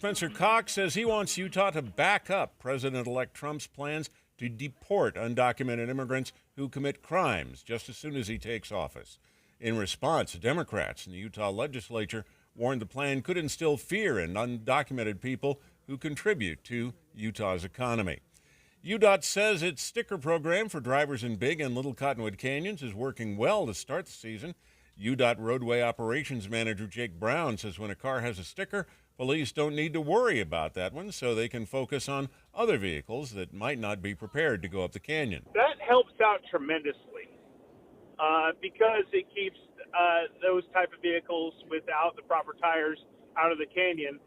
Spencer Cox says he wants Utah to back up President-elect Trump's plans to deport undocumented immigrants who commit crimes just as soon as he takes office. In response, Democrats in the Utah legislature warned the plan could instill fear in undocumented people who contribute to Utah's economy. UDOT says its sticker program for drivers in Big and Little Cottonwood Canyons is working well to start the season. UDOT roadway operations manager Jake Brown says when a car has a sticker, police don't need to worry about that one, so they can focus on other vehicles that might not be prepared to go up the canyon. That helps out tremendously because it keeps those type of vehicles without the proper tires out of the canyon,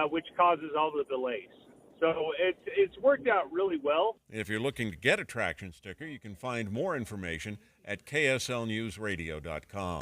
which causes all the delays. So it's worked out really well. If you're looking to get a traction sticker, you can find more information at kslnewsradio.com.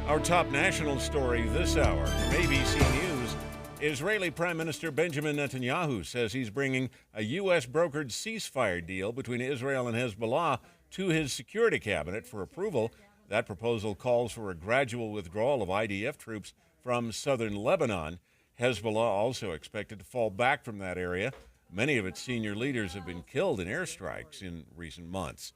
Our top national story this hour from ABC News. Israeli Prime Minister Benjamin Netanyahu says he's bringing a U.S. brokered ceasefire deal between Israel and Hezbollah to his security cabinet for approval. That proposal calls for a gradual withdrawal of IDF troops from southern Lebanon. Hezbollah also expected to fall back from that area. Many of its senior leaders have been killed in airstrikes in recent months.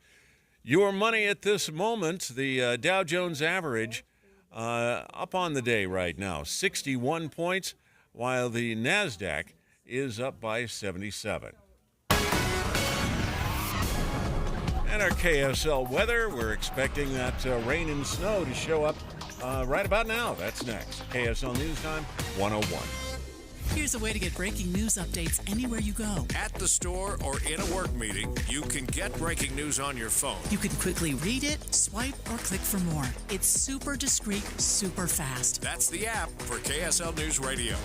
Your money at this moment, the Dow Jones average up on the day right now, 61 points, while the NASDAQ is up by 77. And our KSL weather, we're expecting that rain and snow to show up right about now. That's next. KSL News Time 101. Here's a way to get breaking news updates anywhere you go. At the store or in a work meeting, you can get breaking news on your phone. You can quickly read it, swipe, or click for more. It's super discreet, super fast. That's the app for KSL News Radio.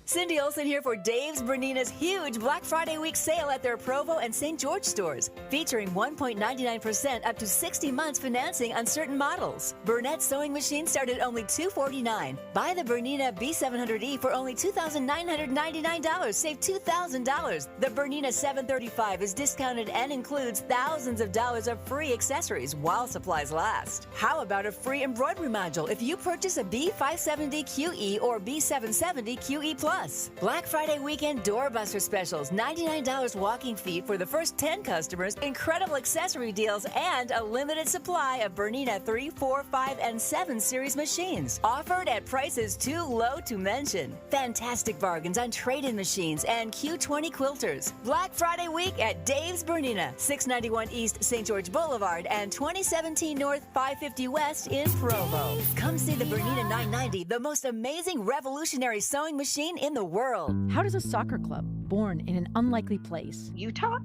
Cindy Olsen here for Dave's Bernina's huge Black Friday week sale at their Provo and St. George stores, featuring 1.99% up to 60 months financing on certain models. Burnett sewing machine start at only $249. Buy the Bernina B700E for only $2,999. Save $2,000. The Bernina 735 is discounted and includes thousands of dollars of free accessories while supplies last. How about a free embroidery module if you purchase a B570 QE or B770 QE Plus? Black Friday weekend doorbuster specials, $99 walking fee for the first 10 customers, incredible accessory deals, and a limited supply of Bernina 3, 4, 5, and 7 series machines. Offered at prices too low to mention. Fantastic bargains on trade-in machines and Q20 quilters. Black Friday week at Dave's Bernina, 691 East St. George Boulevard and 2017 North 550 West in Provo. Come see the Bernina 990, the most amazing revolutionary sewing machine in the world. How does a soccer club, born in an unlikely place, Utah?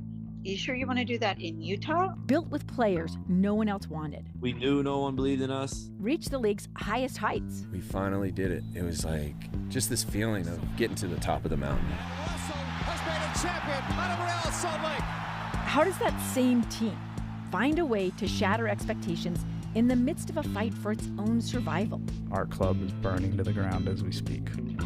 You sure you want to do that in Utah? built with players no one else wanted, We knew no one believed in us. reach the league's highest heights? We finally did it. It was like just this feeling of getting to the top of the mountain. Russell has made a champion out of Real Salt Lake. How does that same team find a way to shatter expectations in the midst of a fight for its own survival? Our club is burning to the ground as we speak.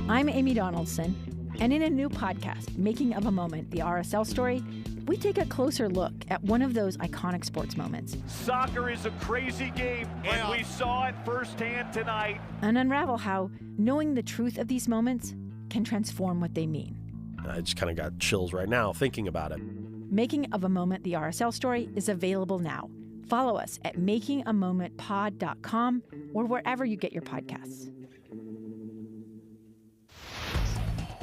I'm Amy Donaldson, and in a new podcast, Making of a Moment, the RSL story, we take a closer look at one of those iconic sports moments. Soccer is a crazy game, and we saw it firsthand tonight. And unravel how knowing the truth of these moments can transform what they mean. I just kind of got chills right now thinking about it. Making of a Moment, the RSL story, is available now. Follow us at makingamomentpod.com or wherever you get your podcasts.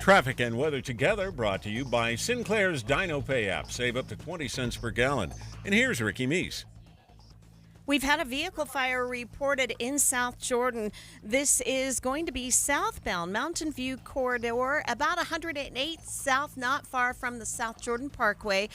Traffic and weather together brought to you by Sinclair's Dino Pay app. Save up to 20 cents per gallon. And here's Ricky Meese. We've had a vehicle fire reported in South Jordan. This is going to be southbound Mountain View Corridor, about 108 south, not far from the South Jordan Parkway.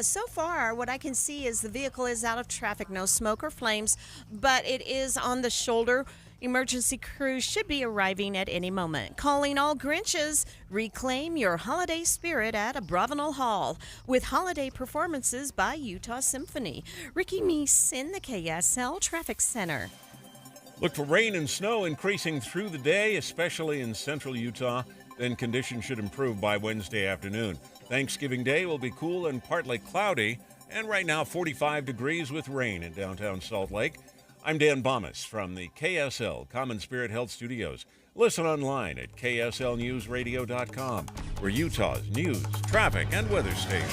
So far, what I can see is the vehicle is out of traffic, no smoke or flames, but it is on the shoulder. Emergency crews should be arriving at any moment. Calling all Grinches, reclaim your holiday spirit at Abravanel Hall with holiday performances by Utah Symphony. Ricky Meese in the KSL Traffic Center. Look for rain and snow increasing through the day, especially in central Utah. Then conditions should improve by Wednesday afternoon. Thanksgiving Day will be cool and partly cloudy, and right now 45 degrees with rain in downtown Salt Lake. I'm Dan Bomas from the KSL Common Spirit Health Studios. Listen online at kslnewsradio.com. We're Utah's news, traffic, and weather station.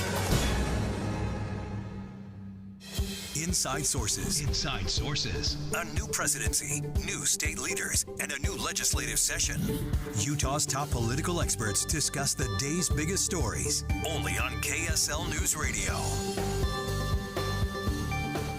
Inside Sources. Inside Sources. A new presidency, new state leaders, and a new legislative session. Utah's top political experts discuss the day's biggest stories. Only on KSL News Radio.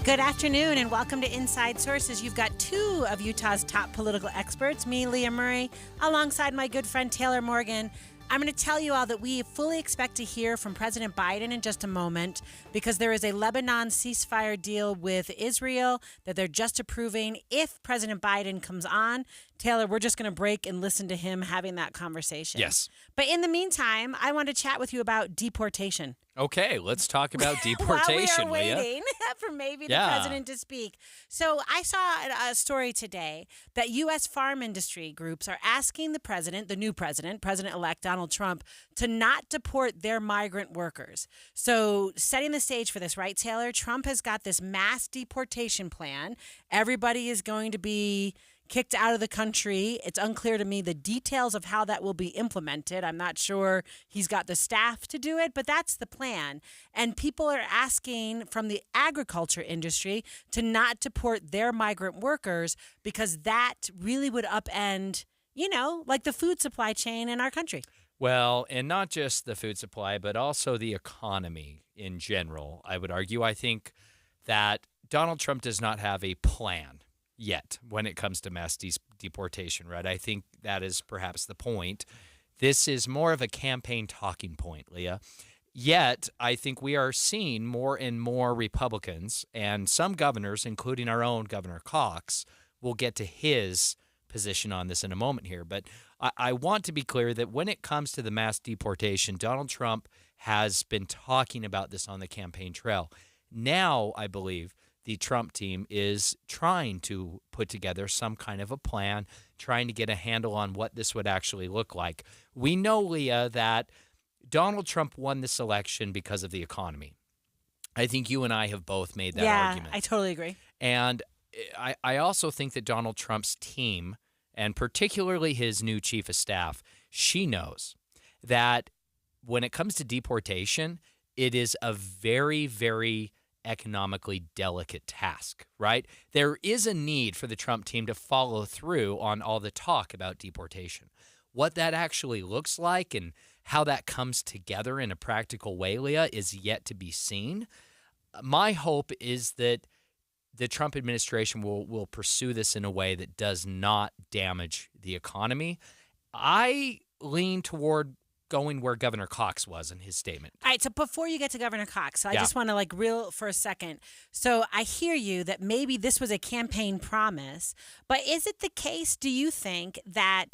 Good afternoon and welcome to Inside Sources. You've got two of Utah's top political experts, me, Leah Murray, alongside my good friend Taylor Morgan. I'm going to tell you all that we fully expect to hear from President Biden in just a moment because there is a Lebanon ceasefire deal with Israel that they're just approving. If President Biden comes on, Taylor, we're just going to break and listen to him having that conversation. Yes. But in the meantime, I want to chat with you about deportation. Okay, let's talk about deportation. While we are waiting for maybe the president to speak. So I saw a story today that U.S. farm industry groups are asking the president, the new president, President-elect Donald Trump, to not deport their migrant workers. So setting the stage for this, right, Taylor? Trump has got this mass deportation plan. Everybody is going to be kicked out of the country. It's unclear to me the details of how that will be implemented. I'm not sure he's got the staff to do it, but that's the plan. And people are asking from the agriculture industry to not deport their migrant workers because that really would upend, like the food supply chain in our country. Well, and not just the food supply, but also the economy in general, I would argue. I think that Donald Trump does not have a plan yet when it comes to mass deportation, right? I think that is perhaps the point. This is more of a campaign talking point, Leah. Yet, I think we are seeing more and more Republicans and some governors, including our own Governor Cox, will get to his position on this in a moment here. But I want to be clear that when it comes to the mass deportation, Donald Trump has been talking about this on the campaign trail. Now, I believe, the Trump team is trying to put together some kind of a plan, trying to get a handle on what this would actually look like. We know, Leah, that Donald Trump won this election because of the economy. I think you and I have both made that argument. Yeah, I totally agree. And I also think that Donald Trump's team, and particularly his new chief of staff, she knows that when it comes to deportation, it is a very, very economically delicate task, right? There is a need for the Trump team to follow through on all the talk about deportation. What that actually looks like and how that comes together in a practical way, Leah, is yet to be seen. My hope is that the Trump administration will pursue this in a way that does not damage the economy. I lean toward going where Governor Cox was in his statement. All right, so before you get to Governor Cox, I just want to reel for a second. So I hear you that maybe this was a campaign promise, but is it the case, do you think, that,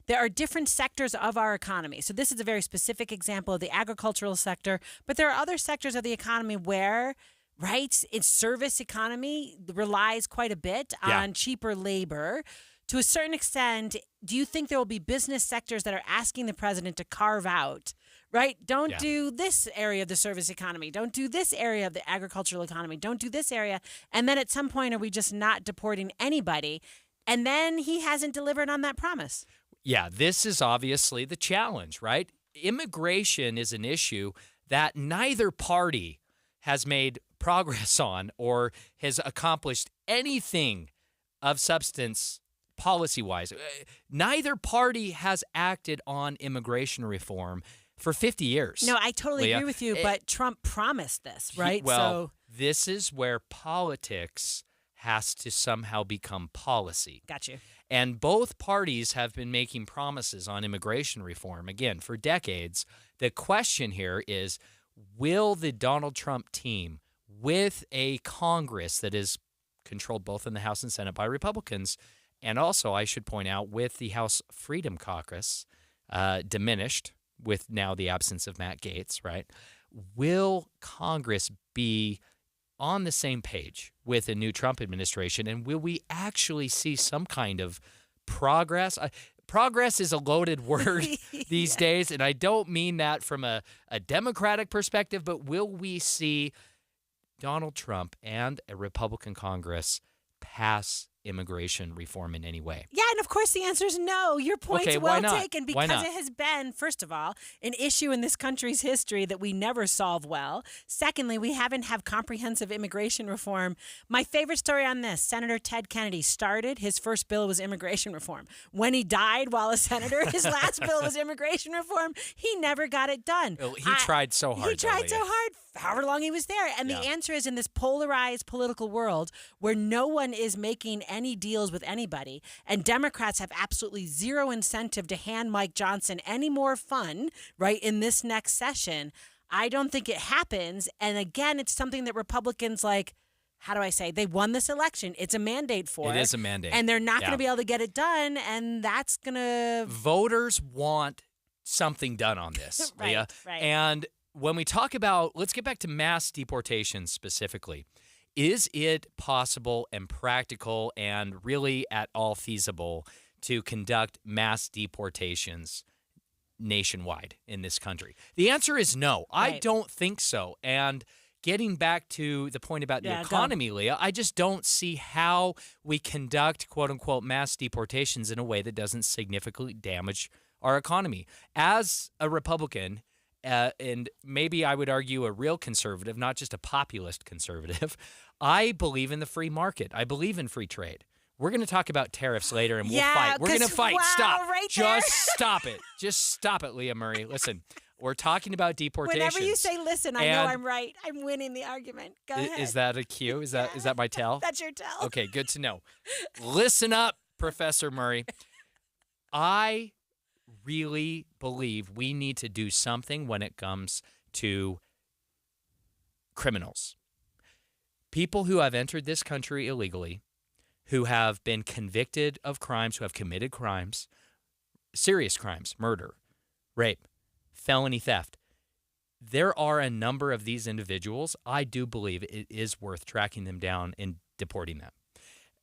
there are different sectors of our economy? So this is a very specific example of the agricultural sector, but there are other sectors of the economy where, right, its service economy relies quite a bit on cheaper labor. To a certain extent, do you think there will be business sectors that are asking the president to carve out, right? Don't do this area of the service economy. Don't do this area of the agricultural economy. Don't do this area. And then at some point, are we just not deporting anybody? And then he hasn't delivered on that promise. Yeah, this is obviously the challenge, right? Immigration is an issue that neither party has made progress on or has accomplished anything of substance policy-wise. Neither party has acted on immigration reform for 50 years. No, I totally Leah. agree with you, but Trump promised this, right? This is where politics has to somehow become policy. Got you. And both parties have been making promises on immigration reform, again, for decades. The question here is, will the Donald Trump team, with a Congress that is controlled both in the House and Senate by Republicans, and also, I should point out, with the House Freedom Caucus diminished with now the absence of Matt Gaetz, right? Will Congress be on the same page with a new Trump administration, and will we actually see some kind of progress? Progress is a loaded word these days, and I don't mean that from a Democratic perspective, but will we see Donald Trump and a Republican Congress pass immigration reform in any way? Yeah, and of course the answer is no. Your point's Okay, well why not? taken Why because not? it has been, first of all, an issue in this country's history that we never solve well. Secondly, we haven't had comprehensive immigration reform. My favorite story on this, Senator Ted Kennedy started, his first bill was immigration reform. When he died while a senator, his last bill was immigration reform. He never got it done. Well, he tried so hard. He tried so hard, however long he was there. And the answer is in this polarized political world where no one is making any deals with anybody, and Democrats have absolutely zero incentive to hand Mike Johnson any more fun, right, in this next session. I don't think it happens. And again, it's something that Republicans how do I say? They won this election. It's a mandate for it. It is a mandate. And they're not going to be able to get it done. And that's going to... Voters want something done on this, Leah. Right. And when we talk about, let's get back to mass deportation specifically. Is it possible and practical and really at all feasible to conduct mass deportations nationwide in this country? The answer is no. Right. I don't think so. And getting back to the point about the economy, Leah, I just don't see how we conduct, quote-unquote, mass deportations in a way that doesn't significantly damage our economy. As a Republican, and maybe I would argue a real conservative, not just a populist conservative, I believe in the free market. I believe in free trade. We're going to talk about tariffs later, and we'll fight. We're going to fight. Wow, Stop. right Just stop it. Just stop it, Leah Murray. Listen, we're talking about deportations. Whenever you say listen, I know I'm right. I'm winning the argument. Go ahead. Is that a cue? Is that my tell? That's your tell. Okay, good to know. Listen up, Professor Murray. I really believe we need to do something when it comes to criminals. People who have entered this country illegally, who have been convicted of crimes, who have committed crimes, serious crimes, murder, rape, felony theft. There are a number of these individuals. I do believe it is worth tracking them down and deporting them.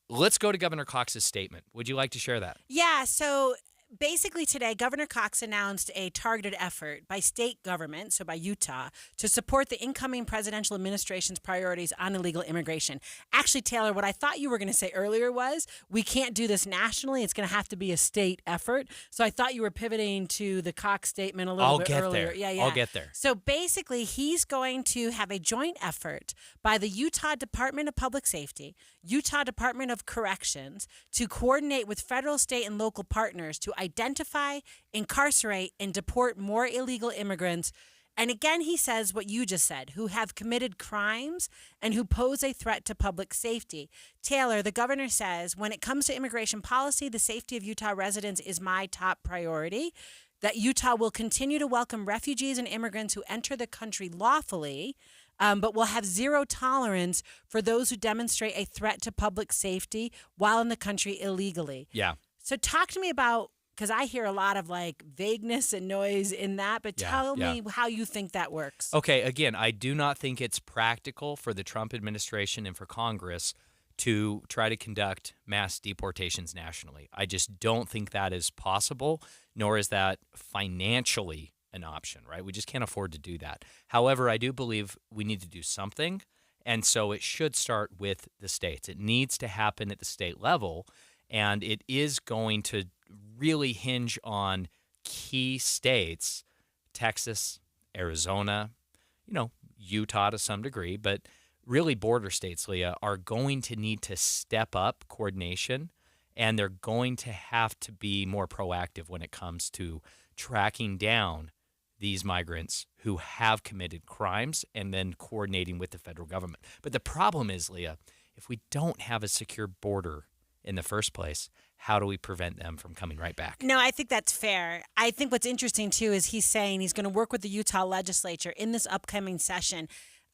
Let's go to Governor Cox's statement. Would you like to share that? Yeah, so basically today, Governor Cox announced a targeted effort by state government, so by Utah, to support the incoming presidential administration's priorities on illegal immigration. Actually, Taylor, what I thought you were going to say earlier was we can't do this nationally. It's going to have to be a state effort. So I thought you were pivoting to the Cox statement a little bit earlier. There. Yeah. I'll get there. So basically, he's going to have a joint effort by the Utah Department of Public Safety, Utah Department of Corrections, to coordinate with federal, state, and local partners to identify, incarcerate, and deport more illegal immigrants. And again, he says what you just said, who have committed crimes and who pose a threat to public safety. Taylor, the governor says, when it comes to immigration policy, the safety of Utah residents is my top priority. That Utah will continue to welcome refugees and immigrants who enter the country lawfully, but will have zero tolerance for those who demonstrate a threat to public safety while in the country illegally. Yeah. So talk to me about, because I hear a lot of vagueness and noise in that, but tell me how you think that works. Okay, again, I do not think it's practical for the Trump administration and for Congress to try to conduct mass deportations nationally. I just don't think that is possible, nor is that financially an option, right? We just can't afford to do that. However, I do believe we need to do something, and so it should start with the states. It needs to happen at the state level, and it is going to really hinge on key states, Texas, Arizona, Utah to some degree, but really border states, Leah, are going to need to step up coordination, and they're going to have to be more proactive when it comes to tracking down these migrants who have committed crimes and then coordinating with the federal government. But the problem is, Leah, if we don't have a secure border in the first place, how do we prevent them from coming right back? No, I think that's fair. I think what's interesting, too, is he's saying he's going to work with the Utah legislature in this upcoming session.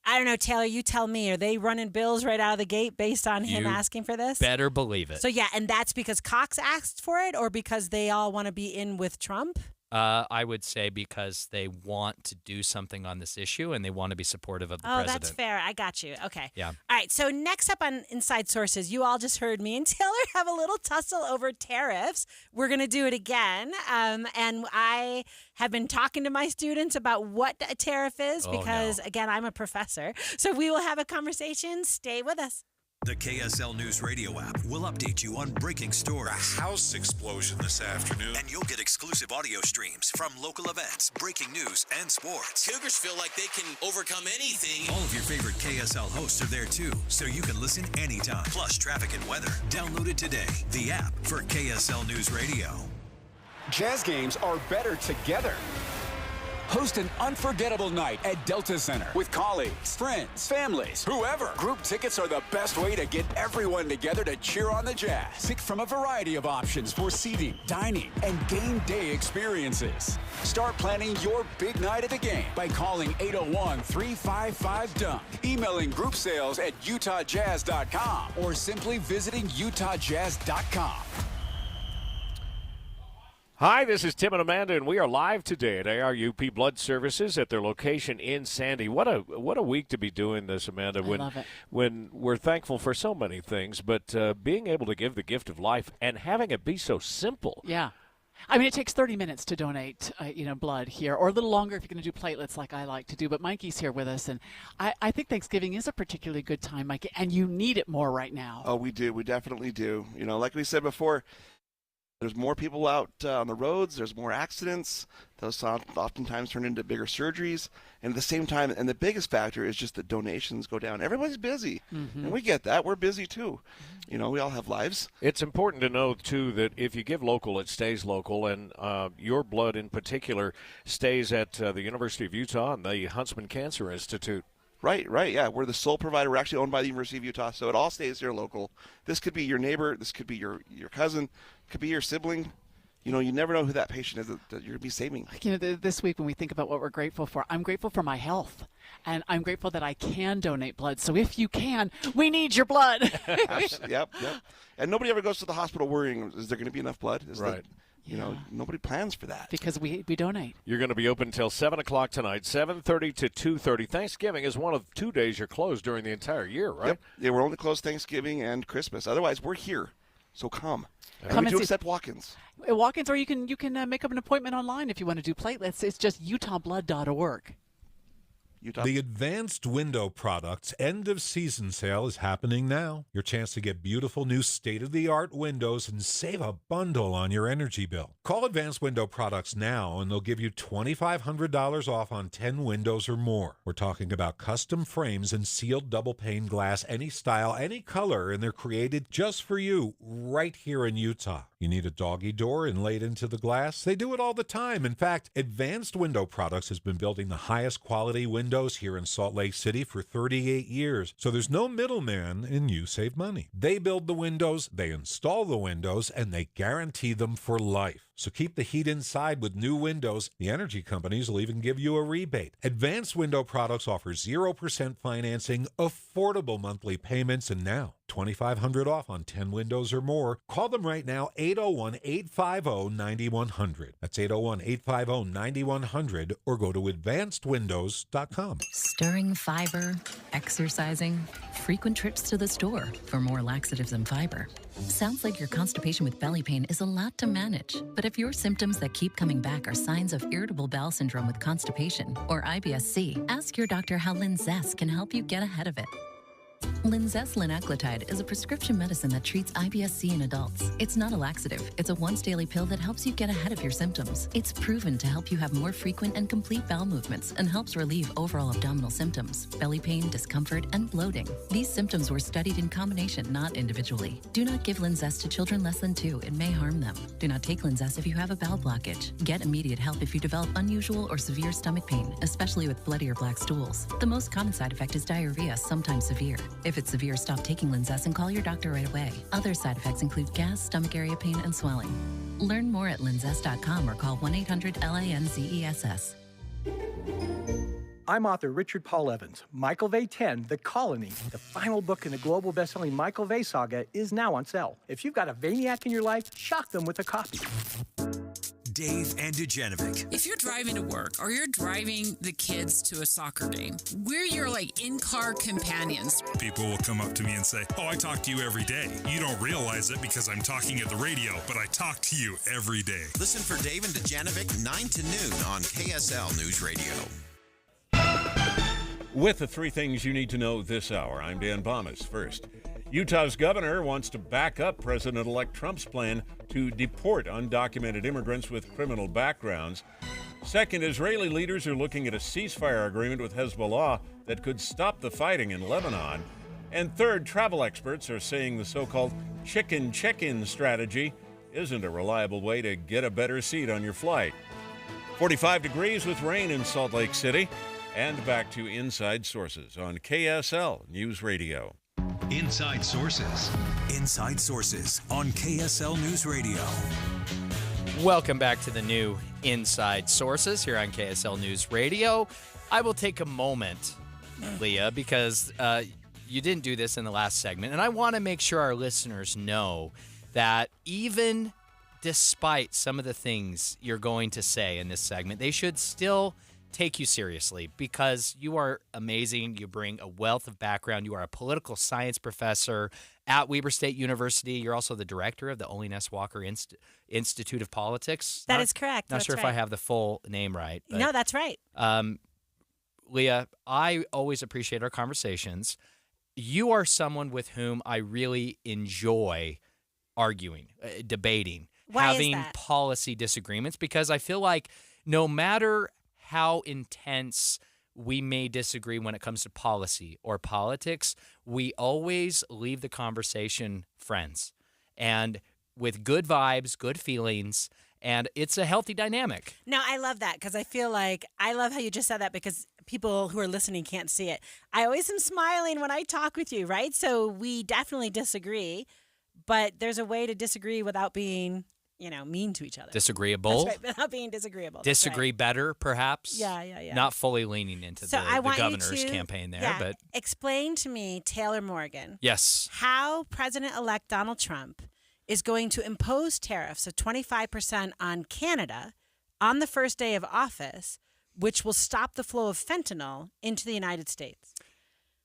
I don't know, Taylor, you tell me. Are they running bills right out of the gate based on him asking for this? Better believe it. So, yeah, and that's because Cox asked for it or because they all want to be in with Trump? I would say because they want to do something on this issue and they want to be supportive of the president. Oh, that's fair. I got you. Okay. Yeah. All right. So next up on Inside Sources, you all just heard me and Taylor have a little tussle over tariffs. We're going to do it again. And I have been talking to my students about what a tariff is because, again, I'm a professor. So we will have a conversation. Stay with us. The KSL News Radio app will update you on breaking stories. A house explosion this afternoon. And you'll get exclusive audio streams from local events, breaking news, and sports. Cougars feel like they can overcome anything. All of your favorite KSL hosts are there too, so you can listen anytime. Plus traffic and weather. Download it today. The app for KSL News Radio. Jazz games are better together. Host an unforgettable night at Delta Center with colleagues, friends, families, whoever. Group tickets are the best way to get everyone together to cheer on the Jazz. Pick from a variety of options for seating, dining, and game day experiences. Start planning your big night at the game by calling 801-355-DUNK, emailing group sales at utahjazz.com, or simply visiting utahjazz.com. Hi, this is Tim and Amanda, and we are live today at ARUP Blood Services at their location in Sandy. What a week to be doing this, Amanda. I love it. When we're thankful for so many things, but being able to give the gift of life and having it be so simple. Yeah. I mean, it takes 30 minutes to donate, blood here, or a little longer if you're going to do platelets like I like to do. But Mikey's here with us, and I think Thanksgiving is a particularly good time, Mikey, and you need it more right now. Oh, we do. We definitely do. Like we said before, there's more people out on the roads. There's more accidents. Those oftentimes turn into bigger surgeries. And at the same time, and the biggest factor is just that donations go down. Everybody's busy, and we get that. We're busy too. We all have lives. It's important to know, too, that if you give local, it stays local. And your blood in particular stays at the University of Utah and the Huntsman Cancer Institute. Right, yeah. We're the sole provider. We're actually owned by the University of Utah, so it all stays here local. This could be your neighbor. This could be your cousin. It could be your sibling. You never know who that patient is that you're going to be saving. This week when we think about what we're grateful for, I'm grateful for my health, and I'm grateful that I can donate blood. So if you can, we need your blood. Yep. And nobody ever goes to the hospital worrying, is there going to be enough blood? Right. Nobody plans for that. Because we donate. You're going to be open until 7 o'clock tonight, 7:30 to 2:30. Thanksgiving is one of 2 days you're closed during the entire year, right? Yep. Yeah, we're only closed Thanksgiving and Christmas. Otherwise, we're here. So come. Come we and do accept walk-ins. Walk-ins, or you can make up an appointment online if you want to do platelets. It's just utahblood.org. The Advanced Window Products end-of-season sale is happening now. Your chance to get beautiful new state-of-the-art windows and save a bundle on your energy bill. Call Advanced Window Products now, and they'll give you $2,500 off on 10 windows or more. We're talking about custom frames and sealed double-pane glass, any style, any color, and they're created just for you right here in Utah. You need a doggy door inlaid into the glass? They do it all the time. In fact, Advanced Window Products has been building the highest quality windows here in Salt Lake City for 38 years. So there's no middleman, and you save money. They build the windows, they install the windows, and they guarantee them for life. So keep the heat inside with new windows. The energy companies will even give you a rebate. Advanced Window Products offer 0% financing, affordable monthly payments, and now $2,500 off on 10 windows or more. Call them right now, 801-850-9100. That's 801-850-9100, or go to advancedwindows.com. Stirring fiber, exercising, frequent trips to the store for more laxatives and fiber. Sounds like your constipation with belly pain is a lot to manage. But if your symptoms that keep coming back are signs of irritable bowel syndrome with constipation or IBS-C, ask your doctor how Linzess can help you get ahead of it. Linzess linaclotide is a prescription medicine that treats IBS-C in adults. It's not a laxative. It's a once-daily pill that helps you get ahead of your symptoms. It's proven to help you have more frequent and complete bowel movements and helps relieve overall abdominal symptoms, belly pain, discomfort, and bloating. These symptoms were studied in combination, not individually. Do not give Linzess to children less than 2. It may harm them. Do not take Linzess if you have a bowel blockage. Get immediate help if you develop unusual or severe stomach pain, especially with bloody or black stools. The most common side effect is diarrhea, sometimes severe. If it's severe, stop taking Linzess and call your doctor right away. Other side effects include gas, stomach area pain, and swelling. Learn more at linzess.com or call 1-800-LINZESS. I'm author Richard Paul Evans. Michael Vey 10, The Colony, the final book in the global best-selling Michael Vey saga, is now on sale. If you've got a Vayniac in your life, shock them with a copy. Dave and Dujanovic. If you're driving to work or you're driving the kids to a soccer game, we're your in-car companions. People will come up to me and say, "Oh, I talk to you every day. You don't realize it because I'm talking at the radio, but I talk to you every day." Listen for Dave and Dujanovic 9 to noon on KSL News Radio. With the 3 things you need to know this hour, I'm Dan Bomas. First, Utah's governor wants to back up President-elect Trump's plan to deport undocumented immigrants with criminal backgrounds. Second, Israeli leaders are looking at a ceasefire agreement with Hezbollah that could stop the fighting in Lebanon. And third, travel experts are saying the so-called chicken check-in strategy isn't a reliable way to get a better seat on your flight. 45 degrees with rain in Salt Lake City. And back to Inside Sources on KSL News Radio. Inside Sources. Inside Sources on KSL News Radio. Welcome back to the new Inside Sources here on KSL News Radio. I will take a moment, Leah, because you didn't do this in the last segment, and I want to make sure our listeners know that even despite some of the things you're going to say in this segment, they should still take you seriously because you are amazing. You bring a wealth of background. You are a political science professor at Weber State University. You're also the director of the Olin S. Walker Institute of Politics. That is correct. Not That's sure right. if I have the full name right. But, No, that's right. Leah, I always appreciate our conversations. You are someone with whom I really enjoy arguing, debating, Why is having that? policy disagreements, because I feel like no matter how intense we may disagree when it comes to policy or politics, we always leave the conversation friends and with good vibes, good feelings, and it's a healthy dynamic. No, I love that because I feel like I love how you just said that because people who are listening can't see it. I always am smiling when I talk with you, right? So we definitely disagree, but there's a way to disagree without being, mean to each other. Disagreeable. That's right, without being disagreeable. That's Disagree right. better, perhaps. Yeah. Not fully leaning into So I the want governor's you to, campaign there, but explain to me, Taylor Morgan. yes. How President-elect Donald Trump is going to impose tariffs of 25% on Canada on the first day of office, which will stop the flow of fentanyl into the United States.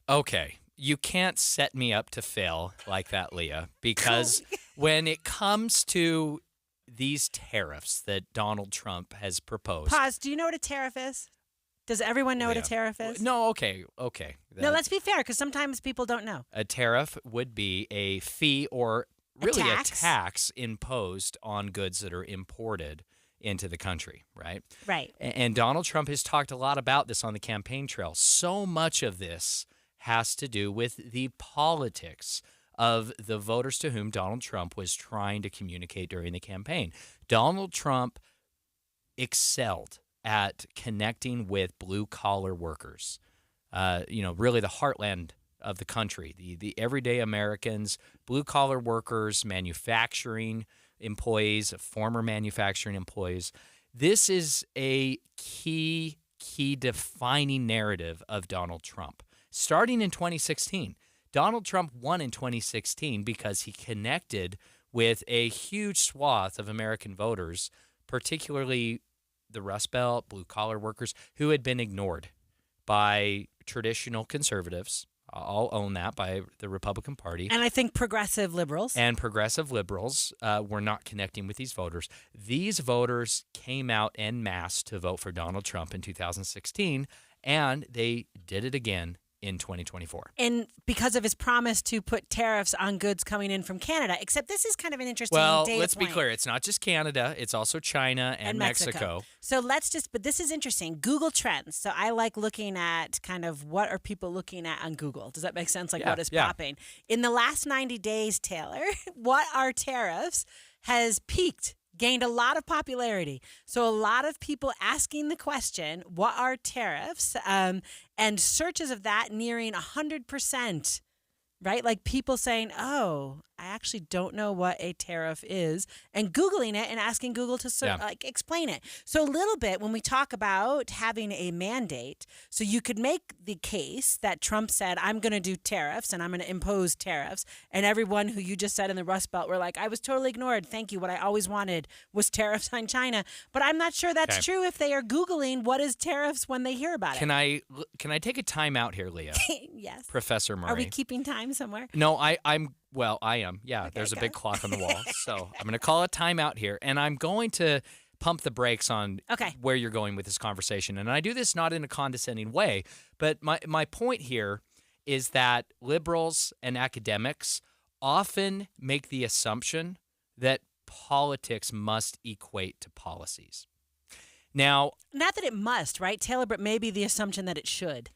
Okay. You can't set me up to fail like that, Leah, because when it comes to these tariffs that Donald Trump has proposed. Pause. Do you know what a tariff is? Does everyone know what a Leah. tariff is? No, okay. No, let's be fair, because sometimes people don't know. A tariff would be a fee or really a tax imposed on goods that are imported into the country, right? Right. And Donald Trump has talked a lot about this on the campaign trail. So much of this has to do with the politics of the voters to whom Donald Trump was trying to communicate during the campaign. Donald Trump excelled at connecting with blue-collar workers, really the heartland of the country, the everyday Americans, blue-collar workers, manufacturing employees, former manufacturing employees. This is a key defining narrative of Donald Trump. Starting in 2016, Donald Trump won in 2016 because he connected with a huge swath of American voters, particularly the Rust Belt, blue-collar workers, who had been ignored by traditional conservatives. I'll own that, by the Republican Party. And I think progressive liberals. And progressive liberals were not connecting with these voters. These voters came out en masse to vote for Donald Trump in 2016, and they did it again in 2024. And because of his promise to put tariffs on goods coming in from Canada, except this is kind of an interesting data let's point. be clear. It's not just Canada. It's also China and Mexico. So but this is interesting. Google Trends. So I like looking at kind of what are people looking at on Google. Does that make sense? Like what is popping? In the last 90 days, Taylor, what are tariffs has peaked. Gained a lot of popularity. So a lot of people asking the question, what are tariffs? And searches of that nearing 100%, right? Like people saying, oh, I actually don't know what a tariff is, and Googling it and asking Google to explain it. So a little bit when we talk about having a mandate, so you could make the case that Trump said, I'm going to do tariffs and I'm going to impose tariffs. And everyone who you just said in the Rust Belt were like, I was totally ignored. Thank you. What I always wanted was tariffs on China. But I'm not sure that's true if they are Googling what is tariffs when they hear about it. Can I take a time out here, Leah? Yes. Professor Murray. Are we keeping time somewhere? No, I am. Yeah, there's a big clock on the wall. So I'm going to call a timeout here, and I'm going to pump the brakes on where you're going with this conversation. And I do this not in a condescending way, but my point here is that liberals and academics often make the assumption that politics must equate to policies. Now, not that it must, right, Taylor, but maybe the assumption that it should.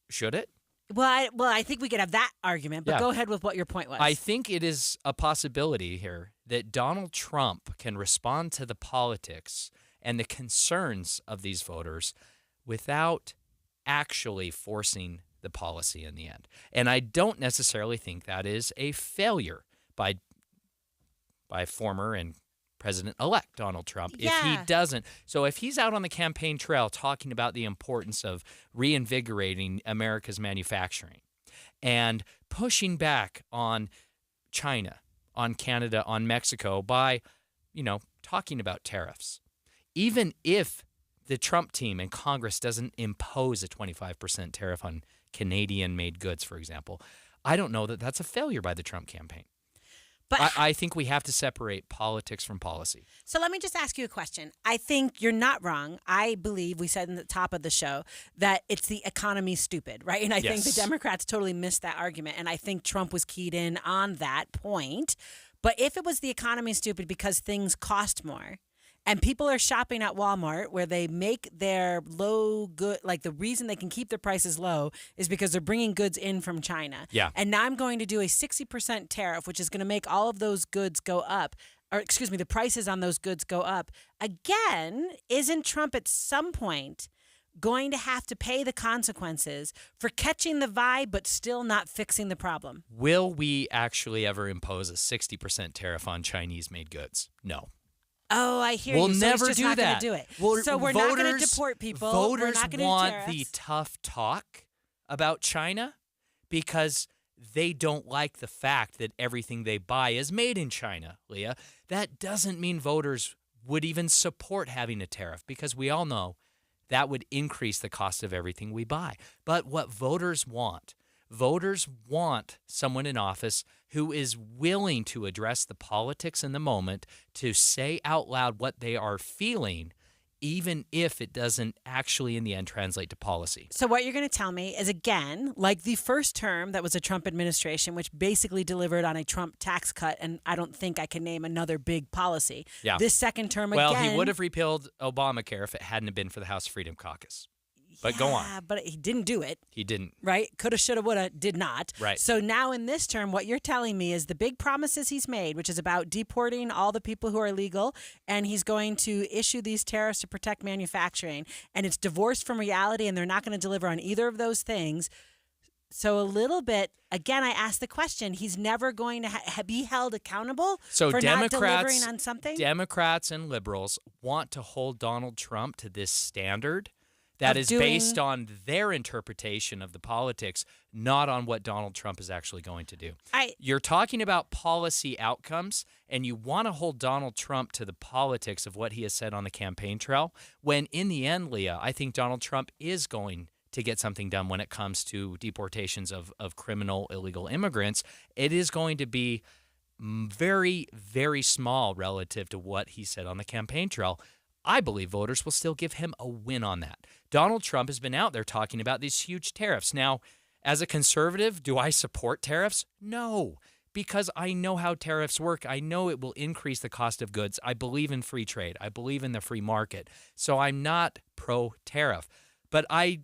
Should it? Well, I think we could have that argument, but go ahead with what your point was. I think it is a possibility here that Donald Trump can respond to the politics and the concerns of these voters without actually forcing the policy in the end. And I don't necessarily think that is a failure by former and President-elect Donald Trump if he doesn't. So if he's out on the campaign trail talking about the importance of reinvigorating America's manufacturing and pushing back on China, on Canada, on Mexico by, talking about tariffs, even if the Trump team and Congress doesn't impose a 25% tariff on Canadian-made goods, for example, I don't know that that's a failure by the Trump campaign. But I think we have to separate politics from policy. So let me just ask you a question. I think you're not wrong. I believe we said in the top of the show that it's the economy stupid, right? And I think the Democrats totally missed that argument. And I think Trump was keyed in on that point. But if it was the economy stupid because things cost more, and people are shopping at Walmart where they make their low good, like the reason they can keep their prices low is because they're bringing goods in from China. Yeah. And now I'm going to do a 60% tariff, which is going to make all of those goods go up, or excuse me, the prices on those goods go up. Again, isn't Trump at some point going to have to pay the consequences for catching the vibe but still not fixing the problem? Will we actually ever impose a 60% tariff on Chinese-made goods? No. Oh, I hear we'll you. So never he's just do not that. Do it. Well, so we're not going to deport people. Voters we're not going to want do tariffs. the tough talk about China because they don't like the fact that everything they buy is made in China, Leah. That doesn't mean voters would even support having a tariff because we all know that would increase the cost of everything we buy. But what voters want someone in office who is willing to address the politics in the moment, to say out loud what they are feeling, even if it doesn't actually in the end translate to policy. So what you're going to tell me is, again, like the first term that was a Trump administration, which basically delivered on a Trump tax cut, and I don't think I can name another big policy. Yeah. This second term well, again. He would have repealed Obamacare if it hadn't been for the House Freedom Caucus. But go on. Yeah, but he didn't do it. He didn't. Right? Coulda, shoulda, woulda, did not. Right. So now in this term, what you're telling me is the big promises he's made, which is about deporting all the people who are illegal, and he's going to issue these tariffs to protect manufacturing, and it's divorced from reality, and they're not going to deliver on either of those things. So a little bit, again, I ask the question, he's never going to be held accountable for not delivering on something? Democrats and liberals want to hold Donald Trump to this standard that is based on their interpretation of the politics, not on what Donald Trump is actually going to do. You're talking about policy outcomes, and you want to hold Donald Trump to the politics of what he has said on the campaign trail, when in the end, Leah, I think Donald Trump is going to get something done when it comes to deportations of criminal illegal immigrants. It is going to be very, very small relative to what he said on the campaign trail. I believe voters will still give him a win on that. Donald Trump has been out there talking about these huge tariffs. Now, as a conservative, do I support tariffs? No, because I know how tariffs work. I know it will increase the cost of goods. I believe in free trade. I believe in the free market. So I'm not pro-tariff. But I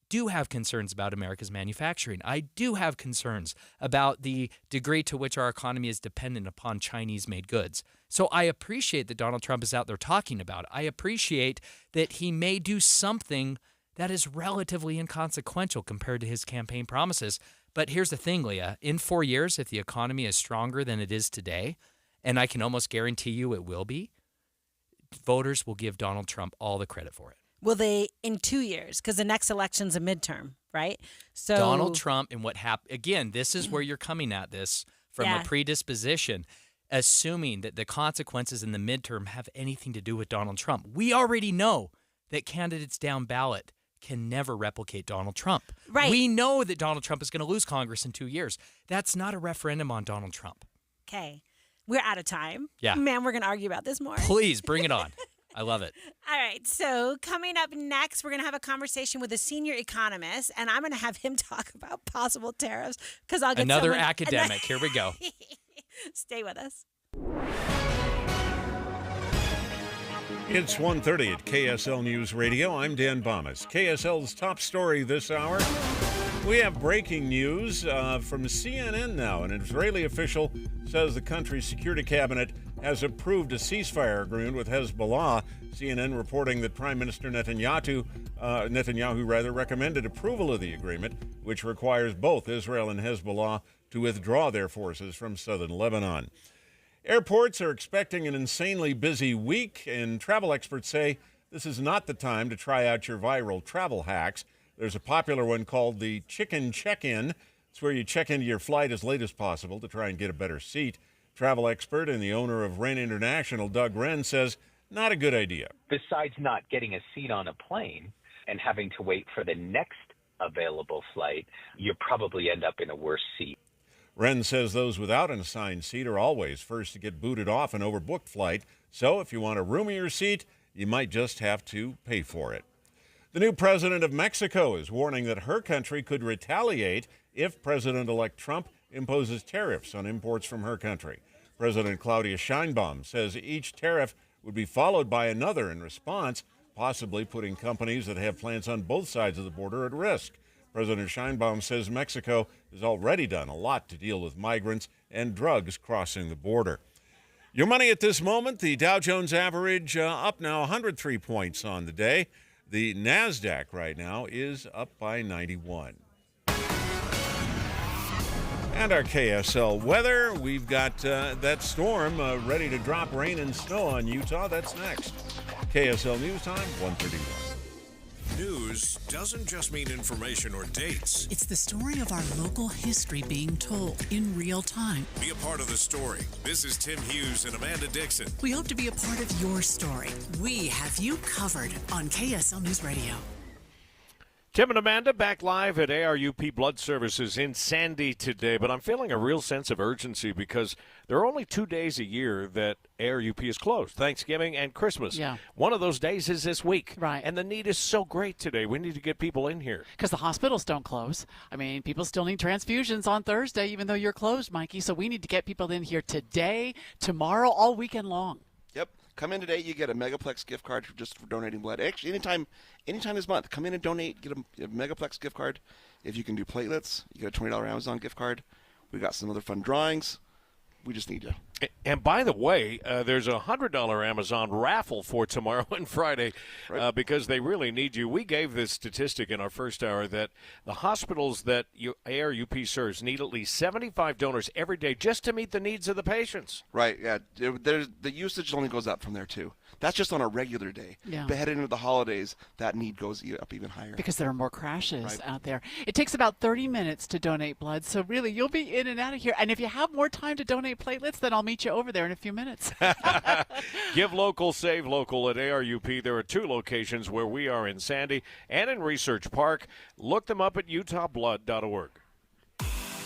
do have concerns about America's manufacturing. I do have concerns about the degree to which our economy is dependent upon Chinese-made goods. So I appreciate that Donald Trump is out there talking about it. I appreciate that he may do something that is relatively inconsequential compared to his campaign promises. But here's the thing, Leah. In 4 years, if the economy is stronger than it is today, and I can almost guarantee you it will be, voters will give Donald Trump all the credit for it. Will they in 2 years? Because the next election's a midterm, right? So Donald Trump and what happened, again, this is where you're coming at this from a predisposition, assuming that the consequences in the midterm have anything to do with Donald Trump. We already know that candidates down ballot can never replicate Donald Trump. Right. We know that Donald Trump is going to lose Congress in 2 years. That's not a referendum on Donald Trump. Okay. We're out of time. Yeah. Man, we're going to argue about this more. Please, bring it on. I love it. All right, so coming up next, we're going to have a conversation with a senior economist, and I'm going to have him talk about possible tariffs because I'll get Another someone- academic. Here we go. Stay with us. It's 1:30 at KSL News Radio. I'm Dan Bomas. KSL's top story this hour. We have breaking news from CNN now. An Israeli official says the country's security cabinet has approved a ceasefire agreement with Hezbollah. CNN reporting that Prime Minister Netanyahu recommended approval of the agreement, which requires both Israel and Hezbollah to withdraw their forces from southern Lebanon. Airports are expecting an insanely busy week, and travel experts say this is not the time to try out your viral travel hacks. There's a popular one called the chicken check-in. It's where you check into your flight as late as possible to try and get a better seat. Travel expert and the owner of Wren International, Doug Wren, says not a good idea. Besides not getting a seat on a plane and having to wait for the next available flight, you probably end up in a worse seat. Wren says those without an assigned seat are always first to get booted off an overbooked flight. So if you want a roomier seat, you might just have to pay for it. The new president of Mexico is warning that her country could retaliate if President-elect Trump imposes tariffs on imports from her country. President Claudia Sheinbaum says each tariff would be followed by another in response, possibly putting companies that have plants on both sides of the border at risk. President Sheinbaum says Mexico has already done a lot to deal with migrants and drugs crossing the border. Your money at this moment, the Dow Jones average up now 103 points on the day. The NASDAQ right now is up by 91. And our KSL weather, we've got that storm ready to drop rain and snow on Utah. That's next. KSL News Time, 1:31. News doesn't just mean information or dates. It's the story of our local history being told in real time. Be a part of the story. This is Tim Hughes and Amanda Dixon. We hope to be a part of your story. We have you covered on KSL News Radio. Tim and Amanda back live at ARUP Blood Services in Sandy today, but I'm feeling a real sense of urgency because there are only 2 days a year that ARUP is closed, Thanksgiving and Christmas. Yeah. One of those days is this week. Right. And the need is so great today. We need to get people in here. Because the hospitals don't close. I mean, people still need transfusions on Thursday, even though you're closed, Mikey. So we need to get people in here today, tomorrow, all weekend long. Yep. Come in today, you get a Megaplex gift card just for donating blood. Actually, anytime this month, come in and donate, get a Megaplex gift card. If you can do platelets, you get a $20 Amazon gift card. We got some other fun drawings. We just need you. And by the way, there's a $100 Amazon raffle for tomorrow and Friday because they really need you. We gave this statistic in our first hour that the hospitals that ARUP serves need at least 75 donors every day just to meet the needs of the patients. Right, yeah. The usage only goes up from there, too. That's just on a regular day. Yeah. But heading into the holidays, that need goes up even higher. Because there are more crashes out there. It takes about 30 minutes to donate blood, so really, you'll be in and out of here. And if you have more time to donate platelets, then I'll meet you over there in a few minutes. Give local, save local at ARUP. There are 2 locations where we are in Sandy and in Research Park. Look them up at utahblood.org.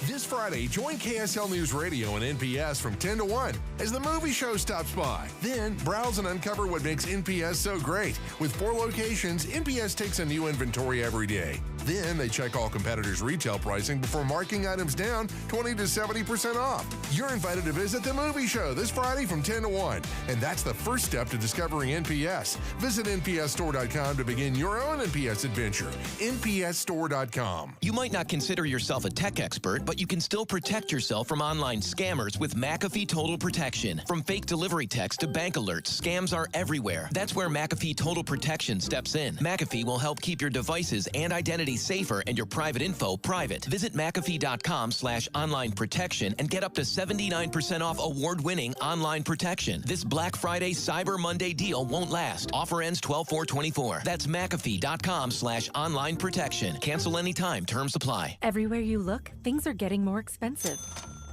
This Friday, join KSL News Radio and NPS from 10 to 1 as the movie show stops by. Then, browse and uncover what makes NPS so great. With 4 locations, NPS takes a new inventory every day. Then, they check all competitors' retail pricing before marking items down 20 to 70% off. You're invited to visit the movie show this Friday from 10 to 1. And that's the first step to discovering NPS. Visit npsstore.com to begin your own NPS adventure. npsstore.com. You might not consider yourself a tech expert, but you can still protect yourself from online scammers with McAfee Total Protection. From fake delivery text to bank alerts, scams are everywhere. That's where McAfee Total Protection steps in. McAfee will help keep your devices and identity safer and your private info private. Visit McAfee.com/online protection and get up to 79% off award-winning online protection. This Black Friday Cyber Monday deal won't last. Offer ends 12/4/24. That's McAfee.com/online protection. Cancel anytime. Terms apply. Everywhere you look, things are getting more expensive.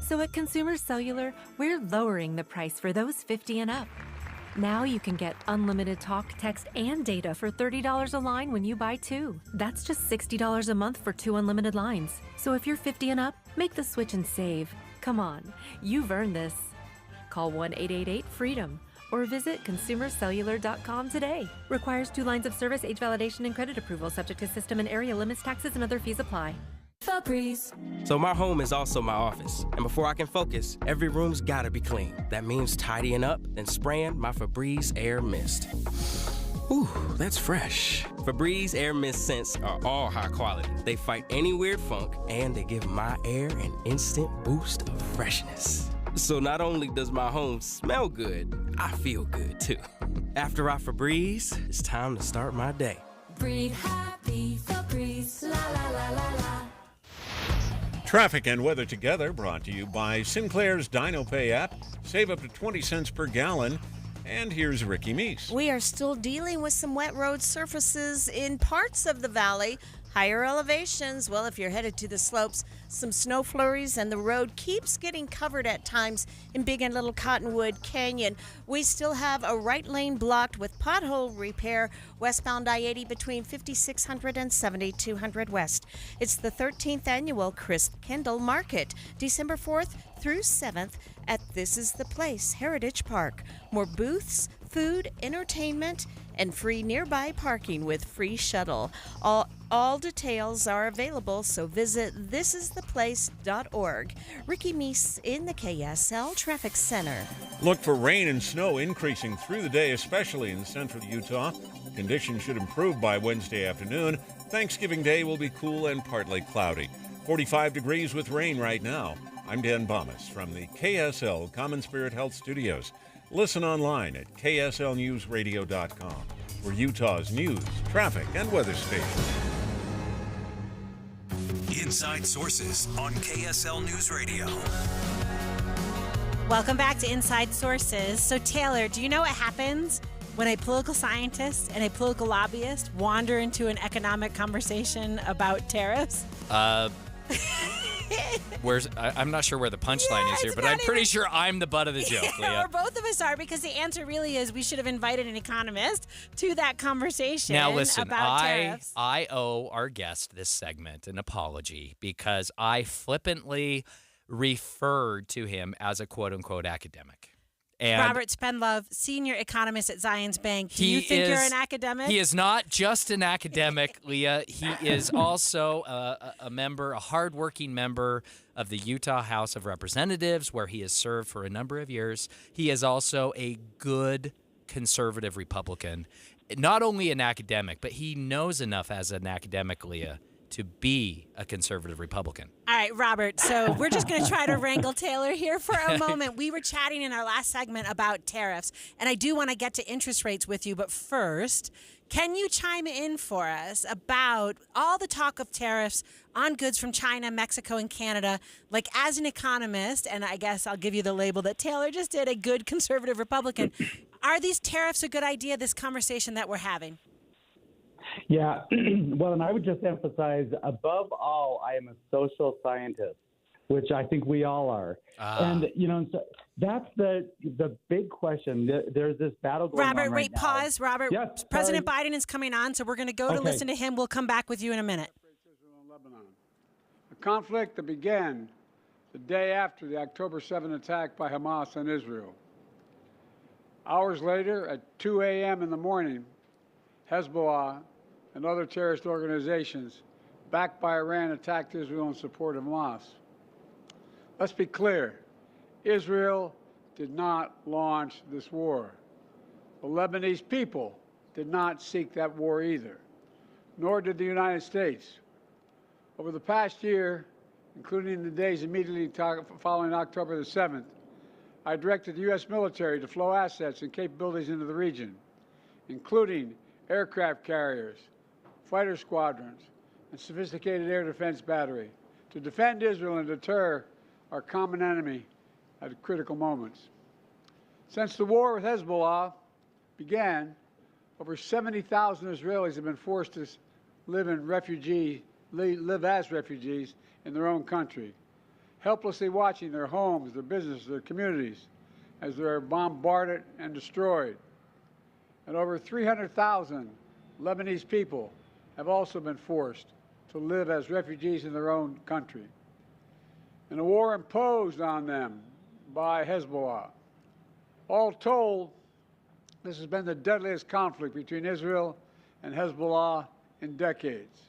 So at Consumer Cellular, we're lowering the price for those 50 and up. Now you can get unlimited talk, text, and data for $30 a line when you buy 2. That's just $60 a month for 2 unlimited lines. So if you're 50 and up, make the switch and save. Come on, you've earned this. Call 1-888-FREEDOM or visit consumercellular.com today. Requires 2 lines of service, age validation, and credit approval, subject to system and area limits, taxes, and other fees apply. Febreze. So my home is also my office. And before I can focus, every room's gotta be clean. That means tidying up, then spraying my Febreze Air Mist. Ooh, that's fresh. Febreze Air Mist scents are all high quality. They fight any weird funk, and they give my air an instant boost of freshness. So not only does my home smell good, I feel good too. After I Febreze, it's time to start my day. Breathe happy, Febreze, la la la la la. Traffic and weather together brought to you by Sinclair's DinoPay app. Save up to 20 cents per gallon. And here's Ricky Meese. We are still dealing with some wet road surfaces in parts of the valley. Higher elevations, well, if you're headed to the slopes, some snow flurries, and the road keeps getting covered at times in Big and Little Cottonwood Canyon. We still have a right lane blocked with pothole repair westbound I-80 between 5600 and 7200 West. It's the 13th annual Chris Kendall Market, December 4th through 7th at This Is the Place, Heritage Park. More booths, food, entertainment, and free nearby parking with free shuttle. All details are available, so visit thisistheplace.org. Ricky Meese in the KSL Traffic Center. Look for rain and snow increasing through the day, especially in central Utah. Conditions should improve by Wednesday afternoon. Thanksgiving Day will be cool and partly cloudy. 45 degrees with rain right now. I'm Dan Bomas from the KSL Common Spirit Health Studios. Listen online at kslnewsradio.com for Utah's news, traffic, and weather station. Inside Sources on KSL News Radio. Welcome back to Inside Sources. So, Taylor, do you know what happens when a political scientist and a political lobbyist wander into an economic conversation about tariffs? I'm not sure where the punchline is here, but I'm pretty sure I'm the butt of the joke, Leah. Or both of us are, because the answer really is we should have invited an economist to that conversation. Now listen, about tariffs. I owe our guest this segment an apology because I flippantly referred to him as a quote-unquote academic. And Robert Spendlove, senior economist at Zions Bank. Do you think you're an academic? He is not just an academic, Leah. He is also a member, a hardworking member of the Utah House of Representatives, where he has served for a number of years. He is also a good conservative Republican. Not only an academic, but he knows enough as an academic, Leah, to be a conservative Republican. All right, Robert, so we're just going to try to wrangle Taylor here for a moment. We were chatting in our last segment about tariffs, and I do want to get to interest rates with you, but first, can you chime in for us about all the talk of tariffs on goods from China, Mexico, and Canada? Like, as an economist, and I guess I'll give you the label that Taylor just did, a good conservative Republican, are these tariffs a good idea, this conversation that we're having? Yeah, well, and I would just emphasize, above all, I am a social scientist, which I think we all are. And, so that's the big question. There's this battle going on right now. Pause. Robert, yes, President Biden is coming on, so we're going to go to listen to him. We'll come back with you in a minute. A conflict that began the day after the October 7 attack by Hamas on Israel. Hours later, at 2 a.m. in the morning, Hezbollah and other terrorist organizations backed by Iran attacked Israel in support of Hamas. Let's be clear, Israel did not launch this war. The Lebanese people did not seek that war either, nor did the United States. Over the past year, including in the days immediately following October the 7th, I directed the U.S. military to flow assets and capabilities into the region, including aircraft carriers, fighter squadrons, and sophisticated air defense battery to defend Israel and deter our common enemy at critical moments. Since the war with Hezbollah began, over 70,000 Israelis have been forced to live as refugees in their own country, helplessly watching their homes, their businesses, their communities as they're bombarded and destroyed. And over 300,000 Lebanese people have also been forced to live as refugees in their own country. In a war imposed on them by Hezbollah. All told, This has been the deadliest conflict between Israel and Hezbollah in decades.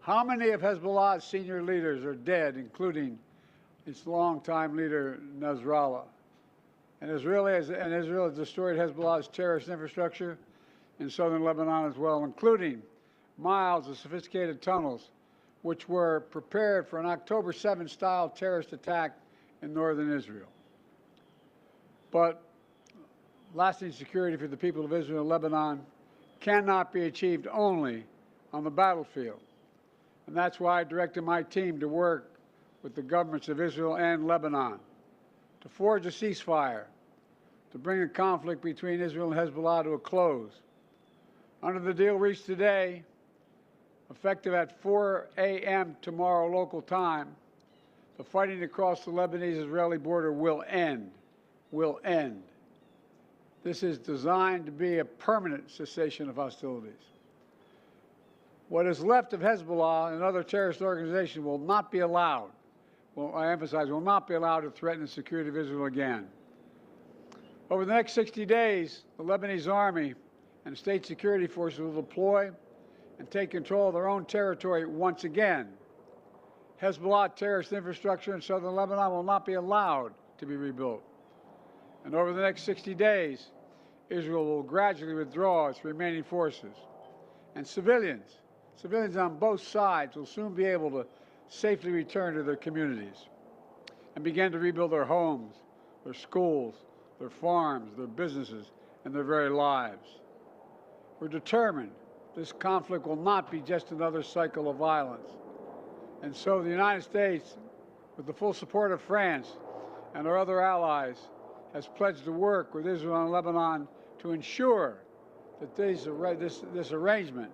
How many of Hezbollah's senior leaders are dead, including its longtime leader, Nasrallah? And Israel has destroyed Hezbollah's terrorist infrastructure in southern Lebanon as well, including miles of sophisticated tunnels, which were prepared for an October 7-style terrorist attack in northern Israel. But lasting security for the people of Israel and Lebanon cannot be achieved only on the battlefield. And that's why I directed my team to work with the governments of Israel and Lebanon to forge a ceasefire, to bring the conflict between Israel and Hezbollah to a close. Under the deal reached today, effective at 4 a.m. tomorrow local time, the fighting across the Lebanese-Israeli border will end. Will end. This is designed to be a permanent cessation of hostilities. What is left of Hezbollah and other terrorist organizations will not be allowed, well, I emphasize, will not be allowed to threaten the security of Israel again. Over the next 60 days, the Lebanese army and state security forces will deploy and take control of their own territory once again. Hezbollah terrorist infrastructure in southern Lebanon will not be allowed to be rebuilt. And over the next 60 days, Israel will gradually withdraw its remaining forces. And civilians on both sides will soon be able to safely return to their communities and begin to rebuild their homes, their schools, their farms, their businesses, and their very lives. We're determined this conflict will not be just another cycle of violence. And so the United States, with the full support of France and our other allies, has pledged to work with Israel and Lebanon to ensure that this arrangement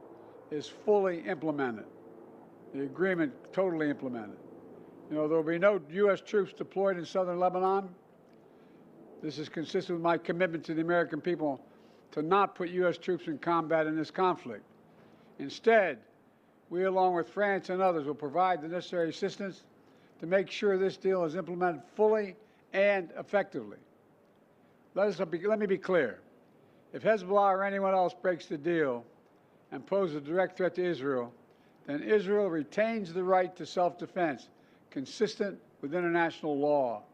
is fully implemented, the agreement totally implemented. You know, there will be no U.S. troops deployed in southern Lebanon. This is consistent with my commitment to the American people to not put U.S. troops in combat in this conflict. Instead, we, along with France and others, will provide the necessary assistance to make sure this deal is implemented fully and effectively. Let me be clear. If Hezbollah or anyone else breaks the deal and poses a direct threat to Israel, then Israel retains the right to self-defense consistent with international law,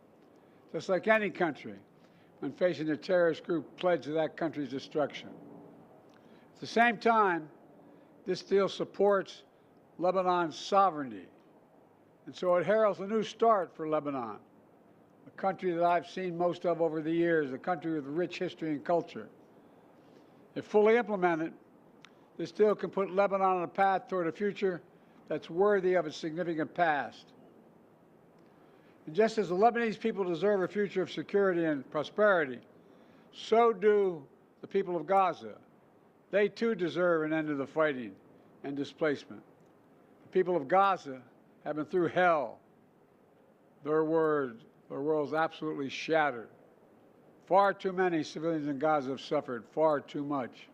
just like any country when facing a terrorist group pledged to that country's destruction. At the same time, this deal supports Lebanon's sovereignty, and so it heralds a new start for Lebanon, a country that I've seen most of over the years, a country with rich history and culture. If fully implemented, this deal can put Lebanon on a path toward a future that's worthy of its significant past. And just as the Lebanese people deserve a future of security and prosperity, so do the people of Gaza. They too deserve an end to the fighting and displacement. The people of Gaza have been through hell. Their world's absolutely shattered. Far too many civilians in Gaza have suffered, far too much.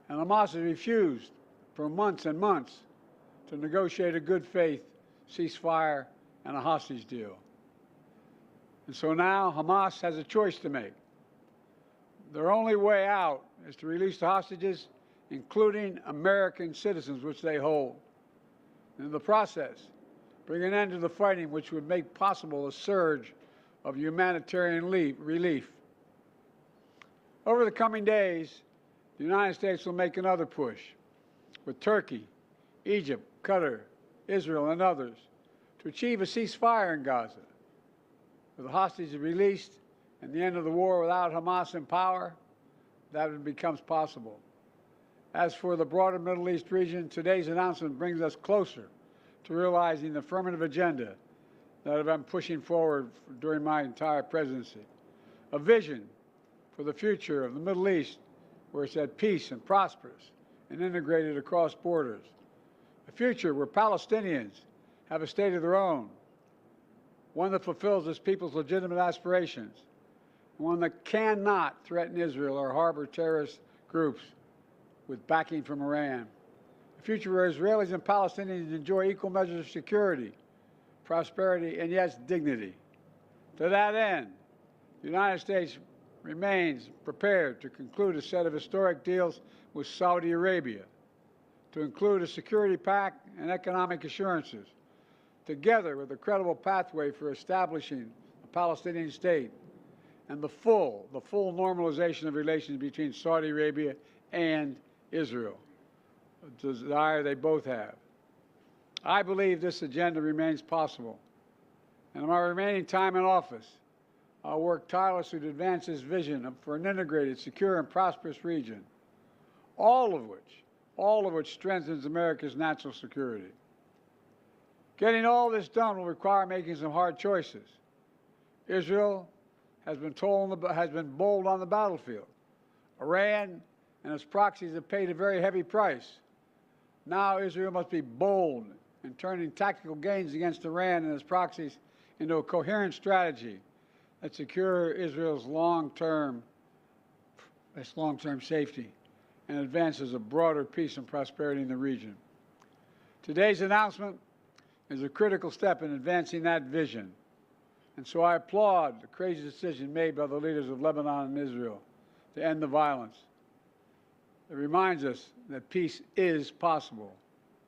And Hamas has refused for months and months to negotiate a good faith ceasefire and a hostage deal. And so now Hamas has a choice to make. Their only way out is to release the hostages, including American citizens, which they hold. And in the process, bring an end to the fighting, which would make possible a surge of humanitarian relief. Over the coming days, the United States will make another push with Turkey, Egypt, Qatar, Israel, and others to achieve a ceasefire in Gaza. With the hostages released and the end of the war without Hamas in power, that becomes possible. As for the broader Middle East region, today's announcement brings us closer to realizing the affirmative agenda that I've been pushing forward during my entire presidency. A vision for the future of the Middle East where it's at peace and prosperous and integrated across borders. A future where Palestinians have a state of their own, one that fulfills its people's legitimate aspirations, one that cannot threaten Israel or harbor terrorist groups with backing from Iran. A future where Israelis and Palestinians enjoy equal measures of security, prosperity, and yes, dignity. To that end, the United States remains prepared to conclude a set of historic deals with Saudi Arabia, to include a security pact and economic assurances, together with a credible pathway for establishing a Palestinian state and the full normalization of relations between Saudi Arabia and Israel, a desire they both have. I believe this agenda remains possible, and in my remaining time in office, I'll work tirelessly to advance this vision for an integrated, secure, and prosperous region, all of which strengthens America's national security. Getting all this done will require making some hard choices. Israel has been bold on the battlefield. Iran and its proxies have paid a very heavy price. Now Israel must be bold in turning tactical gains against Iran and its proxies into a coherent strategy that secure Israel's long-term safety and advances a broader peace and prosperity in the region. Today's announcement is a critical step in advancing that vision, and so I applaud the crazy decision made by the leaders of Lebanon and Israel to end the violence. It reminds us that peace is possible.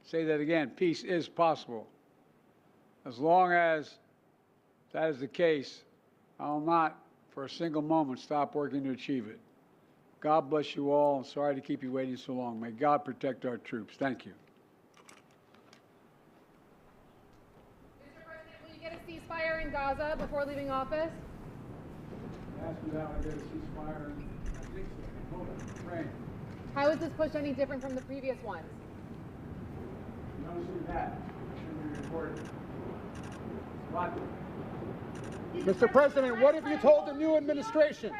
Say that again, peace is possible. As long as that is the case, I will not for a single moment stop working to achieve it. God bless you all. I'm sorry to keep you waiting so long. May God protect our troops. Thank you. Mr. President, will you get a ceasefire in Gaza before leaving office? Ask me that I get a ceasefire. I think so. Hold on. Frank. How is this push any different from the previous ones? You don't see that. It should be reported. What? Mr. President, what have you told the new administration?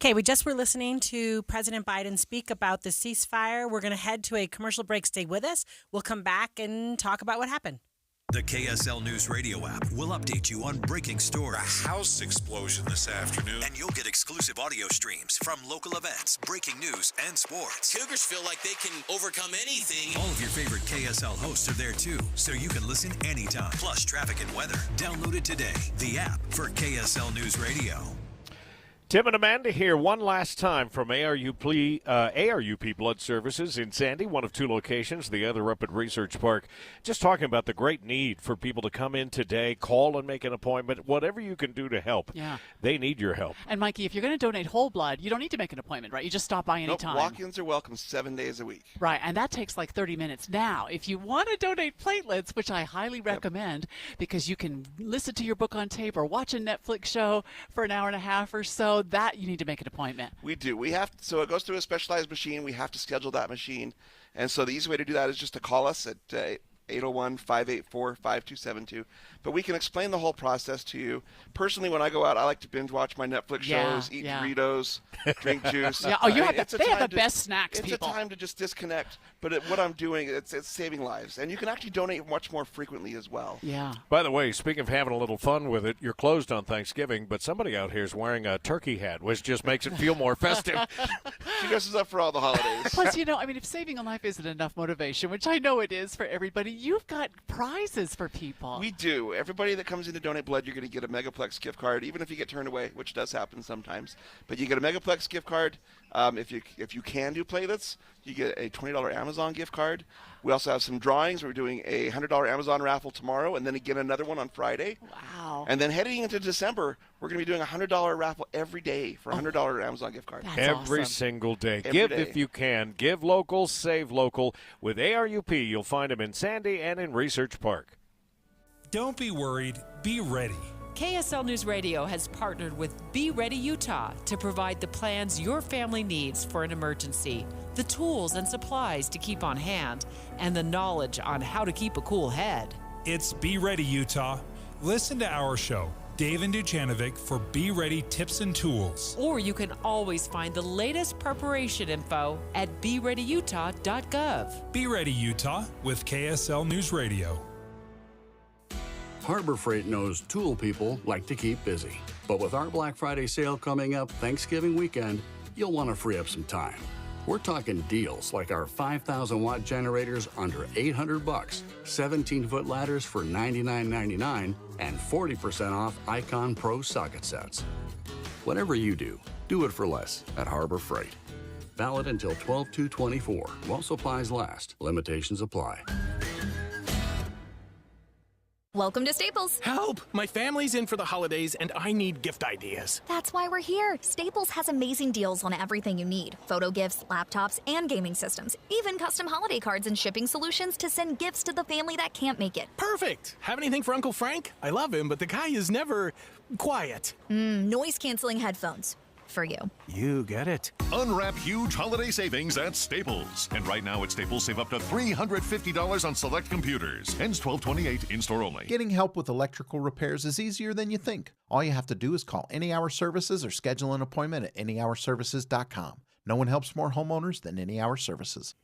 Okay, we just were listening to President Biden speak about the ceasefire. We're going to head to a commercial break. Stay with us. We'll come back and talk about what happened. The KSL News Radio app will update you on breaking stories. A house explosion this afternoon. And you'll get exclusive audio streams from local events, breaking news, and sports. Cougars feel like they can overcome anything. All of your favorite KSL hosts are there too, so you can listen anytime. Plus traffic and weather. Download it today. The app for KSL News Radio. Tim and Amanda here one last time from ARUP Blood Services in Sandy, one of two locations, the other up at Research Park. Just talking about the great need for people to come in today, call and make an appointment, whatever you can do to help. Yeah. They need your help. And Mikey, if you're going to donate whole blood, you don't need to make an appointment, right? You just stop by anytime. Walk-ins are welcome 7 days a week. Right, and that takes like 30 minutes. Now, if you want to donate platelets, which I highly recommend, because you can listen to your book on tape or watch a Netflix show for an hour and a half or so, that you need to make an appointment. We do. So it goes through a specialized machine. We have to schedule that machine. And so the easy way to do that is just to call us at 801-584-5272. But we can explain the whole process to you. Personally, when I go out, I like to binge watch my Netflix shows, eat Doritos, drink juice. Yeah. Oh, they have the best snacks, people. It's a time to just disconnect. But what I'm doing, it's saving lives. And you can actually donate much more frequently as well. Yeah. By the way, speaking of having a little fun with it, you're closed on Thanksgiving, but somebody out here is wearing a turkey hat, which just makes it feel more festive. She dresses up for all the holidays. Plus, if saving a life isn't enough motivation, which I know it is for everybody, you've got prizes for people. We do. Everybody that comes in to donate blood, you're going to get a Megaplex gift card, even if you get turned away, which does happen sometimes. But you get a Megaplex gift card. If you can do platelets, you get a $20 Amazon gift card. We also have some drawings. We're doing a $100 Amazon raffle tomorrow, and then again another one on Friday. Wow. And then heading into December, we're going to be doing a $100 raffle every day for a $100 Amazon gift card. Every single day. Give if you can. Give local, save local. With ARUP, you'll find them in Sandy and in Research Park. Don't be worried. Be ready. KSL News Radio has partnered with Be Ready Utah to provide the plans your family needs for an emergency, the tools and supplies to keep on hand, and the knowledge on how to keep a cool head. It's Be Ready Utah. Listen to our show, Dave and Duchanovic, for Be Ready tips and tools. Or you can always find the latest preparation info at BeReadyUtah.gov. Be Ready Utah with KSL News Radio. Harbor Freight knows tool people like to keep busy. But with our Black Friday sale coming up Thanksgiving weekend, you'll want to free up some time. We're talking deals like our 5,000-watt generators under $800, 17-foot ladders for $99.99, and 40% off Icon Pro socket sets. Whatever you do it for less at Harbor Freight. Valid until 12/2/24 while supplies last. Limitations apply. Welcome to Staples. Help! My family's in for the holidays and I need gift ideas. That's why we're here. Staples has amazing deals on everything you need. Photo gifts, laptops, and gaming systems. Even custom holiday cards and shipping solutions to send gifts to the family that can't make it. Perfect! Have anything for Uncle Frank? I love him, but the guy is never quiet. Noise-canceling headphones. For you. You get it. Unwrap huge holiday savings at Staples. And right now at Staples, save up to $350 on select computers. Ends 12/28, in-store only. Getting help with electrical repairs is easier than you think. All you have to do is call Any Hour Services or schedule an appointment at anyhourservices.com. No one helps more homeowners than Any Hour Services.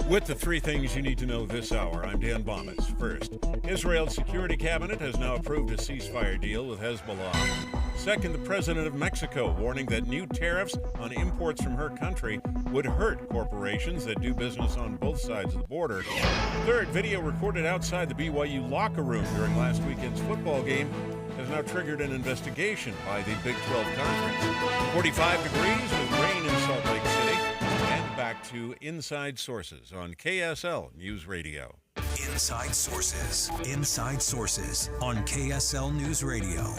With the three things you need to know this hour, I'm Dan Bomitz. First, Israel's Security Cabinet has now approved a ceasefire deal with Hezbollah. Second, the president of Mexico warning that new tariffs on imports from her country would hurt corporations that do business on both sides of the border. Third, video recorded outside the BYU locker room during last weekend's football game has now triggered an investigation by the Big 12 Conference. 45 degrees with rain in Salt Lake City. And back to Inside Sources on KSL News Radio. Inside Sources. Inside Sources on KSL News Radio.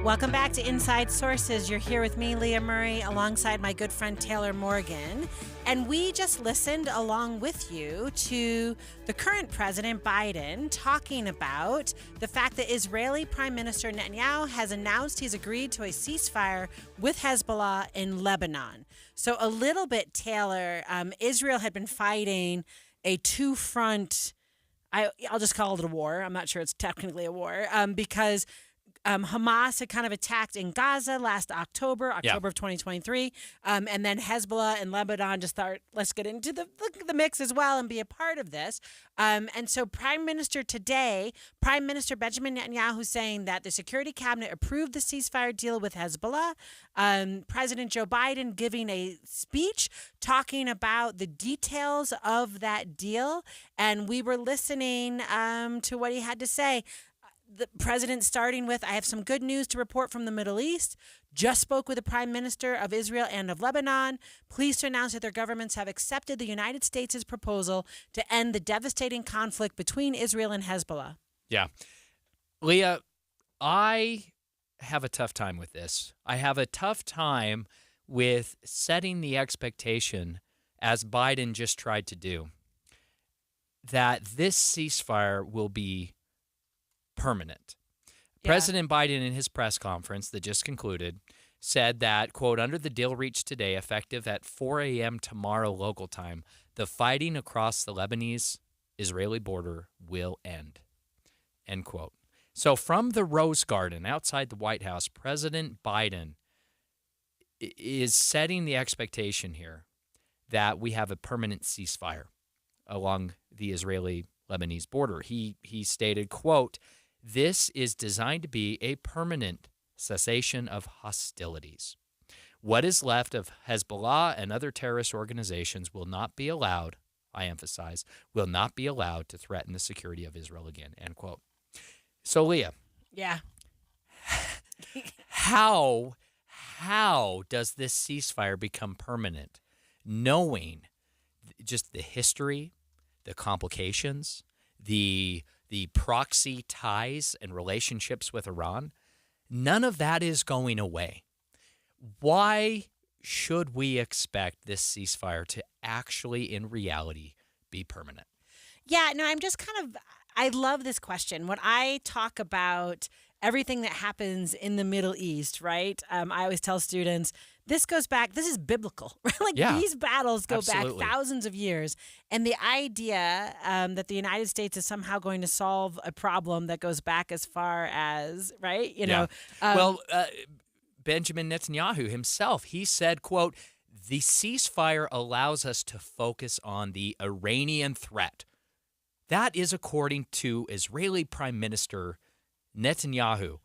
Welcome back to Inside Sources. You're here with me, Leah Murray, alongside my good friend Taylor Morgan. And we just listened along with you to the current President Biden talking about the fact that Israeli Prime Minister Netanyahu has announced he's agreed to a ceasefire with Hezbollah in Lebanon. So a little bit, Taylor, Israel had been fighting a two-front, I'll just call it a war. I'm not sure it's technically a war, because Hamas had kind of attacked in Gaza last October of 2023. And then Hezbollah and Lebanon just thought, let's get into the mix as well and be a part of this. And so Prime Minister Benjamin Netanyahu saying that the Security Cabinet approved the ceasefire deal with Hezbollah. President Joe Biden giving a speech talking about the details of that deal. And we were listening to what he had to say. The president starting with, I have some good news to report from the Middle East. Just spoke with the Prime Minister of Israel and of Lebanon. Pleased to announce that their governments have accepted the United States' proposal to end the devastating conflict between Israel and Hezbollah. Yeah. Leah, I have a tough time with this. I have a tough time with setting the expectation, as Biden just tried to do, that this ceasefire will be permanent. Yeah. President Biden, in his press conference that just concluded, said that, quote, under the deal reached today, effective at 4 a.m. tomorrow local time, the fighting across the Lebanese-Israeli border will end, end quote. So from the Rose Garden outside the White House, President Biden is setting the expectation here that we have a permanent ceasefire along the Israeli-Lebanese border. He stated, quote, this is designed to be a permanent cessation of hostilities. What is left of Hezbollah and other terrorist organizations will not be allowed, I emphasize, will not be allowed to threaten the security of Israel again, end quote. So, Leah. Yeah. How does this ceasefire become permanent, knowing just the history, the complications, the proxy ties and relationships with Iran? None of that is going away. Why should we expect this ceasefire to actually, in reality, be permanent? Yeah, no, I love this question. When I talk about everything that happens in the Middle East, right? I always tell students, this is biblical, right? These battles go back thousands of years. And the idea that the United States is somehow going to solve a problem that goes back as far as, right? Benjamin Netanyahu himself, he said, quote, the ceasefire allows us to focus on the Iranian threat. That is according to Israeli Prime Minister Netanyahu.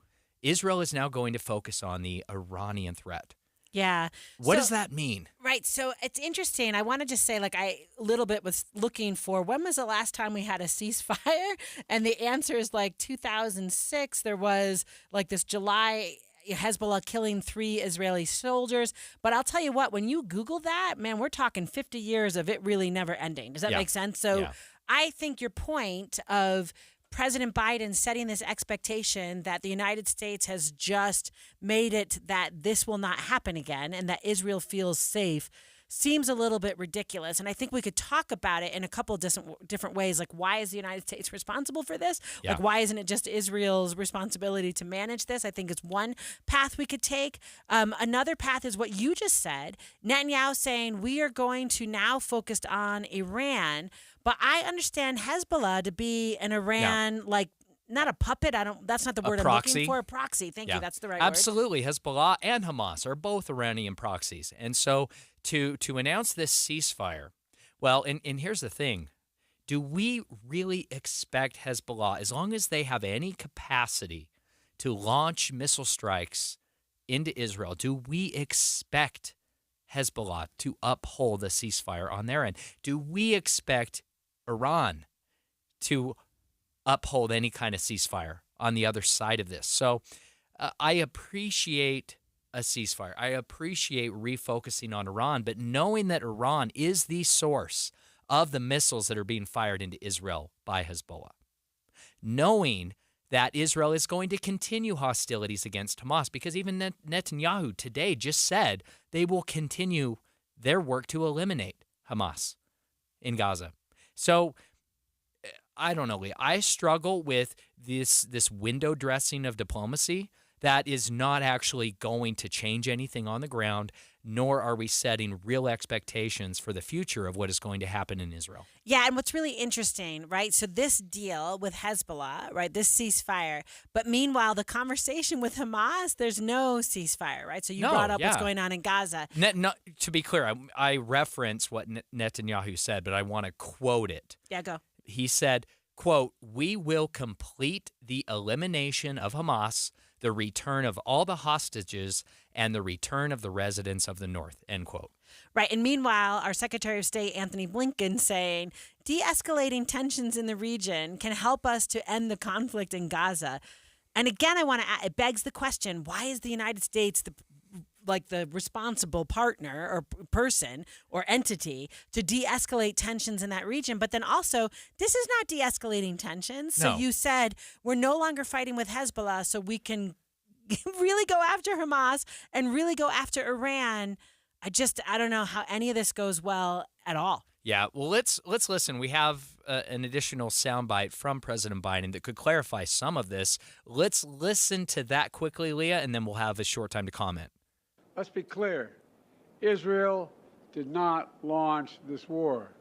Israel is now going to focus on the Iranian threat. Yeah. What does that mean? Right. So it's interesting. I want to just say, like, I a little bit was looking for when was the last time we had a ceasefire? And the answer is like 2006. There was like this July Hezbollah killing 3 Israeli soldiers. But I'll tell you what, when you Google that, man, we're talking 50 years of it really never ending. Does that make sense? So I think your point of President Biden setting this expectation that the United States has just made it that this will not happen again and that Israel feels safe seems a little bit ridiculous. And I think we could talk about it in a couple of different ways. Like, why is the United States responsible for this? Yeah. Like, why isn't it just Israel's responsibility to manage this? I think it's one path we could take. Another path is what you just said. Netanyahu saying we are going to now focus on Iran. But I understand Hezbollah to be an Iran, like, not a puppet. That's not the word I'm looking for. A proxy. Thank you. That's the right word. Absolutely. Hezbollah and Hamas are both Iranian proxies. And so to announce this ceasefire, well, and here's the thing. Do we really expect Hezbollah, as long as they have any capacity to launch missile strikes into Israel, do we expect Hezbollah to uphold a ceasefire on their end? Do we expect Iran to uphold any kind of ceasefire on the other side of this? So I appreciate a ceasefire. I appreciate refocusing on Iran, but knowing that Iran is the source of the missiles that are being fired into Israel by Hezbollah, knowing that Israel is going to continue hostilities against Hamas, because even Netanyahu today just said they will continue their work to eliminate Hamas in Gaza. So I don't know, Lee. I struggle with this window dressing of diplomacy that is not actually going to change anything on the ground, nor are we setting real expectations for the future of what is going to happen in Israel. Yeah, and what's really interesting, right? So this deal with Hezbollah, right, this ceasefire, but meanwhile, the conversation with Hamas, there's no ceasefire, right? So you brought up what's going on in Gaza. To be clear, I reference what Netanyahu said, but I want to quote it. Yeah, go. He said, quote, "We will complete the elimination of Hamas, the return of all the hostages, and the return of the residents of the North," end quote. Right. And meanwhile, our Secretary of State, Anthony Blinken, saying de-escalating tensions in the region can help us to end the conflict in Gaza. And again, I want to add, it begs the question, why is the United States the responsible partner or person or entity to de-escalate tensions in that region? But then also, this is not de-escalating tensions. So you said we're no longer fighting with Hezbollah, so we can really go after Hamas and really go after Iran. I don't know how any of this goes well at all. Yeah, well, let's listen. We have an additional soundbite from President Biden that could clarify some of this. Let's listen to that quickly, Leah, and then we'll have a short time to comment. Let's be clear. Israel did not launch this war.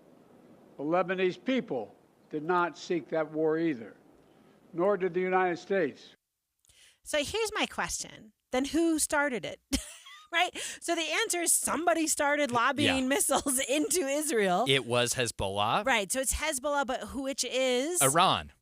The Lebanese people did not seek that war either, nor did the United States. So here's my question. Then who started it? Right? So the answer is somebody started lobbying missiles into Israel. It was Hezbollah. Right. So it's Hezbollah, but which is? Iran.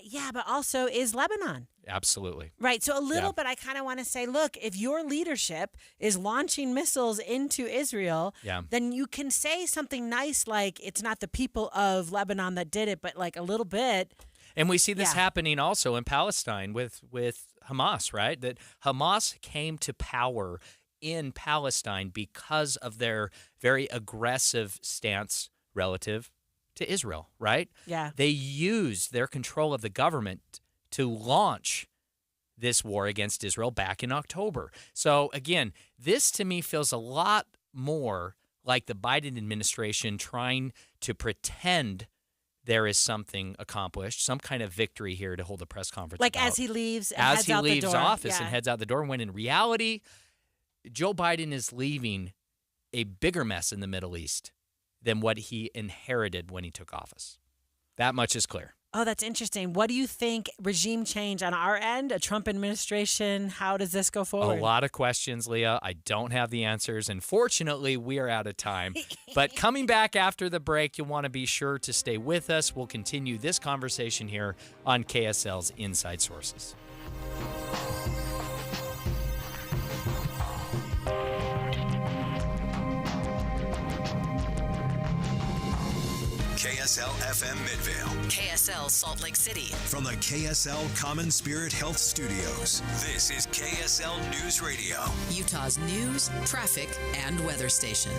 Yeah, but also is Lebanon. Absolutely. Right. So a little bit, I kind of want to say, look, if your leadership is launching missiles into Israel, then you can say something nice like it's not the people of Lebanon that did it, but like a little bit. And we see this happening also in Palestine with Hamas, right? That Hamas came to power in Palestine because of their very aggressive stance relative to Israel, right? Yeah. They used their control of the government to launch this war against Israel back in October. So again, this to me feels a lot more like the Biden administration trying to pretend there is something accomplished, some kind of victory here to hold a press conference like about. as he leaves and as heads he out leaves the door. office and heads out the door, when in reality, Joe Biden is leaving a bigger mess in the Middle East than what he inherited when he took office. That much is clear. Oh, that's interesting. What do you think regime change on our end, a Trump administration, how does this go forward? A lot of questions, Leah. I don't have the answers. And fortunately, we are out of time. But coming back after the break, you'll want to be sure to stay with us. We'll continue this conversation here on KSL's Inside Sources. KSL FM Midvale. KSL Salt Lake City. From the KSL Common Spirit Health Studios, this is KSL News Radio. Utah's news, traffic, and weather station.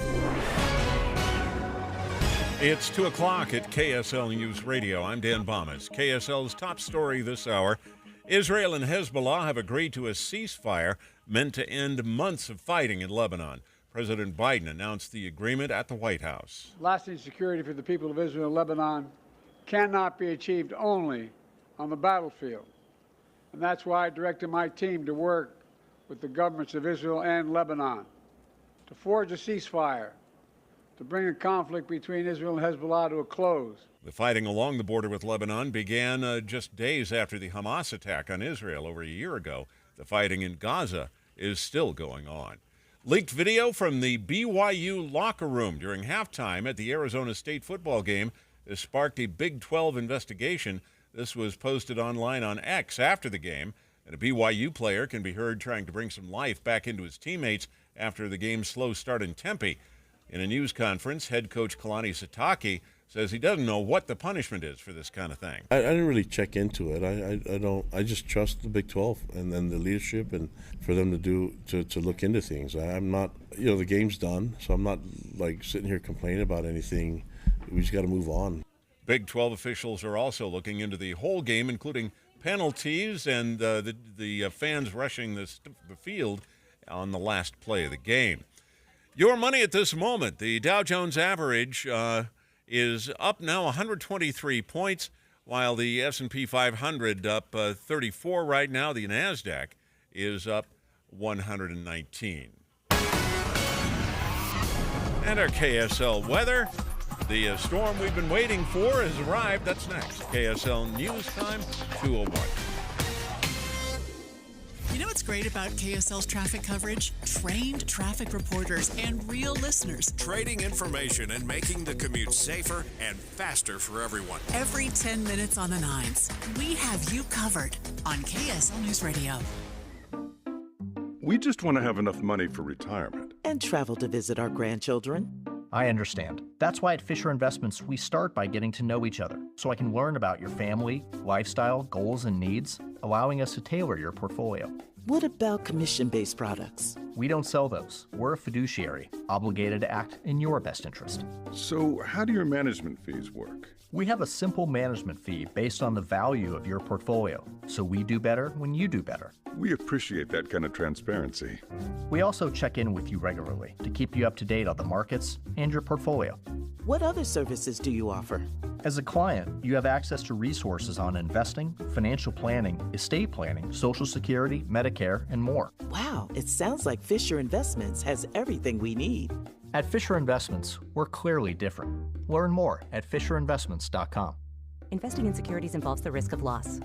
It's 2 o'clock at KSL News Radio. I'm Dan Bomas. KSL's top story this hour. Israel and Hezbollah have agreed to a ceasefire meant to end months of fighting in Lebanon. President Biden announced the agreement at the White House. Lasting security for the people of Israel and Lebanon cannot be achieved only on the battlefield. And that's why I directed my team to work with the governments of Israel and Lebanon to forge a ceasefire, to bring the conflict between Israel and Hezbollah to a close. The fighting along the border with Lebanon began just days after the Hamas attack on Israel over a year ago. The fighting in Gaza is still going on. Leaked video from the BYU locker room during halftime at the Arizona State football game has sparked a Big 12 investigation. This was posted online on X after the game, and a BYU player can be heard trying to bring some life back into his teammates after the game's slow start in Tempe. In a news conference, head coach Kalani Sitake says he doesn't know what the punishment is for this kind of thing. I didn't really check into it. I don't. I just trust the Big 12 and then the leadership and for them to look into things. I'm not, the game's done, so I'm not like sitting here complaining about anything. We just got to move on. Big 12 officials are also looking into the whole game, including penalties and the fans rushing the field on the last play of the game. Your money at this moment. The Dow Jones average is up now 123 points, while the S&P 500 up 34 right now. The NASDAQ is up 119. And our KSL weather. The storm we've been waiting for has arrived. That's next. KSL News Time, 2:01. You know what's great about KSL's traffic coverage? Trained traffic reporters and real listeners. Trading information and making the commute safer and faster for everyone. Every 10 minutes on the nines, we have you covered on KSL News Radio. We just want to have enough money for retirement. And travel to visit our grandchildren. I understand. That's why at Fisher Investments, we start by getting to know each other, so I can learn about your family, lifestyle, goals, and needs, allowing us to tailor your portfolio. What about commission-based products? We don't sell those. We're a fiduciary, obligated to act in your best interest. So how do your management fees work? We have a simple management fee based on the value of your portfolio, so we do better when you do better. We appreciate that kind of transparency. We also check in with you regularly to keep you up to date on the markets and your portfolio. What other services do you offer? As a client, you have access to resources on investing, financial planning, estate planning, Social Security, Medicare, and more. Wow, it sounds like Fisher Investments has everything we need. At Fisher Investments, we're clearly different. Learn more at FisherInvestments.com. Investing in securities involves the risk of loss.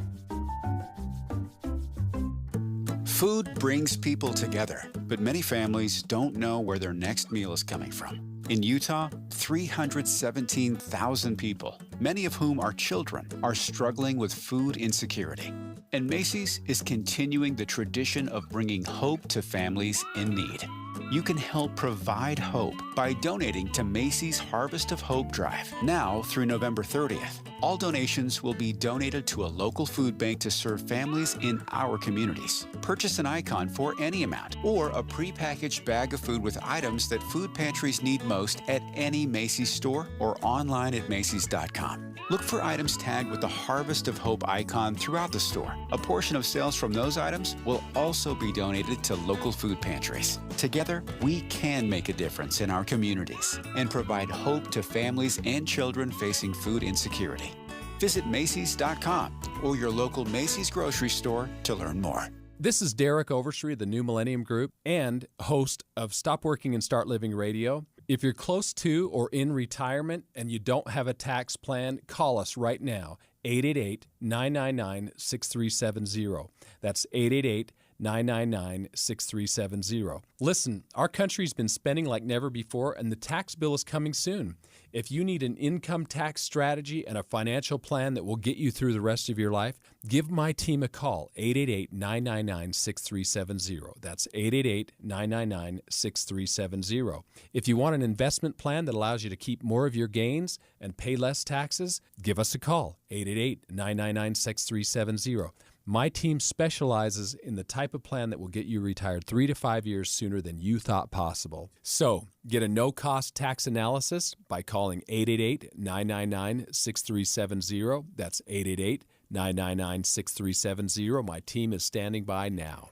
Food brings people together, but many families don't know where their next meal is coming from. In Utah, 317,000 people, many of whom are children, are struggling with food insecurity. And Macy's is continuing the tradition of bringing hope to families in need. You can help provide hope by donating to Macy's Harvest of Hope Drive, now through November 30th. All donations will be donated to a local food bank to serve families in our communities. Purchase an icon for any amount or a prepackaged bag of food with items that food pantries need most at any Macy's store or online at Macys.com. Look for items tagged with the Harvest of Hope icon throughout the store. A portion of sales from those items will also be donated to local food pantries. Together, we can make a difference in our communities and provide hope to families and children facing food insecurity. Visit Macys.com or your local Macy's grocery store to learn more. This is Derek Overstreet of the New Millennium Group and host of Stop Working and Start Living Radio. If you're close to or in retirement and you don't have a tax plan, call us right now, 888-999-6370. That's 888-999-6370. Listen, our country's been spending like never before, and the tax bill is coming soon. If you need an income tax strategy and a financial plan that will get you through the rest of your life, give my team a call, 888-999-6370. That's 888-999-6370. If you want an investment plan that allows you to keep more of your gains and pay less taxes, give us a call, 888-999-6370. My team specializes in the type of plan that will get you retired 3 to 5 years sooner than you thought possible. So, get a no-cost tax analysis by calling 888-999-6370. That's 888-999-6370. My team is standing by now.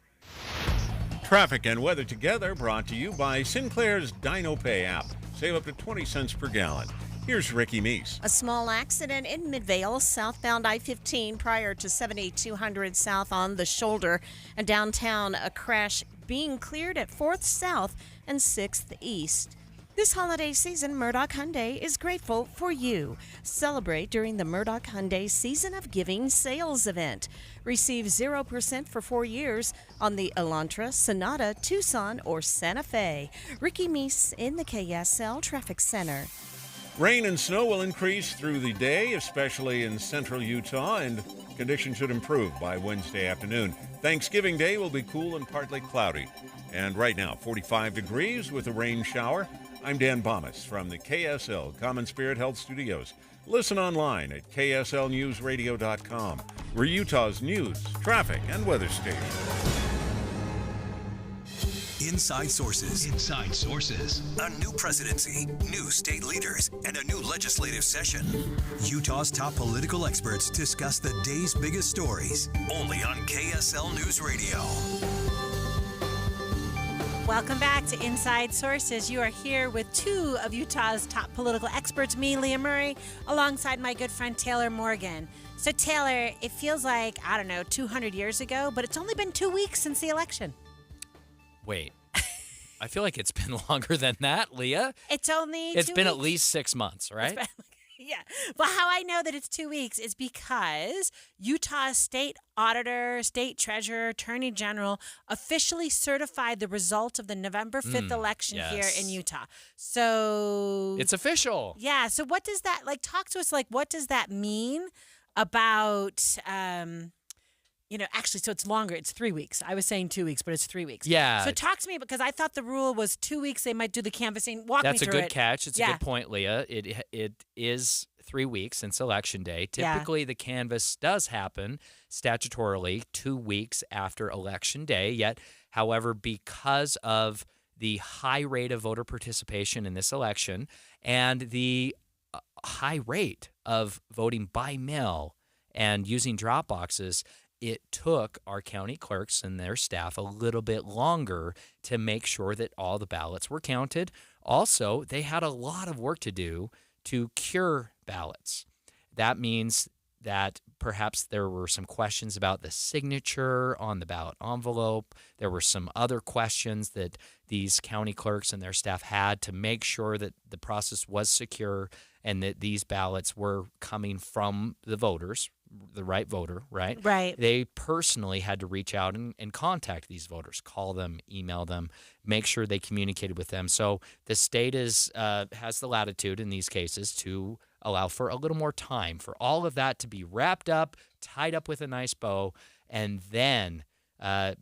Traffic and weather together brought to you by Sinclair's Dino Pay app. Save up to 20 cents per gallon. Here's Ricky Meese. A small accident in Midvale, southbound I-15 prior to 7200 south on the shoulder. And downtown, a crash being cleared at 4th South and 6th East. This holiday season, Murdoch Hyundai is grateful for you. Celebrate during the Murdoch Hyundai Season of Giving sales event. Receive 0% for 4 years on the Elantra, Sonata, Tucson, or Santa Fe. Ricky Meese in the KSL Traffic Center. Rain and snow will increase through the day, especially in central Utah, and conditions should improve by Wednesday afternoon. Thanksgiving Day will be cool and partly cloudy. And right now, 45 degrees with a rain shower. I'm Dan Bomas from the KSL Common Spirit Health Studios. Listen online at kslnewsradio.com. We're Utah's news, traffic, and weather station. Inside Sources. Inside Sources. A new presidency, new state leaders, and a new legislative session. Utah's top political experts discuss the day's biggest stories. Only on KSL News Radio. Welcome back to Inside Sources. You are here with two of Utah's top political experts, me, Leah Murray, alongside my good friend Taylor Morgan. So, Taylor, it feels like, 200 years ago, but it's only been 2 weeks since the election. Wait. I feel like it's been longer than that, Leah. It's only It's 2 been weeks. at least 6 months, right? Yeah. But how I know that it's 2 weeks is because Utah's state auditor, state treasurer, attorney general officially certified the result of the November 5th election here in Utah. So it's official. Yeah. So what does that, talk to us, what does that mean about, actually, so it's longer. It's 3 weeks. I was saying 2 weeks, but it's 3 weeks. Yeah. So talk to me, because I thought the rule was 2 weeks. They might do the canvassing. Walk me through it. That's a good catch. It's a good point, Leah. It is 3 weeks since Election Day. Typically, the canvass does happen statutorily 2 weeks after Election Day. Yet, however, because of the high rate of voter participation in this election and the high rate of voting by mail and using drop boxes, it took our county clerks and their staff a little bit longer to make sure that all the ballots were counted. Also, they had a lot of work to do to cure ballots. That means that perhaps there were some questions about the signature on the ballot envelope. There were some other questions that these county clerks and their staff had to make sure that the process was secure and that these ballots were coming from the voters, the right voter, right? Right. They personally had to reach out and contact these voters, call them, email them, make sure they communicated with them. So the state has the latitude in these cases to allow for a little more time for all of that to be wrapped up, tied up with a nice bow, and then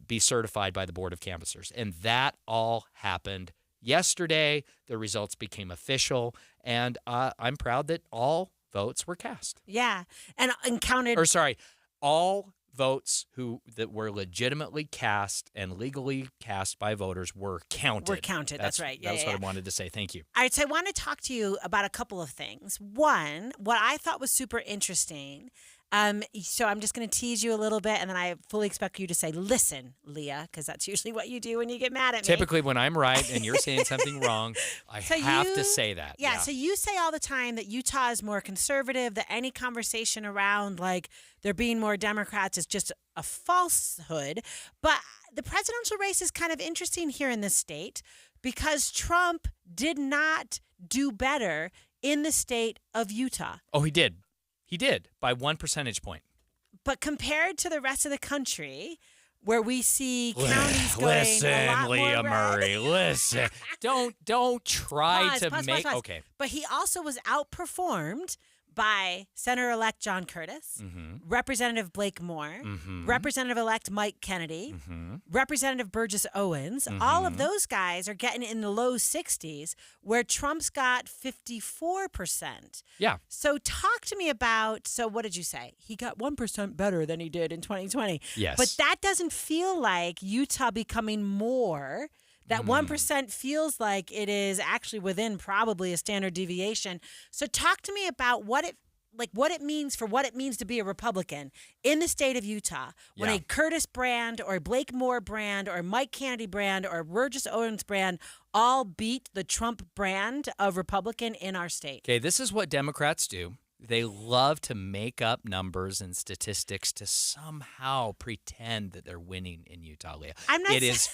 be certified by the Board of Canvassers. And that all happened yesterday. The results became official, and I'm proud that all votes were cast. Yeah, and counted. Or sorry, all votes that were legitimately cast and legally cast by voters were counted. That's right. Yeah, that's what I wanted to say. Thank you. All right, so I want to talk to you about a couple of things. One, what I thought was super interesting. So I'm just going to tease you a little bit, and then I fully expect you to say, listen, Leah, because that's usually what you do when you get mad at me. Typically, when I'm right and you're saying something wrong, I have to say that. Yeah, so you say all the time that Utah is more conservative, that any conversation around, there being more Democrats is just a falsehood. But the presidential race is kind of interesting here in this state because Trump did not do better in the state of Utah. Oh, he did. He did by 1 percentage point. But compared to the rest of the country, where we see counties going Listen, a lot Leah more Murray, listen. Don't try to make... Pause. Okay. But he also was outperformed by Senator-elect John Curtis, Representative Blake Moore, Representative-elect Mike Kennedy, Representative Burgess Owens. All of those guys are getting in the low 60s, where Trump's got 54%. Yeah. So talk to me about, so what did you say? He got 1% better than he did in 2020. Yes. But that doesn't feel like Utah becoming more. That 1% feels like it is actually within probably a standard deviation. So talk to me about what it means to be a Republican in the state of Utah when a Curtis brand or a Blake Moore brand or a Mike Kennedy brand or a Burgess Owens brand all beat the Trump brand of Republican in our state. Okay, this is what Democrats do. They love to make up numbers and statistics to somehow pretend that they're winning in Utah, Leah. I'm not It is...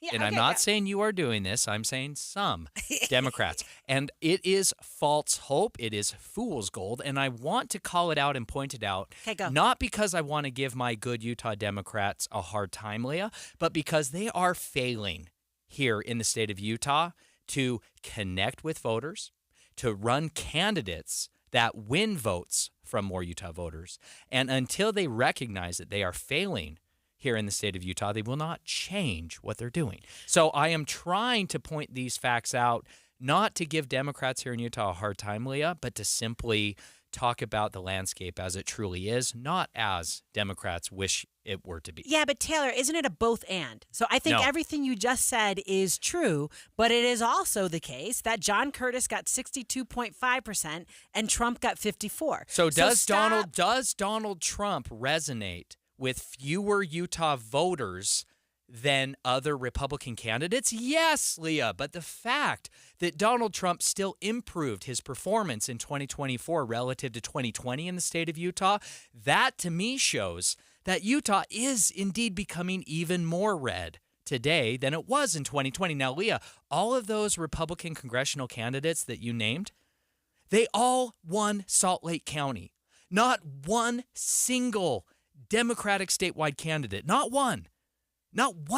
Yeah, and okay, I'm not saying you are doing this. I'm saying some Democrats. And it is false hope. It is fool's gold. And I want to call it out and point it out. Okay, go. Not because I want to give my good Utah Democrats a hard time, Leah, but because they are failing here in the state of Utah to connect with voters, to run candidates that win votes from more Utah voters. And until they recognize that they are failing here in the state of Utah, they will not change what they're doing. So I am trying to point these facts out, not to give Democrats here in Utah a hard time, Leah, but to simply talk about the landscape as it truly is, not as Democrats wish it were to be. Yeah, but Taylor, isn't it a both and? So I think everything you just said is true, but it is also the case that John Curtis got 62.5% and Trump got 54%. So does Donald Trump resonate with fewer Utah voters than other Republican candidates? Yes, Leah, but the fact that Donald Trump still improved his performance in 2024 relative to 2020 in the state of Utah, that to me shows that Utah is indeed becoming even more red today than it was in 2020. Now, Leah, all of those Republican congressional candidates that you named, they all won Salt Lake County. Not one single Democratic statewide candidate, not one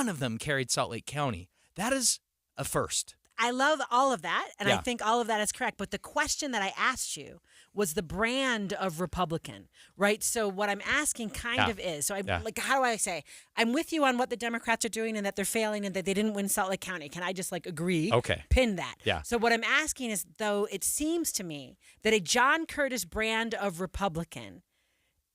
of them carried Salt Lake County. That is a first. I love all of that, and I think all of that is correct. But the question that I asked you was the brand of Republican, right? So what I'm asking kind of is, so like, how do I say? I'm with you on what the Democrats are doing and that they're failing and that they didn't win Salt Lake County. Can I just agree? Okay. Pin that. Yeah. So what I'm asking is, though, it seems to me that a John Curtis brand of Republican,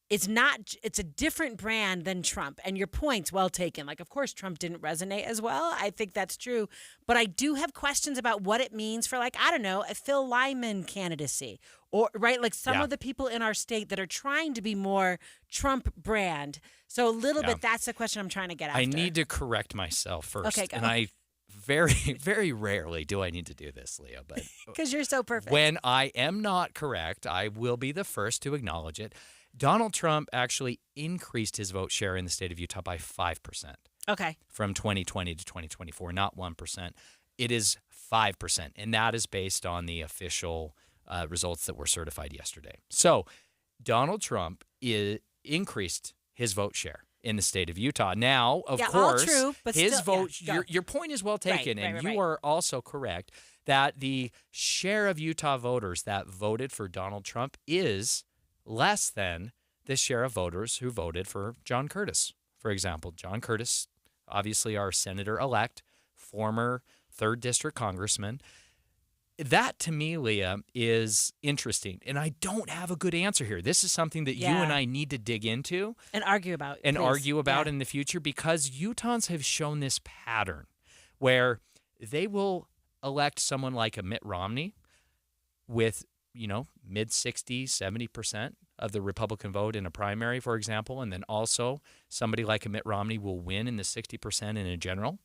it's a different brand than Trump. And your point's well taken. Of course, Trump didn't resonate as well. I think that's true. But I do have questions about what it means for, I don't know, a Phil Lyman candidacy. Or, right, some of the people in our state that are trying to be more Trump brand. So a little bit, that's the question I'm trying to get after. I need to correct myself first. Okay, go. And I very, very rarely do I need to do this, Leah. But because you're so perfect. When I am not correct, I will be the first to acknowledge it. Donald Trump actually increased his vote share in the state of Utah by 5%. Okay. From 2020 to 2024, not 1%. It is 5%, and that is based on the official results that were certified yesterday. So Donald Trump increased his vote share in the state of Utah. Now, of course, all true, but his still, vote, your point is well taken, right, and right, you are also correct that the share of Utah voters that voted for Donald Trump is less than the share of voters who voted for John Curtis. For example, John Curtis, obviously our senator-elect, former 3rd District congressman. That, to me, Leah, is interesting. And I don't have a good answer here. This is something that you and I need to dig into. And argue about. In the future, because Utahns have shown this pattern where they will elect someone like a Mitt Romney with mid 60s, 70% of the Republican vote in a primary, for example, and then also somebody like a Mitt Romney will win in the 60% in a general.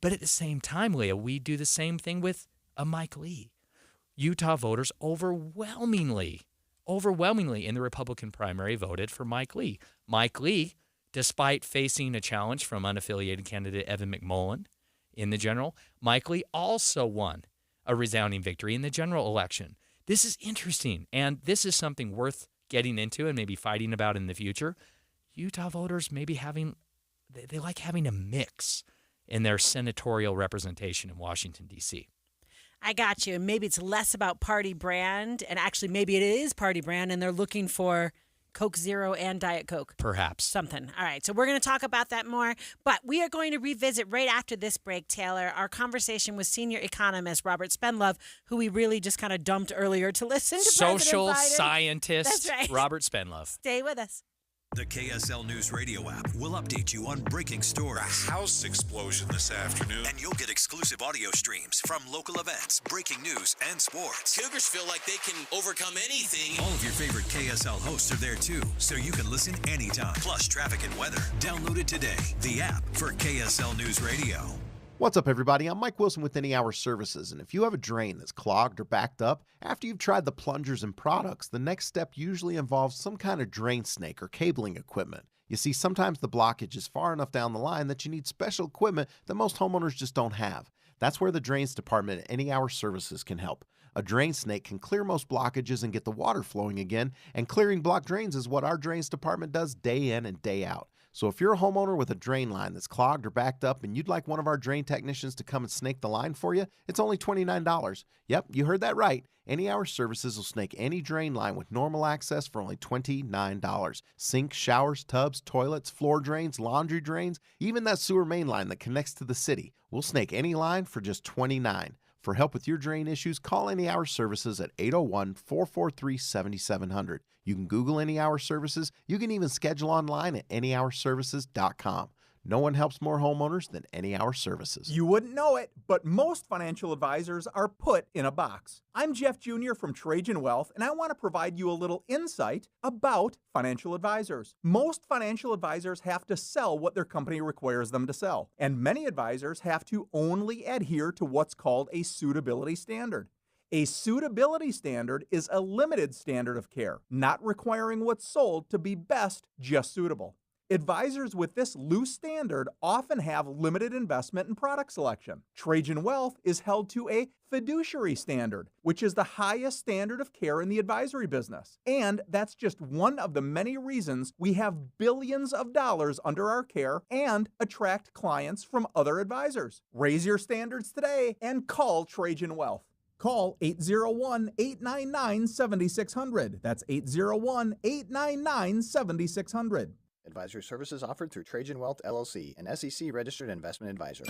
But at the same time, Leah, we do the same thing with a Mike Lee. Utah voters overwhelmingly in the Republican primary voted for Mike Lee. Mike Lee, despite facing a challenge from unaffiliated candidate Evan McMullen in the general, Mike Lee also won a resounding victory in the general election. This is interesting, and this is something worth getting into and maybe fighting about in the future. Utah voters maybe having they like having a mix in their senatorial representation in Washington, D.C. I got you. And maybe it's less about party brand, and actually maybe it is party brand, and they're looking for Coke Zero and Diet Coke. Perhaps. Something. All right. So we're going to talk about that more. But we are going to revisit right after this break, Taylor, our conversation with senior economist Robert Spenlove, who we really just kind of dumped earlier to listen to Social President Biden. scientist That's right. Robert Spenlove. Stay with us. The KSL News Radio app will update you on breaking stories. A house explosion this afternoon. And you'll get exclusive audio streams from local events, breaking news, and sports. Cougars feel like they can overcome anything. All of your favorite KSL hosts are there too, so you can listen anytime. Plus traffic and weather. Download it today. The app for KSL News Radio. What's up, everybody? I'm Mike Wilson with Any Hour Services, and if you have a drain that's clogged or backed up, after you've tried the plungers and products, the next step usually involves some kind of drain snake or cabling equipment. You see, sometimes the blockage is far enough down the line that you need special equipment that most homeowners just don't have. That's where the Drains Department at Any Hour Services can help. A drain snake can clear most blockages and get the water flowing again, and clearing blocked drains is what our Drains Department does day in and day out. So if you're a homeowner with a drain line that's clogged or backed up and you'd like one of our drain technicians to come and snake the line for you, it's only $29. Yep, you heard that right. Any Hour Services will snake any drain line with normal access for only $29. Sinks, showers, tubs, toilets, floor drains, laundry drains, even that sewer main line that connects to the city. We'll snake any line for just $29. For help with your drain issues, call Any Hour Services at 801-443-7700. You can Google Any Hour Services. You can even schedule online at anyhourservices.com. No one helps more homeowners than Any Hour Services. You wouldn't know it, but most financial advisors are put in a box. I'm Jeff Jr. from Trajan Wealth, and I want to provide you a little insight about financial advisors. Most financial advisors have to sell what their company requires them to sell, and many advisors have to only adhere to what's called a suitability standard. A suitability standard is a limited standard of care, not requiring what's sold to be best, just suitable. Advisors with this loose standard often have limited investment and product selection. Trajan Wealth is held to a fiduciary standard, which is the highest standard of care in the advisory business. And that's just one of the many reasons we have billions of dollars under our care and attract clients from other advisors. Raise your standards today and call Trajan Wealth. Call 801-899-7600. That's 801-899-7600. Advisory services offered through Trajan Wealth, LLC, an SEC-registered investment advisor.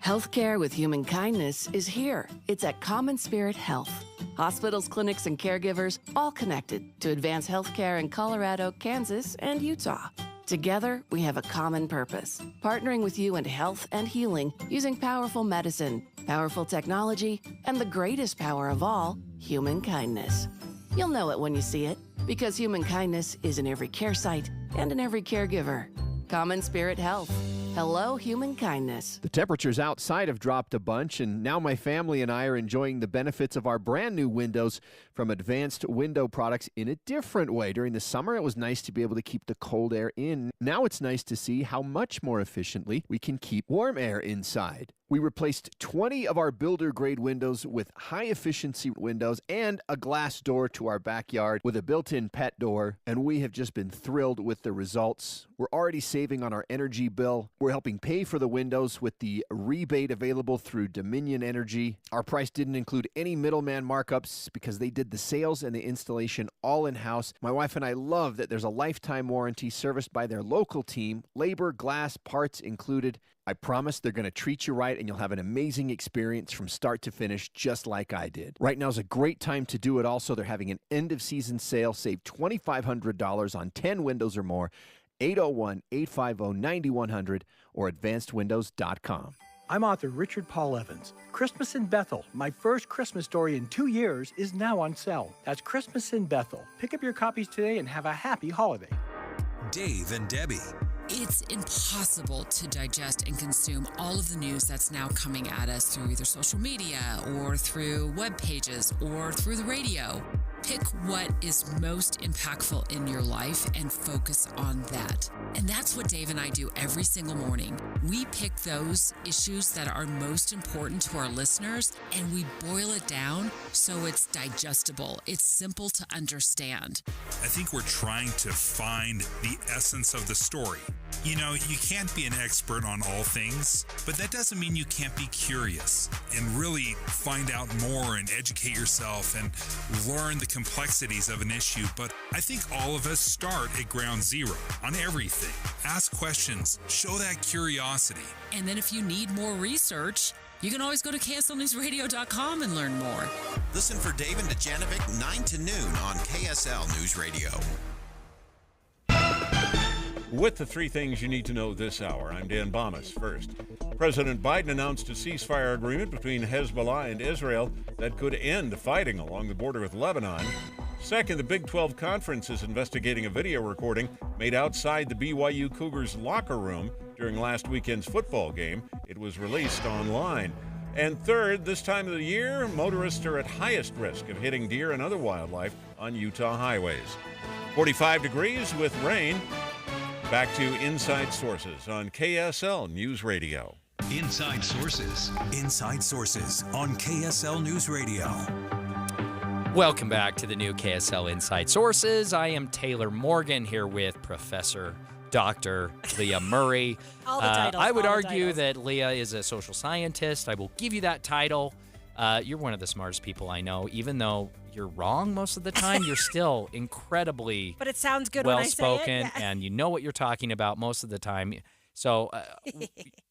Healthcare with human kindness is here. It's at Common Spirit Health. Hospitals, clinics, and caregivers all connected to advance healthcare in Colorado, Kansas, and Utah. Together, we have a common purpose, partnering with you in health and healing using powerful medicine, powerful technology, and the greatest power of all, human kindness. You'll know it when you see it, because human kindness is in every care site and in every caregiver. Common Spirit Health. Hello, human kindness. The temperatures outside have dropped a bunch, and now my family and I are enjoying the benefits of our brand new windows from Advanced Window Products in a different way. During the summer, it was nice to be able to keep the cold air in. Now it's nice to see how much more efficiently we can keep warm air inside. We replaced 20 of our builder-grade windows with high-efficiency windows and a glass door to our backyard with a built-in pet door, and we have just been thrilled with the results. We're already saving on our energy bill. We're helping pay for the windows with the rebate available through Dominion Energy. Our price didn't include any middleman markups because they did the sales and the installation all in-house. My wife and I love that there's a lifetime warranty serviced by their local team, labor, glass, parts included. I promise they're going to treat you right and you'll have an amazing experience from start to finish, just like I did. Right now is a great time to do it. Also, they're having an end-of-season sale. Save $2,500 on 10 windows or more. 801-850-9100 or advancedwindows.com. I'm author Richard Paul Evans. Christmas in Bethel, my first Christmas story in 2 years, is now on sale. That's Christmas in Bethel. Pick up your copies today and have a happy holiday. Dave and Debbie. It's impossible to digest and consume all of the news that's now coming at us through either social media or through web pages or through the radio. Pick what is most impactful in your life and focus on that. And that's what Dave and I do every single morning. We pick those issues that are most important to our listeners and we boil it down so it's digestible. It's simple to understand. I think we're trying to find the essence of the story. You know, you can't be an expert on all things, but that doesn't mean you can't be curious and really find out more and educate yourself and learn the complexities of an issue. But I think all of us start at ground zero on everything. Ask questions, show that curiosity. And then if you need more research, you can always go to KSLNewsRadio.com and learn more. Listen for Dave and Dejanovic 9 to noon on KSL News Radio. With the three things you need to know this hour, I'm Dan Bomas. First, President Biden announced a ceasefire agreement between Hezbollah and Israel that could end fighting along the border with Lebanon. Second, the Big 12 Conference is investigating a video recording made outside the BYU Cougars locker room during last weekend's football game. It was released online. And third, this time of the year, motorists are at highest risk of hitting deer and other wildlife on Utah highways. 45 degrees with rain. Back to Inside Sources on KSL News Radio. Inside Sources. Inside Sources on KSL News Radio. Welcome back to the new KSL Inside Sources. I am Taylor Morgan here with Professor Dr. Leah Murray. All the titles. I would argue that Leah is a social scientist. I will give you that title. You're one of the smartest people I know, even though you're wrong most of the time. You're still incredibly But it sounds good when I say it. well-spoken, Yeah. and you know what you're talking about most of the time. So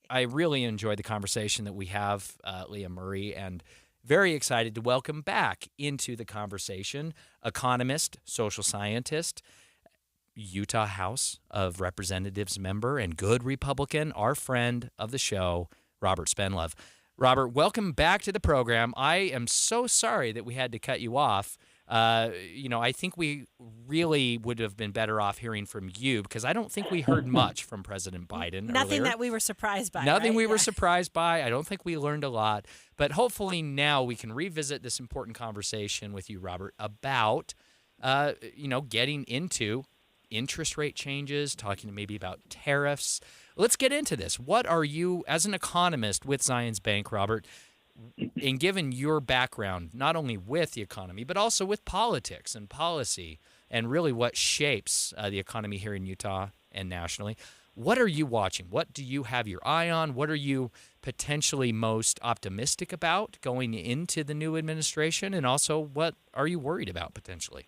I really enjoyed the conversation that we have, Leah Murray, and very excited to welcome back into the conversation economist, social scientist, Utah House of Representatives member, and good Republican, our friend of the show, Robert Spenlove. Robert, welcome back to the program. I am so sorry that we had to cut you off. I think we really would have been better off hearing from you because I don't think we heard much from President Biden Nothing earlier. that we were surprised by. Nothing right? we were surprised by. I don't think we learned a lot. But hopefully now we can revisit this important conversation with you, Robert, about, getting into interest rate changes, talking maybe about tariffs. Let's get into this. What are you, as an economist with Zions Bank, Robert, and given your background, not only with the economy, but also with politics and policy, and really what shapes the economy here in Utah and nationally, what are you watching? What do you have your eye on? What are you potentially most optimistic about going into the new administration? And also, what are you worried about potentially?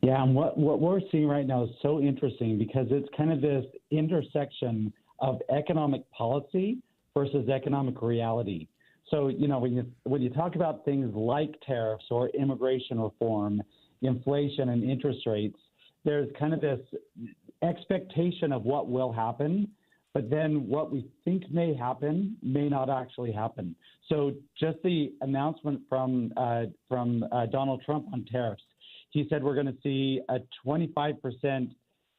Yeah, and what we're seeing right now is so interesting because it's kind of this intersection of economic policy versus economic reality. So, when you talk about things like tariffs or immigration reform, inflation and interest rates, there's kind of this expectation of what will happen, but then what we think may happen may not actually happen. So just the announcement from Donald Trump on tariffs, he said we're going to see a 25%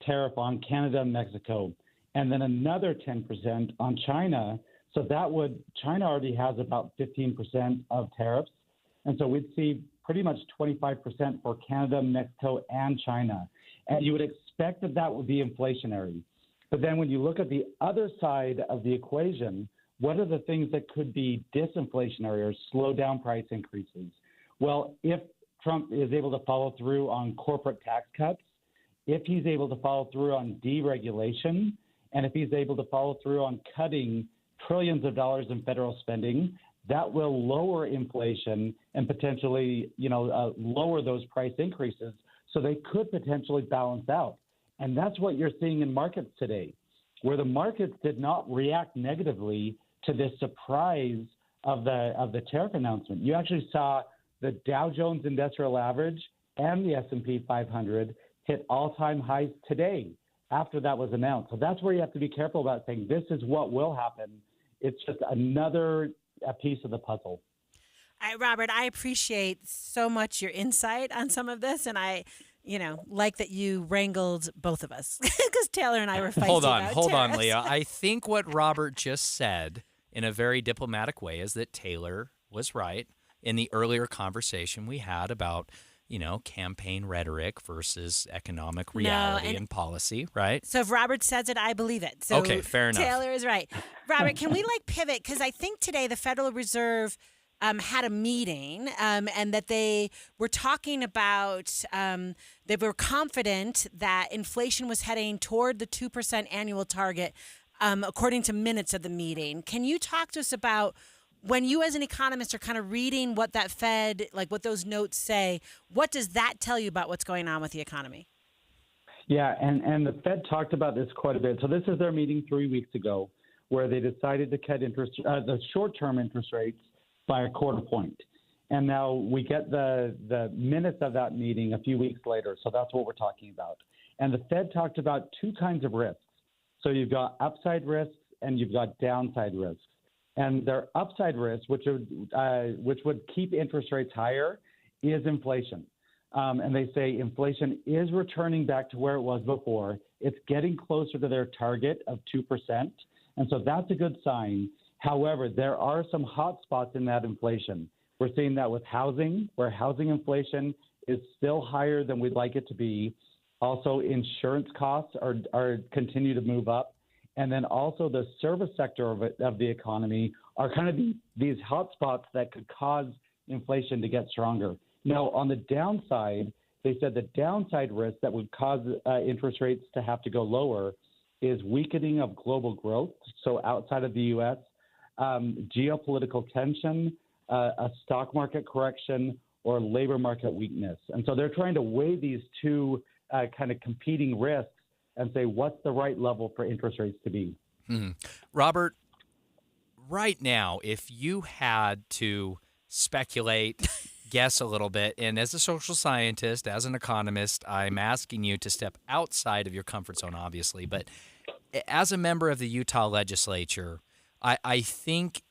tariff on Canada and Mexico, and then another 10% on China. So China already has about 15% of tariffs. And so we'd see pretty much 25% for Canada, Mexico, and China. And you would expect that would be inflationary. But then when you look at the other side of the equation, what are the things that could be disinflationary or slow down price increases? Well, if Trump is able to follow through on corporate tax cuts, if he's able to follow through on deregulation, and if he's able to follow through on cutting trillions of dollars in federal spending, that will lower inflation and potentially, lower those price increases. So they could potentially balance out. And that's what you're seeing in markets today, where the markets did not react negatively to this surprise of the tariff announcement. You actually saw the Dow Jones Industrial Average and the S&P 500 hit all-time highs today after that was announced. So that's where you have to be careful about saying this is what will happen. It's just another piece of the puzzle. Robert, I appreciate so much your insight on some of this, and I like that you wrangled both of us because Taylor and I were fighting about Hold on, tariffs. Leah. I think what Robert just said in a very diplomatic way is that Taylor was right in the earlier conversation we had about, campaign rhetoric versus economic reality and policy, right? So if Robert says it, I believe it. So okay, fair enough. Taylor is right. Robert, can we pivot? Because I think today the Federal Reserve had a meeting and that they were talking about, they were confident that inflation was heading toward the 2% annual target, according to minutes of the meeting. Can you talk to us about when you as an economist are kind of reading what that Fed, like what those notes say, what does that tell you about what's going on with the economy? Yeah, and the Fed talked about this quite a bit. So this is their meeting 3 weeks ago where they decided to cut the short-term interest rates by a quarter point. And now we get the minutes of that meeting a few weeks later. So that's what we're talking about. And the Fed talked about two kinds of risks. So you've got upside risks and you've got downside risks. And their upside risk, which would keep interest rates higher, is inflation. And they say inflation is returning back to where it was before. It's getting closer to their target of 2%. And so that's a good sign. However, there are some hot spots in that inflation. We're seeing that with housing, where housing inflation is still higher than we'd like it to be. Also, insurance costs are continue to move up. And then also the service sector of the economy are kind of these hot spots that could cause inflation to get stronger. Now, on the downside, they said the downside risk that would cause interest rates to have to go lower is weakening of global growth, so outside of the U.S., geopolitical tension, a stock market correction, or labor market weakness. And so they're trying to weigh these two kind of competing risks and say, what's the right level for interest rates to be? Robert, right now, if you had to speculate, guess a little bit, and as a social scientist, as an economist, I'm asking you to step outside of your comfort zone, obviously, but as a member of the Utah legislature, I think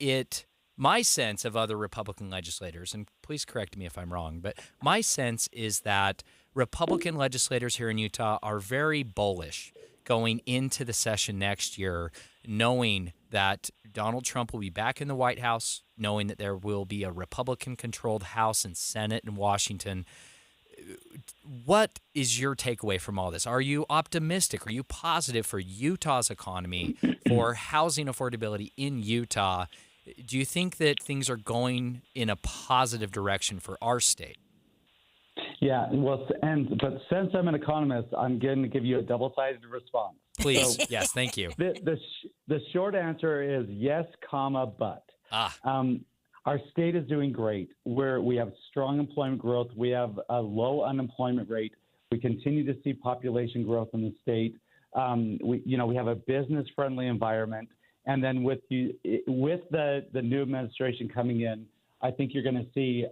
my sense of other Republican legislators, and please correct me if I'm wrong, but my sense is that Republican legislators here in Utah are very bullish going into the session next year, knowing that Donald Trump will be back in the White House, knowing that there will be a Republican-controlled House and Senate in Washington. What is your takeaway from all this? Are you optimistic? Are you positive for Utah's economy, for housing affordability in Utah? Do you think that things are going in a positive direction for our state? Yeah, well, but since I'm an economist, I'm going to give you a double-sided response. Please, yes, thank you. The short answer is yes, comma, but. Our state is doing great. We have strong employment growth. We have a low unemployment rate. We continue to see population growth in the state. We have a business-friendly environment. And then with the new administration coming in, I think you're going to see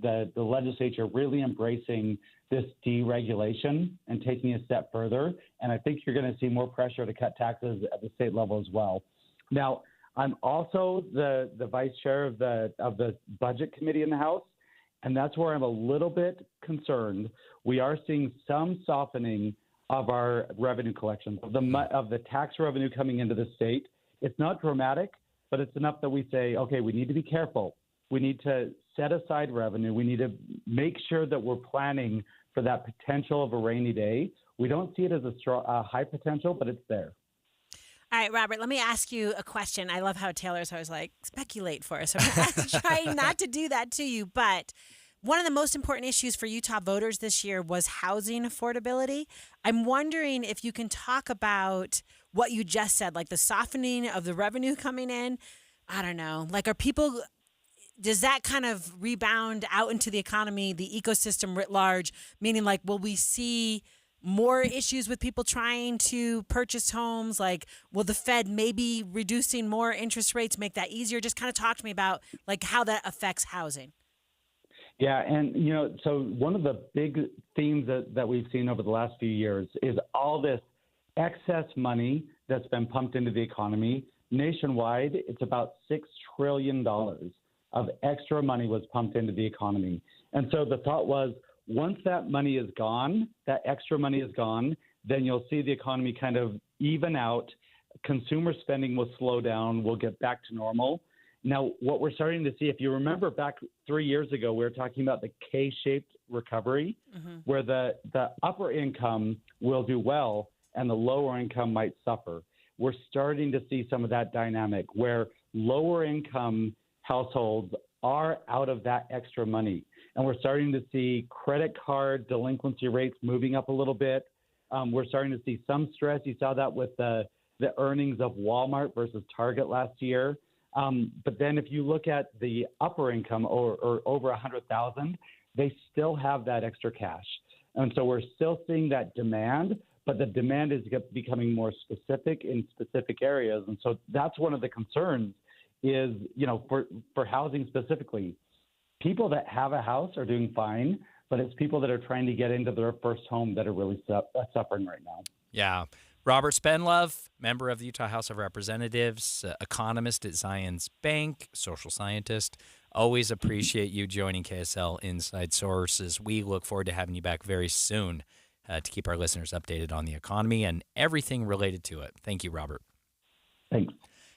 the legislature really embracing this deregulation and taking a step further. And I think you're going to see more pressure to cut taxes at the state level as well. Now, I'm also the vice chair of the budget committee in the House, and that's where I'm a little bit concerned. We are seeing some softening of our revenue collections, of the tax revenue coming into the state. It's not dramatic, but it's enough that we say, okay, we need to be careful. We need to set aside revenue. We need to make sure that we're planning for that potential of a rainy day. We don't see it as a high potential, but it's there. All right, Robert, let me ask you a question. I love how Taylor's always like, speculate for us. So I'm trying not to do that to you. But one of the most important issues for Utah voters this year was housing affordability. I'm wondering if you can talk about what you just said, like the softening of the revenue coming in. I don't know. Like, does that kind of rebound out into the economy, the ecosystem writ large, meaning like, will we see more issues with people trying to purchase homes? Like, will the Fed maybe reducing more interest rates make that easier? Just kind of talk to me about like how that affects housing. Yeah, and so one of the big themes that we've seen over the last few years is all this excess money that's been pumped into the economy. Nationwide, it's about $6 trillion of extra money was pumped into the economy. And so the thought was, once that money is gone, that extra money is gone, then you'll see the economy kind of even out. Consumer spending will slow down. We'll get back to normal. Now, what we're starting to see, if you remember back 3 years ago, we were talking about the K-shaped recovery, where the upper income will do well and the lower income might suffer. We're starting to see some of that dynamic where lower income households are out of that extra money. And we're starting to see credit card delinquency rates moving up a little bit. We're starting to see some stress. You saw that with the earnings of Walmart versus Target last year. But then if you look at the upper income or over 100,000, they still have that extra cash. And so we're still seeing that demand, but the demand is becoming more specific in specific areas. And so that's one of the concerns is, for housing specifically, people that have a house are doing fine, but it's people that are trying to get into their first home that are really suffering right now. Yeah. Robert Spenlove, member of the Utah House of Representatives, economist at Zions Bank, social scientist. Always appreciate you joining KSL Inside Sources. We look forward to having you back very soon to keep our listeners updated on the economy and everything related to it. Thank you, Robert. Thanks.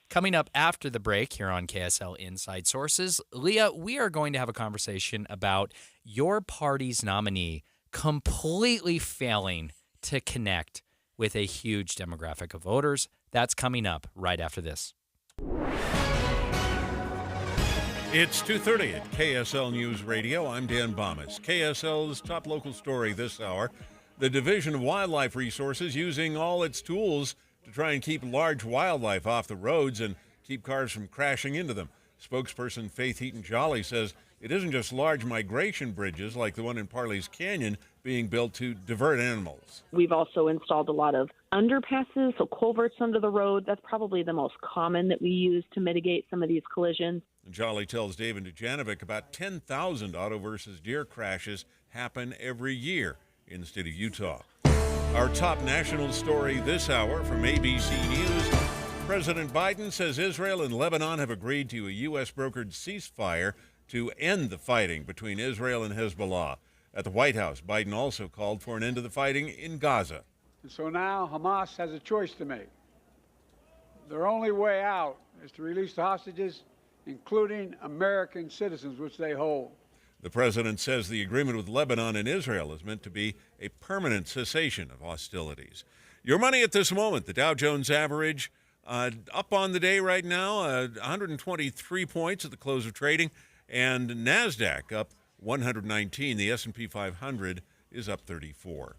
Coming up after the break here on KSL Inside Sources, Leah, we are going to have a conversation about your party's nominee completely failing to connect with a huge demographic of voters. That's coming up right after this. It's 2:30 at KSL News Radio. I'm Dan Bomas. KSL's top local story this hour, the Division of Wildlife Resources using all its tools to try and keep large wildlife off the roads and keep cars from crashing into them. Spokesperson Faith Heaton-Jolly says it isn't just large migration bridges like the one in Parley's Canyon being built to divert animals. We've also installed a lot of underpasses, so culverts under the road. That's probably the most common that we use to mitigate some of these collisions. Jolly tells David Dujanovic about 10,000 auto versus deer crashes happen every year in the state of Utah. Our top national story this hour from ABC News. President Biden says Israel and Lebanon have agreed to a U.S.-brokered ceasefire to end the fighting between Israel and Hezbollah. At the White House, Biden also called for an end to the fighting in Gaza. And so now Hamas has a choice to make. Their only way out is to release the hostages, including American citizens, which they hold. The president says the agreement with Lebanon and Israel is meant to be a permanent cessation of hostilities. Your money at this moment, the Dow Jones average up on the day right now, 123 points at the close of trading, and NASDAQ up 119. The S&P 500 is up 34.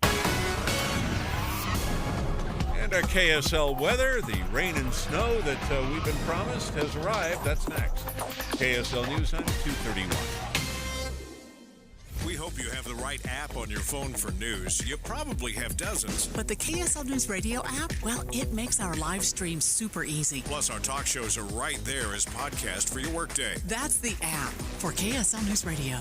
And our KSL weather, the rain and snow that we've been promised has arrived. That's next. KSL News Time, 2:31. We hope you have the right app on your phone for news. You probably have dozens. But the KSL News Radio app, well, it makes our live stream super easy. Plus, our talk shows are right there as podcast for your workday. That's the app for KSL News Radio.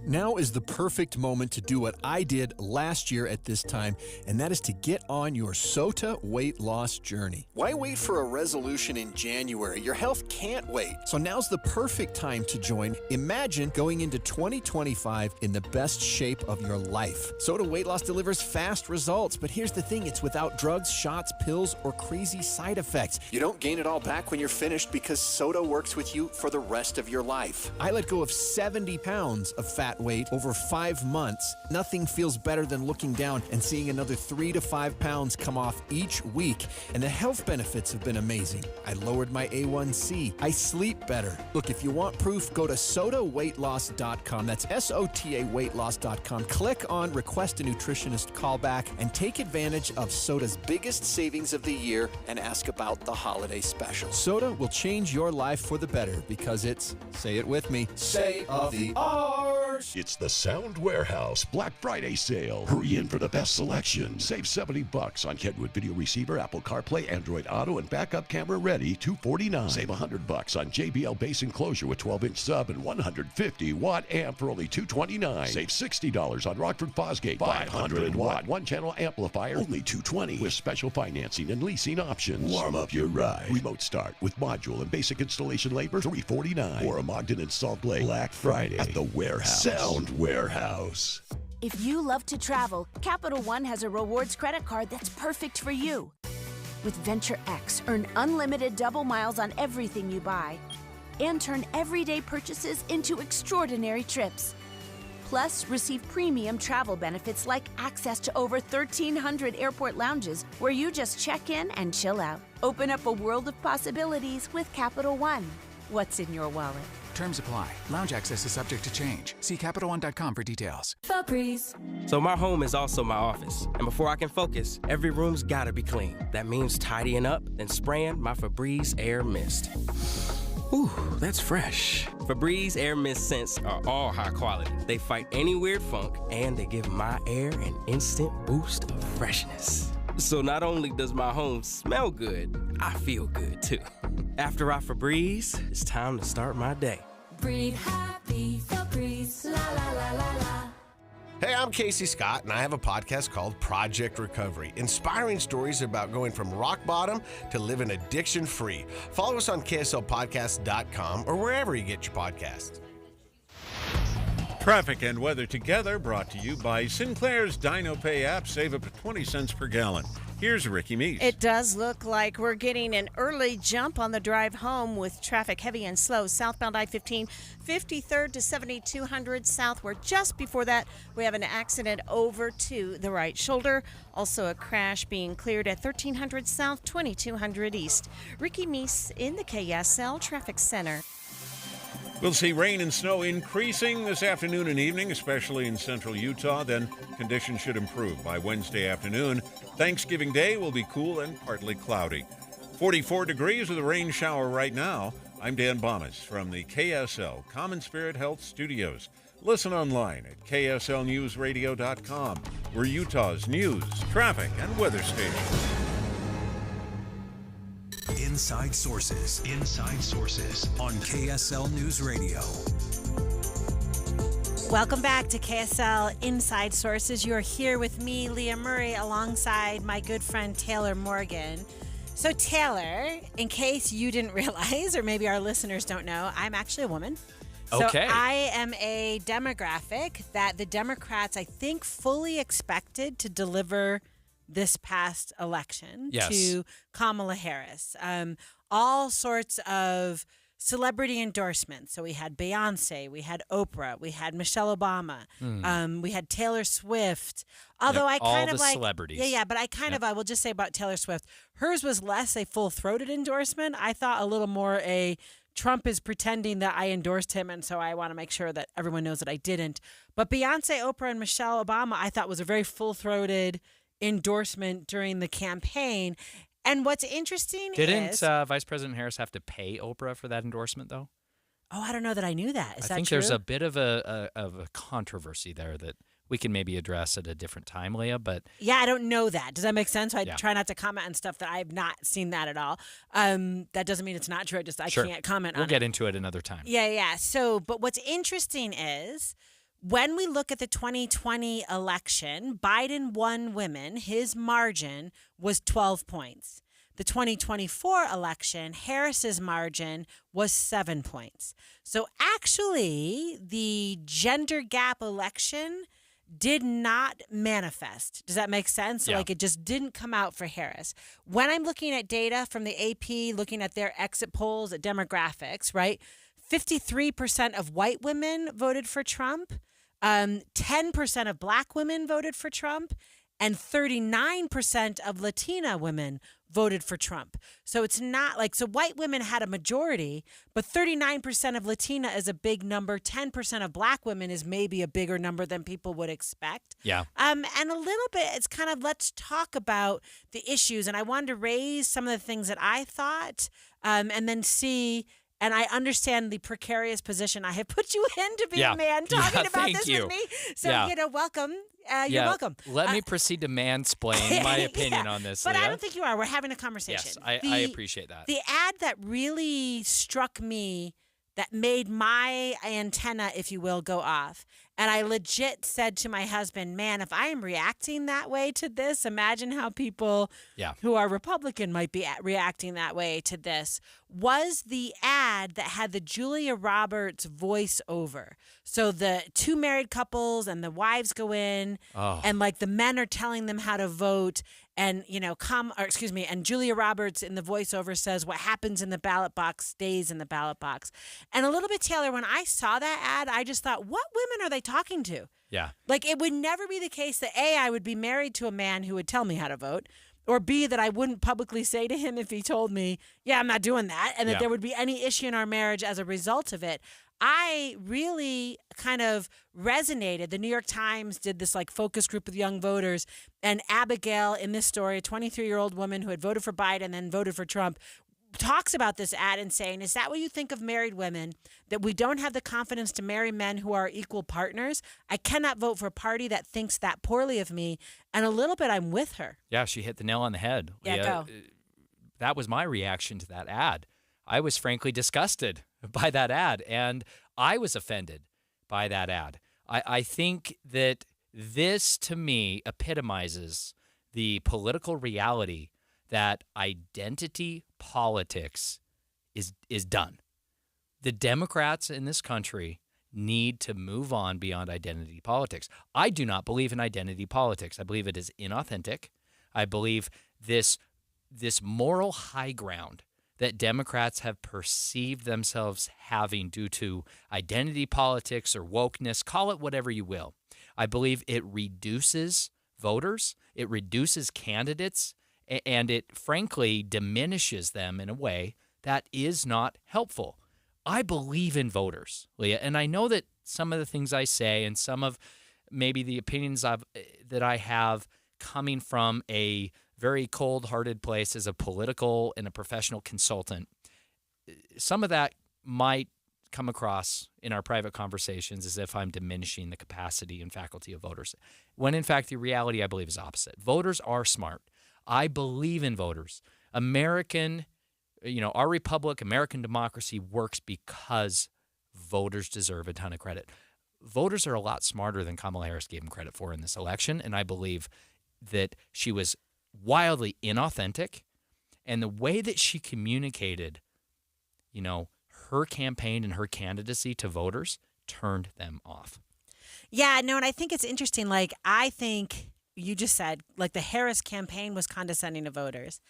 Now is the perfect moment to do what I did last year at this time, and that is to get on your SOTA weight loss journey. Why wait for a resolution in January? Your health can't wait. So now's the perfect time to join. Imagine going into 2025 in the best shape of your life. SOTA weight loss delivers fast results, but here's the thing, it's without drugs, shots, pills, or crazy side effects. You don't gain it all back when you're finished because SOTA works with you for the rest of your life. I let go of 70 pounds of fat weight over 5 months. Nothing feels better than looking down and seeing another 3 to 5 pounds come off each week. And the health benefits have been amazing. I lowered my A1C. I sleep better. Look, if you want proof, go to sotaweightloss.com. That's SOTA weightloss.com. Click on Request a Nutritionist Callback and take advantage of SOTA's biggest savings of the year and ask about the holiday special. SOTA will change your life for the better because it's, say it with me, Say of the R's. It's the Sound Warehouse Black Friday sale. Hurry in for the best selection. Save $70 on Kenwood video receiver, Apple CarPlay, Android Auto, and backup camera ready, $249. Save $100 on JBL base enclosure with 12-inch sub and 150-watt amp for only $229. Save $60 on Rockford Fosgate 500-watt one-channel amplifier, only $220 with special financing and leasing options. Warm up your ride. Remote start with module and basic installation labor, $349. Or a Mogden and Salt Lake Black Friday at the Warehouse. Sound Warehouse. If you love to travel, Capital One has a rewards credit card that's perfect for you. With Venture X, earn unlimited double miles on everything you buy and turn everyday purchases into extraordinary trips. Plus, receive premium travel benefits like access to over 1,300 airport lounges where you just check in and chill out. Open up a world of possibilities with Capital One. what's in your wallet. Terms apply. Lounge access is subject to change. See CapitalOne.com for details. Febreze. So my home is also my office. And before I can focus, every room's gotta be clean. That means tidying up, then spraying my Febreze Air Mist. Ooh, that's fresh. Febreze Air Mist scents are all high quality. They fight any weird funk, and they give my air an instant boost of freshness. So not only does my home smell good, I feel good too. After I Febreze, it's time to start my day. Breathe happy, Febreze, la la la la la. Hey, I'm Casey Scott, and I have a podcast called Project Recovery, inspiring stories about going from rock bottom to living addiction-free. Follow us on KSLpodcast.com or wherever you get your podcasts. Traffic and weather together brought to you by Sinclair's DinoPay app. Save up to 20 cents per gallon. Here's Ricky Meese. It does look like we're getting an early jump on the drive home with traffic heavy and slow. Southbound I-15, 53rd to 7200 southward. Just before that, we have an accident over to the right shoulder. Also a crash being cleared at 1300 south, 2200 east. Ricky Meese in the KSL Traffic Center. We'll see rain and snow increasing this afternoon and evening, especially in central Utah. Then conditions should improve by Wednesday afternoon. Thanksgiving Day will be cool and partly cloudy. 44 degrees with a rain shower right now. I'm Dan Bomas from the KSL Common Spirit Health Studios. Listen online at kslnewsradio.com. We're Utah's news, traffic, and weather station. Inside Sources. Inside Sources on KSL News Radio. Welcome back to KSL Inside Sources. You are here with me, Leah Murray, alongside my good friend Taylor Morgan. So Taylor, in case you didn't realize, or maybe our listeners don't know, I'm actually a woman. Okay. So I am a demographic that the Democrats, I think, fully expected to deliver this past election to Kamala Harris. All sorts of celebrity endorsements. So we had Beyonce, we had Oprah, we had Michelle Obama, we had Taylor Swift. Although I kind of like celebrities. But I kind of, I will just say about Taylor Swift, hers was less a full-throated endorsement. I thought a little more a Trump is pretending that I endorsed him, and so I want to make sure that everyone knows that I didn't. But Beyonce, Oprah, and Michelle Obama, I thought was a very full-throated endorsement during the campaign. And what's interesting Didn't Vice President Harris have to pay Oprah for that endorsement, though? Oh, I don't know that I knew that. Is that true? I think there's a bit of a controversy there that we can maybe address at a different time, Leah. But yeah, I don't know that. Does that make sense? I try not to comment on stuff that I have not seen that at all. That doesn't mean it's not true. I can't comment on it. We'll get into it another time. Yeah. So, but what's interesting is when we look at the 2020 election, Biden won women. His margin was 12 points. The 2024 election, Harris's margin was 7 points. So actually, the gender gap election did not manifest. Does that make sense? Yeah. Like it just didn't come out for Harris. When I'm looking at data from the AP, looking at their exit polls at demographics, right? 53% of white women voted for Trump. 10% of black women voted for Trump. And 39% of Latina women voted for Trump. So it's not like, so white women had a majority, but 39% of Latina is a big number. 10% of black women is maybe a bigger number than people would expect. Yeah. And a little bit, it's kind of, let's talk about the issues. And I wanted to raise some of the things that I thought, and then see. And I understand the precarious position I have put you in to be a man talking about this with me. So, welcome. You're welcome. Let me proceed to mansplain my opinion on this, But Leah. I don't think you are. We're having a conversation. Yes, I appreciate that. The ad that really struck me, that made my antenna, if you will, go off. And I legit said to my husband, man, if I am reacting that way to this, imagine how people who are Republican might be reacting that way to this, was the ad that had the Julia Roberts voiceover. So the two married couples and the wives go in and like the men are telling them how to vote. And, and Julia Roberts in the voiceover says what happens in the ballot box stays in the ballot box. And a little bit, Taylor, when I saw that ad, I just thought, what women are they talking to? Yeah. Like, it would never be the case that, A, I would be married to a man who would tell me how to vote, or B, that I wouldn't publicly say to him if he told me, yeah, I'm not doing that, and that there would be any issue in our marriage as a result of it. I really kind of resonated. The New York Times did this like focus group with young voters, and Abigail in this story, a 23-year-old woman who had voted for Biden and then voted for Trump, talks about this ad and saying, is that what you think of married women, that we don't have the confidence to marry men who are equal partners? I cannot vote for a party that thinks that poorly of me. And a little bit, I'm with her. Yeah, she hit the nail on the head. Yeah, go. That was my reaction to that ad. I was frankly disgusted by that ad, and I was offended by that ad. I think that this, to me, epitomizes the political reality that identity politics is done. The Democrats in this country need to move on beyond identity politics. I do not believe in identity politics. I believe it is inauthentic. I believe this moral high ground that Democrats have perceived themselves having due to identity politics or wokeness, call it whatever you will. I believe it reduces voters, it reduces candidates, and it frankly diminishes them in a way that is not helpful. I believe in voters, Leah, and I know that some of the things I say and some of maybe the opinions that I have coming from a very cold-hearted place as a political and a professional consultant, some of that might come across in our private conversations as if I'm diminishing the capacity and faculty of voters, when in fact the reality, I believe, is opposite. Voters are smart. I believe in voters. Our republic, American democracy works because voters deserve a ton of credit. Voters are a lot smarter than Kamala Harris gave them credit for in this election, and I believe that she was wildly inauthentic, and the way that she communicated, her campaign and her candidacy to voters turned them off. Yeah, no, and I think it's interesting. Like, I think you just said, like, the Harris campaign was condescending to voters.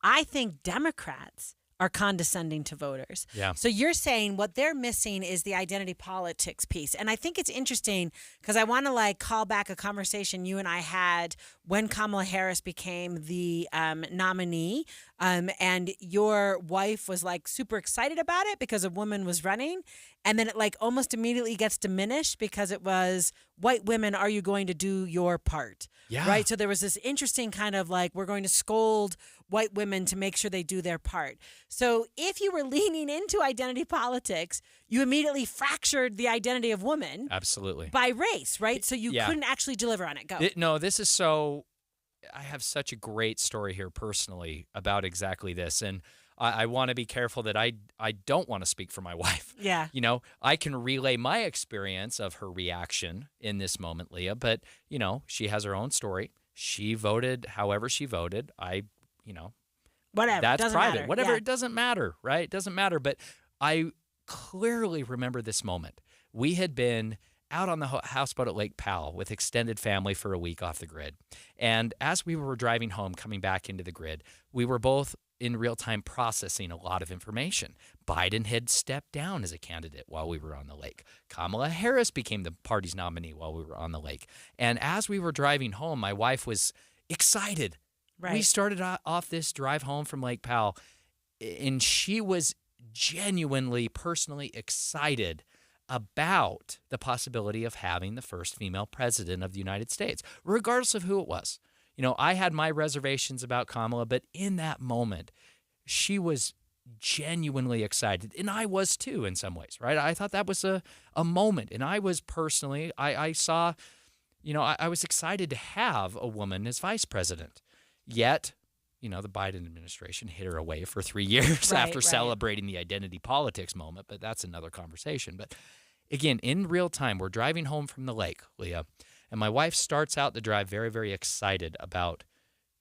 I think Democrats are condescending to voters. Yeah. So you're saying what they're missing is the identity politics piece. And I think it's interesting because I want to call back a conversation you and I had when Kamala Harris became the nominee. And your wife was super excited about it because a woman was running. And then it almost immediately gets diminished because it was white women, are you going to do your part? Yeah. Right. So there was this interesting kind of we're going to scold white women to make sure they do their part. So if you were leaning into identity politics, you immediately fractured the identity of woman. Absolutely. By race, right? So you couldn't actually deliver on it. Go. This is I have such a great story here personally about exactly this. And I want to be careful that I don't want to speak for my wife. Yeah. I can relay my experience of her reaction in this moment, Leah, but, she has her own story. She voted however she voted. Whatever. That's doesn't private. Matter. Whatever. Yeah. It doesn't matter, right? It doesn't matter. But I clearly remember this moment. We had been out on the houseboat at Lake Powell with extended family for a week off the grid. And as we were driving home, coming back into the grid, we were both in real time processing a lot of information. Biden had stepped down as a candidate while we were on the lake. Kamala Harris became the party's nominee while we were on the lake. And as we were driving home, my wife was excited. Right. We started off this drive home from Lake Powell, and she was genuinely, personally excited about the possibility of having the first female president of the United States, regardless of who it was. I had my reservations about Kamala, but in that moment, she was genuinely excited, and I was too in some ways, right? I thought that was a moment, and I was personally, I saw, I was excited to have a woman as vice president. Yet, the Biden administration hid her away for 3 years after celebrating the identity politics moment, but that's another conversation. But again, in real time, we're driving home from the lake, Leah, and my wife starts out the drive very, very excited about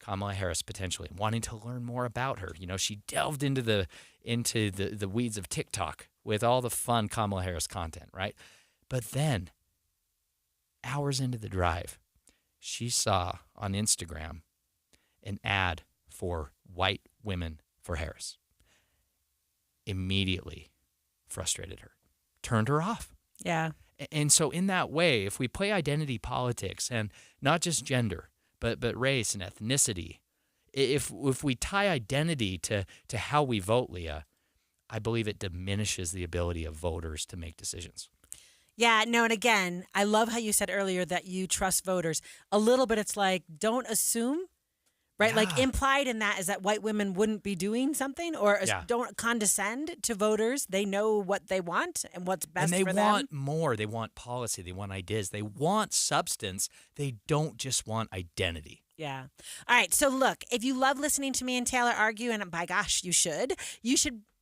Kamala Harris potentially, wanting to learn more about her. She delved into the weeds of TikTok with all the fun Kamala Harris content, right? But then, hours into the drive, she saw on Instagram an ad for white women for Harris. Immediately frustrated her, turned her off. Yeah. And so in that way, if we play identity politics and not just gender, but race and ethnicity, If we tie identity to how we vote, Leah, I believe it diminishes the ability of voters to make decisions. Yeah, no, and again, I love how you said earlier that you trust voters. A little bit, it's like, don't assume, right? Yeah. Like implied in that is that white women wouldn't be doing something, or don't condescend to voters. They know what they want and what's best for them. And they want more. They want policy. They want ideas. They want substance. They don't just want identity. Yeah. All right. So look, if you love listening to me and Taylor argue, and by gosh, you should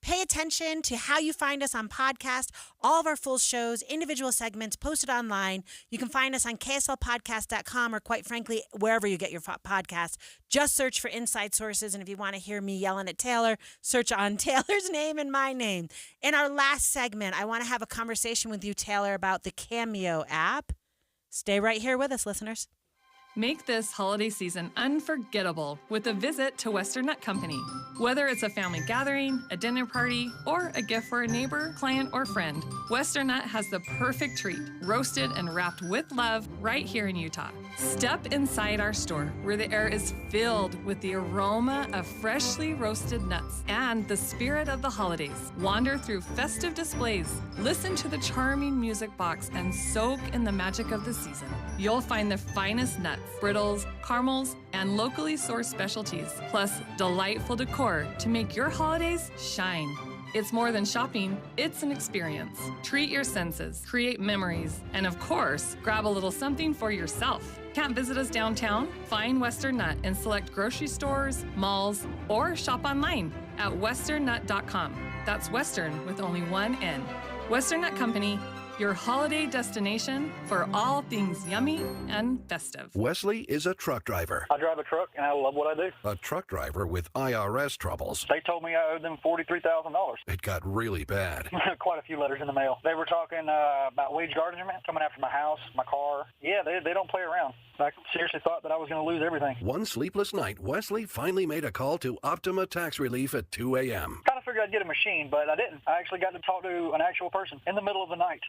pay attention to how you find us on podcast. All of our full shows, individual segments posted online. You can find us on kslpodcast.com or quite frankly, wherever you get your podcast. Just search for Inside Sources. And if you want to hear me yelling at Taylor, search on Taylor's name and my name. In our last segment, I want to have a conversation with you, Taylor, about the Cameo app. Stay right here with us, listeners. Make this holiday season unforgettable with a visit to Western Nut Company. Whether it's a family gathering, a dinner party, or a gift for a neighbor, client, or friend, Western Nut has the perfect treat, roasted and wrapped with love right here in Utah. Step inside our store where the air is filled with the aroma of freshly roasted nuts and the spirit of the holidays. Wander through festive displays, listen to the charming music box, and soak in the magic of the season. You'll find the finest nuts, brittles, caramels, and locally sourced specialties, plus delightful decor to make your holidays shine. It's more than shopping, it's an experience. Treat your senses, create memories, and of course, grab a little something for yourself. Can't visit us downtown? Find Western Nut in select grocery stores, malls, or shop online at westernnut.com. That's Western with only one N. Western Nut Company, your holiday destination for all things yummy and festive. Wesley is a truck driver. I drive a truck, and I love what I do. A truck driver with IRS troubles. They told me I owed them $43,000. It got really bad. Quite a few letters in the mail. They were talking about wage garnishment, coming after my house, my car. Yeah, they don't play around. I seriously thought that I was going to lose everything. One sleepless night, Wesley finally made a call to Optima Tax Relief at 2 a.m. Kind of figured I'd get a machine, but I didn't. I actually got to talk to an actual person in the middle of the night.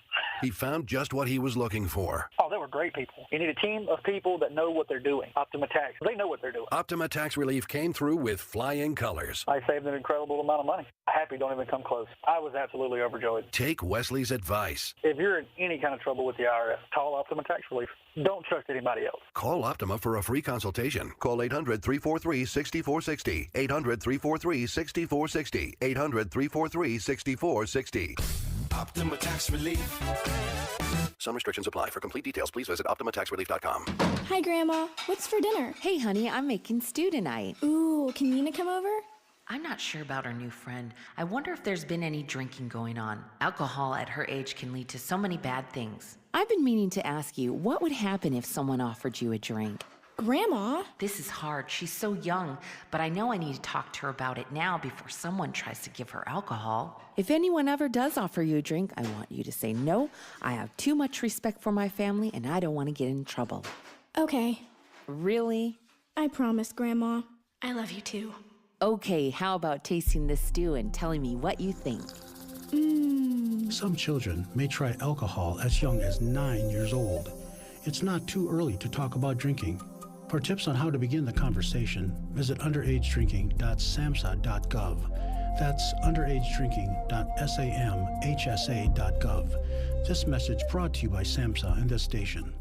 He found just what he was looking for. Oh, they were great people. You need a team of people that know what they're doing. Optima Tax, they know what they're doing. Optima Tax Relief came through with flying colors. I saved an incredible amount of money. Happy don't even come close. I was absolutely overjoyed. Take Wesley's advice. If you're in any kind of trouble with the IRS, call Optima Tax Relief. Don't trust anybody else. Call Optima for a free consultation. Call 800-343-6460. 800-343-6460. 800-343-6460. Optima Tax Relief. Some restrictions apply. For complete details, please visit OptimaTaxRelief.com. Hi, Grandma. What's for dinner? Hey, honey, I'm making stew tonight. Ooh, can Nina come over? I'm not sure about our new friend. I wonder if there's been any drinking going on. Alcohol at her age can lead to so many bad things. I've been meaning to ask you, what would happen if someone offered you a drink? Grandma? This is hard. She's so young, but I know I need to talk to her about it now before someone tries to give her alcohol. If anyone ever does offer you a drink, I want you to say no. I have too much respect for my family, and I don't want to get in trouble. Okay. Really? I promise, Grandma. I love you too. Okay, how about tasting this stew and telling me what you think? Some children may try alcohol as young as 9 years old. It's not too early to talk about drinking. For tips on how to begin the conversation, visit underagedrinking.samhsa.gov. That's underagedrinking.samhsa.gov. This message brought to you by SAMHSA and this station.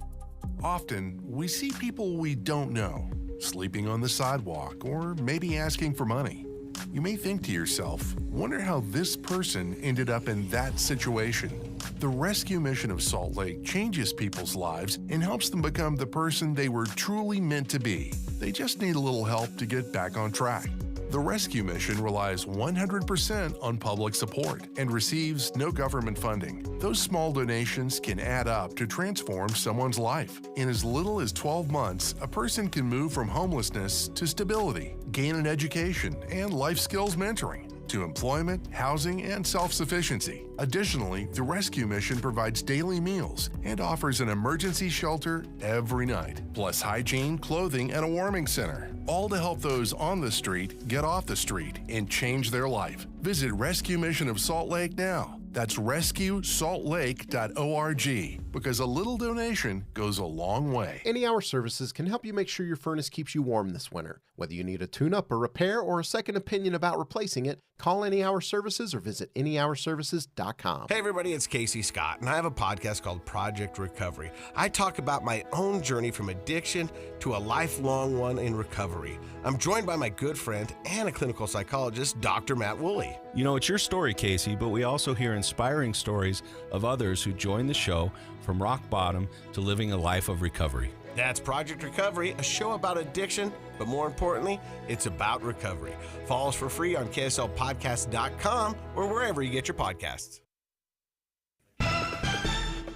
Often, we see people we don't know, sleeping on the sidewalk or maybe asking for money. You may think to yourself, wonder how this person ended up in that situation. The rescue mission of Salt Lake changes people's lives and helps them become the person they were truly meant to be. They just need a little help to get back on track. The rescue mission relies 100% on public support and receives no government funding. Those small donations can add up to transform someone's life. In as little as 12 months, a person can move from homelessness to stability, gain an education and life skills mentoring, to employment, housing, and self-sufficiency. Additionally, the rescue mission provides daily meals and offers an emergency shelter every night, plus hygiene, clothing, and a warming center, all to help those on the street get off the street and change their life. Visit Rescue Mission of Salt Lake now. That's rescuesaltlake.org. because a little donation goes a long way. Any Hour Services can help you make sure your furnace keeps you warm this winter. Whether you need a tune-up, a repair, or a second opinion about replacing it, call Any Hour Services or visit anyhourservices.com. Hey everybody, it's Casey Scott, and I have a podcast called Project Recovery. I talk about my own journey from addiction to a lifelong one in recovery. I'm joined by my good friend and a clinical psychologist, Dr. Matt Woolley. You know, it's your story, Casey, but we also hear inspiring stories of others who join the show from rock bottom to living a life of recovery. That's Project Recovery, a show about addiction, but more importantly, it's about recovery. Follow us for free on KSLpodcast.com or wherever you get your podcasts.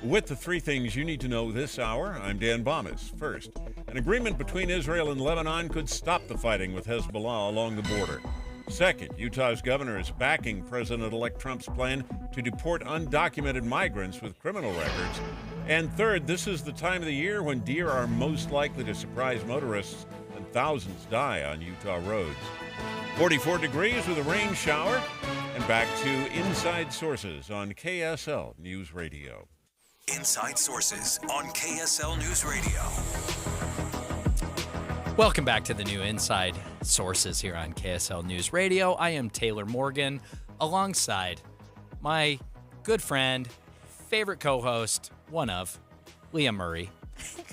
With the three things you need to know this hour, I'm Dan Bomis. First, an agreement between Israel and Lebanon could stop the fighting with Hezbollah along the border. Second, Utah's governor is backing President-elect Trump's plan to deport undocumented migrants with criminal records. And third, this is the time of the year when deer are most likely to surprise motorists and thousands die on Utah roads. 44 degrees with a rain shower. And back to Inside Sources on KSL News Radio. Inside Sources on KSL News Radio. Welcome back to the new Inside Sources here on KSL News Radio. I am Taylor Morgan, alongside my good friend, favorite co-host, one of, Leah Murray.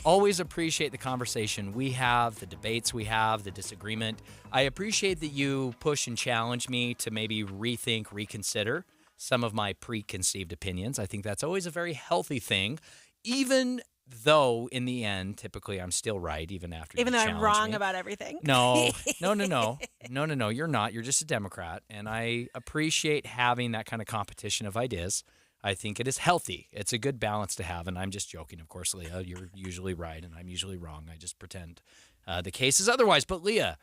Always appreciate the conversation we have, the debates we have, the disagreement. I appreciate that you push and challenge me to maybe rethink, reconsider some of my preconceived opinions. I think that's always a very healthy thing, even though in the end, typically I'm still right, even after Even you though I'm challenge wrong me. about everything. No, you're not. You're just a Democrat, and I appreciate having that kind of competition of ideas. I think it is healthy. It's a good balance to have, and I'm just joking, of course, Leah. You're usually right, and I'm usually wrong. I just pretend the case is otherwise. But Leah,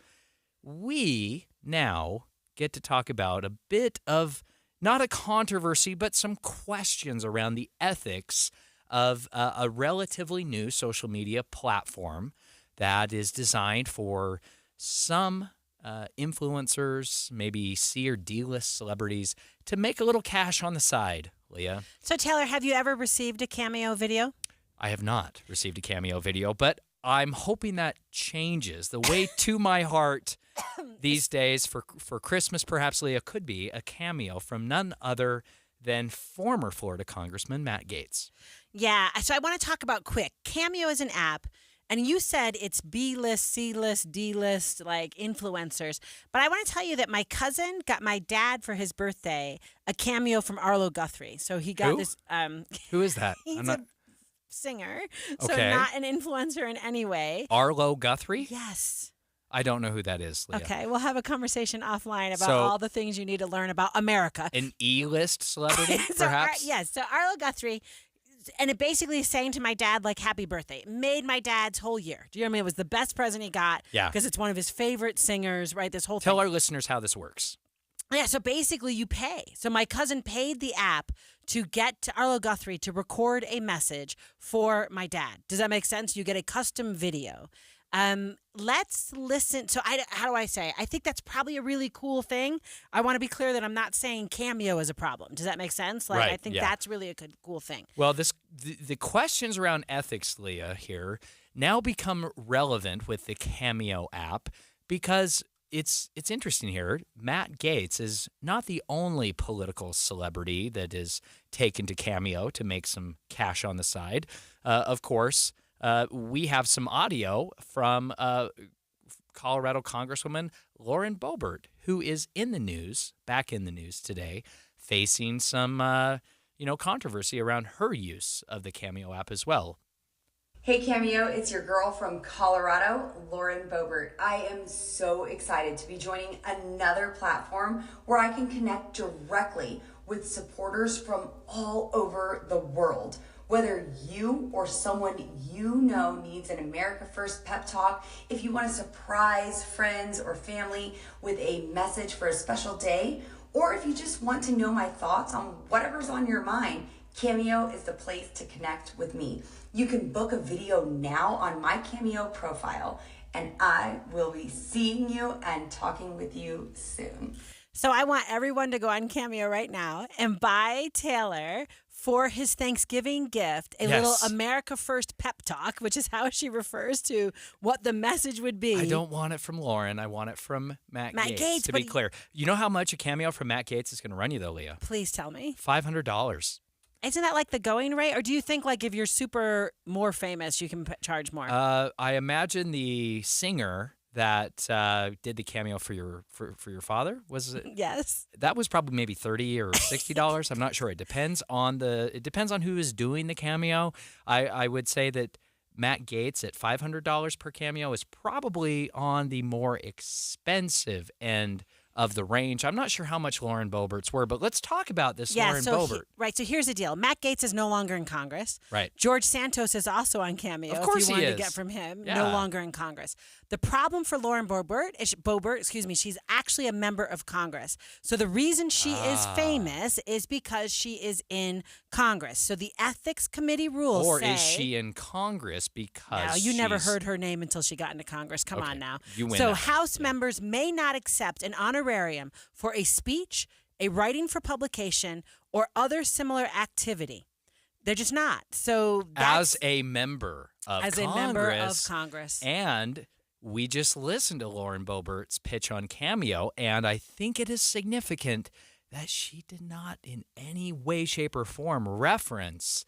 we now get to talk about a bit of not a controversy, but some questions around the ethics of a relatively new social media platform that is designed for some influencers, maybe C or D-list celebrities, to make a little cash on the side, Leah. So, Taylor, have you ever received a Cameo video? I have not received a Cameo video, but I'm hoping that changes. The way to my heart these days for Christmas, perhaps, Leah, could be a cameo from none other than former Florida Congressman Matt Gaetz. Yeah, so I want to talk about quick. Cameo is an app, and you said it's B-list, C-list, D-list, like influencers. But I want to tell you that my cousin got my dad for his birthday a cameo from Arlo Guthrie. So he got this. Who is that? He's a singer, so Okay. not an influencer in any way. Arlo Guthrie? Yes. I don't know who that is, Leah. Okay, we'll have a conversation offline about So- all the things you need to learn about America. An E-list celebrity, So, perhaps? yes. So Arlo Guthrie, and it basically is saying to my dad, like, happy birthday. It made my dad's whole year. Do you know what I mean? It was the best present he got. Yeah. Because it's one of his favorite singers, right? This whole Tell thing. our listeners how this works. Yeah, so basically you pay. So my cousin paid the app to get to Arlo Guthrie to record a message for my dad. Does that make sense? You get a custom video. Let's listen. So how do I say? I think that's probably a really cool thing. I want to be clear that I'm not saying Cameo is a problem. Does that make sense? Like, Right, I think yeah. that's really a good, cool thing. Well, the questions around ethics, Leah, here now become relevant with the Cameo app because it's interesting here. Matt Gaetz is not the only political celebrity that is taken to Cameo to make some cash on the side. Of course, we have some audio from Colorado Congresswoman Lauren Boebert, who is back in the news today, facing some controversy around her use of the Cameo app as well. Hey Cameo, it's your girl from Colorado, Lauren Boebert. I am so excited to be joining another platform where I can connect directly with supporters from all over the world. Whether you or someone you know needs an America First pep talk, if you want to surprise friends or family with a message for a special day, or if you just want to know my thoughts on whatever's on your mind, Cameo is the place to connect with me. You can book a video now on my Cameo profile, and I will be seeing you and talking with you soon. So I want everyone to go on Cameo right now and buy Taylor for his Thanksgiving gift, a little America First pep talk, which is how she refers to what the message would be. I don't want it from Lauren. I want it from Matt Gaetz, to be clear. You know how much a cameo from Matt Gaetz is going to run you, though, Leah? Please tell me. $500. Isn't that like the going rate? Or do you think like if you're super more famous, you can charge more? I imagine the singer that did the cameo for your father, was it? Yes. That was probably maybe $30 or $60. I'm not sure. It depends on who is doing the cameo. I would say that Matt Gaetz at $500 per cameo is probably on the more expensive end of the range. I'm not sure how much Lauren Boebert's were, but let's talk about this Lauren Boebert. Right, so here's the deal. Matt Gaetz is no longer in Congress. Right. George Santos is also on Cameo. Of course if you he wanted is. to get from him, Yeah. no longer in Congress. The problem for Lauren Boebert, she's actually a member of Congress. So the reason she is famous is because she is in Congress. So the Ethics Committee rules Or say... is she in Congress because No, you never heard her name until she got into Congress. Come Okay, on now. you win So that. House members may not accept an honorarium for a speech, a writing for publication, or other similar activity. They're just not. So as a member of Congress. And we just listened to Lauren Boebert's pitch on Cameo, and I think it is significant that she did not in any way, shape, or form reference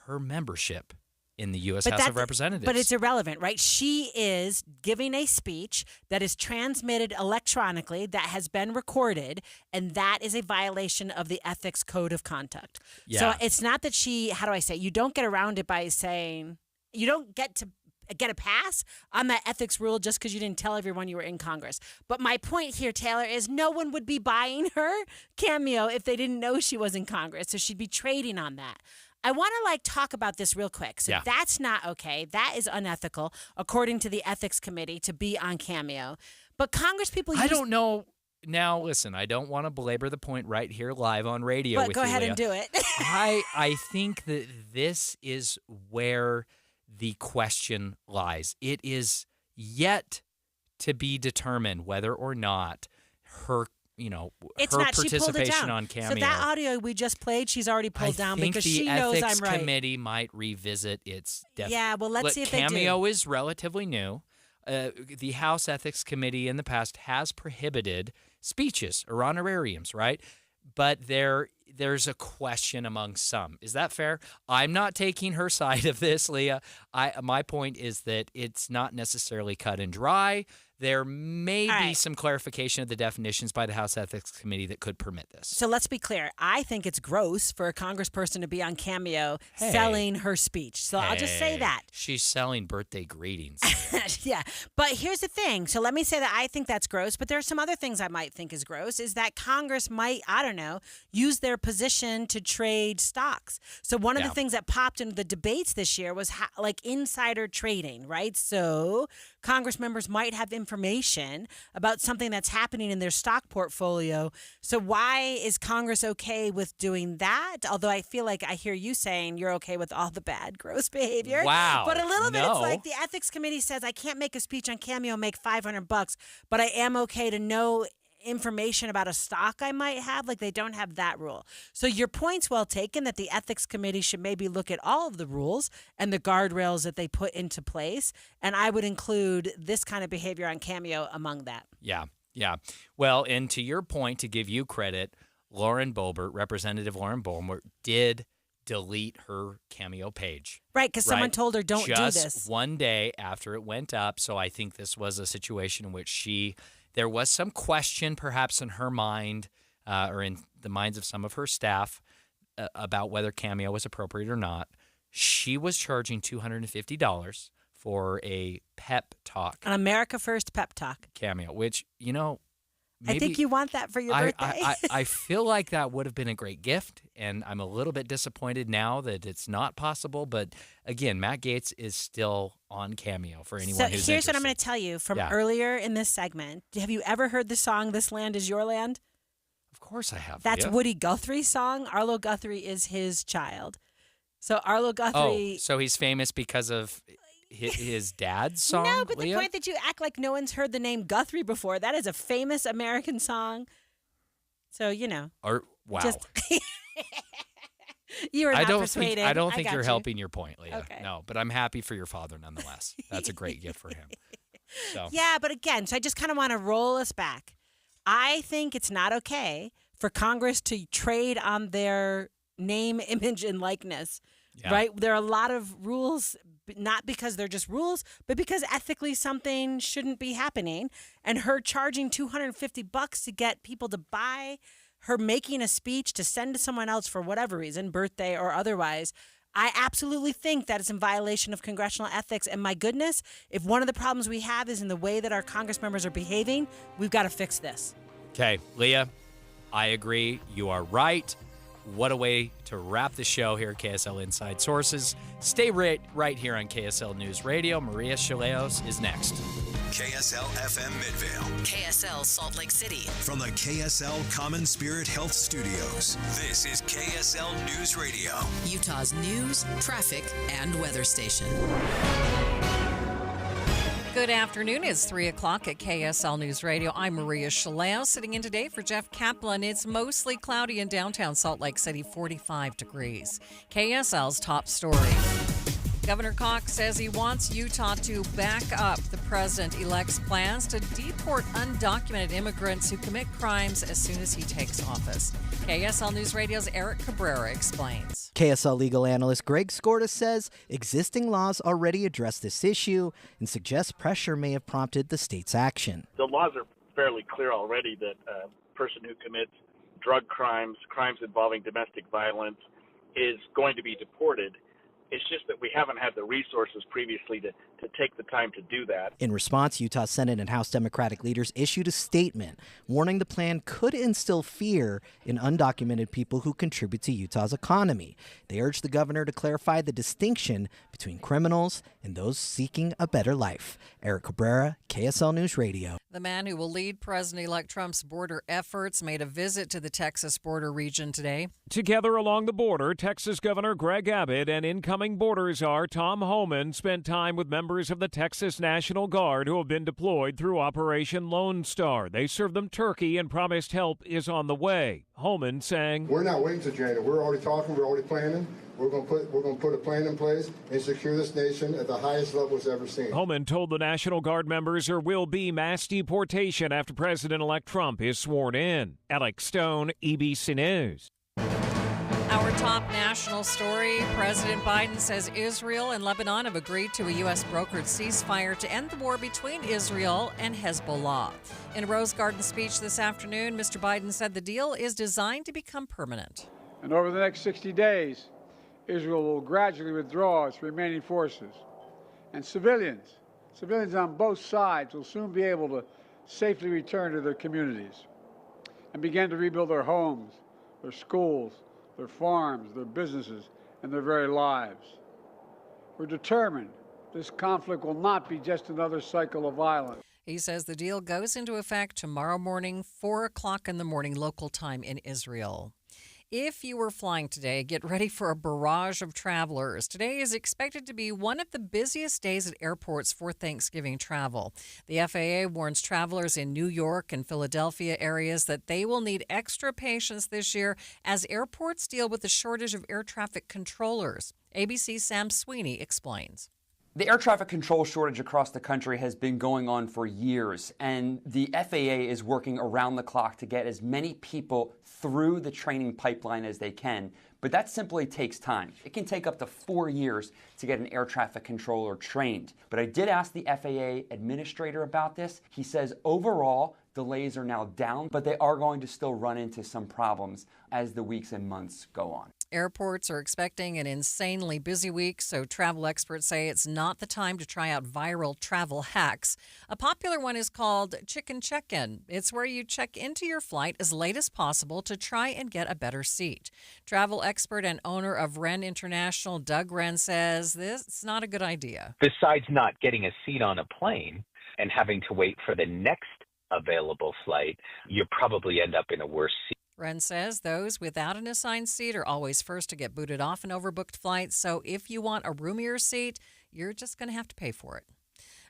her membership in the U.S. House of Representatives. But it's irrelevant, right? She is giving a speech that is transmitted electronically, that has been recorded, and that is a violation of the Ethics Code of Conduct. Yeah. So it's not that you don't get around it by saying, you don't get to get a pass on that ethics rule just because you didn't tell everyone you were in Congress. But my point here, Taylor, is no one would be buying her Cameo if they didn't know she was in Congress. So she'd be trading on that. I want to talk about this real quick. So that's not okay. That is unethical, according to the Ethics Committee, to be on Cameo. But Congress people I don't know. Now, listen, I don't want to belabor the point right here live on radio. But go ahead and do it. I think that this is where the question lies. It is yet to be determined whether or not her participation on Cameo. So that audio we just played, she's already pulled down because she knows I'm right. The Ethics Committee might revisit its Yeah, well, let's see if they do. Cameo is relatively new. The House Ethics Committee in the past has prohibited speeches or honorariums, right? But there's a question among some. Is that fair? I'm not taking her side of this, Leah. My point is that it's not necessarily cut and dry. There may be some clarification of the definitions by the House Ethics Committee that could permit this. So let's be clear. I think it's gross for a congressperson to be on Cameo selling her speech. So I'll just say that. She's selling birthday greetings. Yeah. But here's the thing. So let me say that I think that's gross, but there are some other things I might think is gross, is that Congress might, I don't know, use their position to trade stocks. So one of the things that popped into the debates this year was insider trading, right? So Congress members might have information about something that's happening in their stock portfolio. So why is Congress okay with doing that? Although I feel like I hear you saying you're okay with all the bad, gross behavior. Wow. But a little bit, it's like the Ethics Committee says, I can't make a speech on Cameo and make $500, but I am okay to know information about a stock I might have. Like, they don't have that rule. So your point's well taken that the Ethics Committee should maybe look at all of the rules and the guardrails that they put into place. And I would include this kind of behavior on Cameo among that. Yeah. Well, and to your point, to give you credit, Representative Lauren Boebert did delete her Cameo page. Right, because someone told her, don't do this. Just one day after it went up. So I think this was a situation in which there was some question perhaps in her mind or in the minds of some of her staff about whether Cameo was appropriate or not. She was charging $250 for a pep talk. An America First pep talk. Cameo, which, I think you want that for your birthday. I feel like that would have been a great gift, and I'm a little bit disappointed now that it's not possible. But again, Matt Gaetz is still on Cameo for anyone who's interested. So here's what I'm going to tell you from earlier in this segment. Have you ever heard the song "This Land Is Your Land"? Of course I have. That's Woody Guthrie's song. Arlo Guthrie is his child. So Arlo Guthrie. Oh, so he's famous because of his dad's song? No, but Leah? The point that you act like no one's heard the name Guthrie before, that is a famous American song. So, Wow. You are I not don't persuaded. think I don't think got you're you. helping your point, Leah. Okay. No, but I'm happy for your father nonetheless. That's a great gift for him. So. Yeah, but again, so I just kind of want to roll us back. I think it's not okay for Congress to trade on their name, image, and likeness, right? There are a lot of rules, not because they're just rules, but because ethically something shouldn't be happening. And her charging $250 to get people to buy her making a speech to send to someone else for whatever reason, birthday or otherwise, I absolutely think that it's in violation of congressional ethics. And my goodness, if one of the problems we have is in the way that our Congress members are behaving, we've got to fix this. Okay, Leah, I agree. You are right. What a way to wrap the show here at KSL Inside Sources. Stay right here on KSL News Radio. Maria Chaleos is next. KSL FM Midvale. KSL Salt Lake City. From the KSL Common Spirit Health Studios, this is KSL News Radio. Utah's news, traffic, and weather station. Good afternoon. It's 3 o'clock at KSL News Radio. I'm Maria Chaleos, sitting in today for Jeff Kaplan. It's mostly cloudy in downtown Salt Lake City, 45 degrees. KSL's top story. Governor Cox says he wants Utah to back up the president-elect's plans to deport undocumented immigrants who commit crimes as soon as he takes office. KSL News Radio's Eric Cabrera explains. KSL legal analyst Greg Skorda says existing laws already address this issue and suggests pressure may have prompted the state's action. The laws are fairly clear already that a person who commits drug crimes, crimes involving domestic violence, is going to be deported. It's just that we haven't had the resources previously to take the time to do that. In response, Utah Senate and House Democratic leaders issued a statement warning the plan could instill fear in undocumented people who contribute to Utah's economy. They urged the governor to clarify the distinction between criminals and those seeking a better life. Eric Cabrera, KSL News Radio. The man who will lead President-elect Trump's border efforts made a visit to the Texas border region today. Together along the border, Texas Governor Greg Abbott and incoming border czar Tom Homan spent time with members of the Texas National Guard who have been deployed through Operation Lone Star. They served them turkey and promised help is on the way. Homan saying, "We're not waiting to January. We're already talking. We're already planning. We're going to put a plan in place and secure this nation at the highest level it's ever seen." Homan told the National Guard members there will be mass deportation after President-elect Trump is sworn in. Alex Stone, EBC News. Our top national story, President Biden says Israel and Lebanon have agreed to a U.S. brokered ceasefire to end the war between Israel and Hezbollah. In a Rose Garden speech this afternoon, Mr. Biden said the deal is designed to become permanent. And over the next 60 days, Israel will gradually withdraw its remaining forces. And civilians on both sides will soon be able to safely return to their communities and begin to rebuild their homes, their schools, their farms, their businesses, and their very lives. We're determined this conflict will not be just another cycle of violence. He says the deal goes into effect tomorrow morning, 4 o'clock in the morning, local time in Israel. If you were flying today, get ready for a barrage of travelers. Today is expected to be one of the busiest days at airports for Thanksgiving travel. The FAA warns travelers in New York and Philadelphia areas that they will need extra patience this year as airports deal with the shortage of air traffic controllers. ABC's Sam Sweeney explains. The air traffic control shortage across the country has been going on for years, and the FAA is working around the clock to get as many people through the training pipeline as they can. But that simply takes time. It can take up to 4 years to get an air traffic controller trained. But I did ask the FAA administrator about this. He says overall, delays are now down, but they are going to still run into some problems as the weeks and months go on. Airports are expecting an insanely busy week, so travel experts say it's not the time to try out viral travel hacks. A popular one is called Chicken Check-In. It's where you check into your flight as late as possible to try and get a better seat. Travel expert and owner of Wren International, Doug Wren, says this is not a good idea. Besides not getting a seat on a plane and having to wait for the next available flight, you probably end up in a worse seat. Wren says those without an assigned seat are always first to get booted off an overbooked flight, so if you want a roomier seat, you're just going to have to pay for it.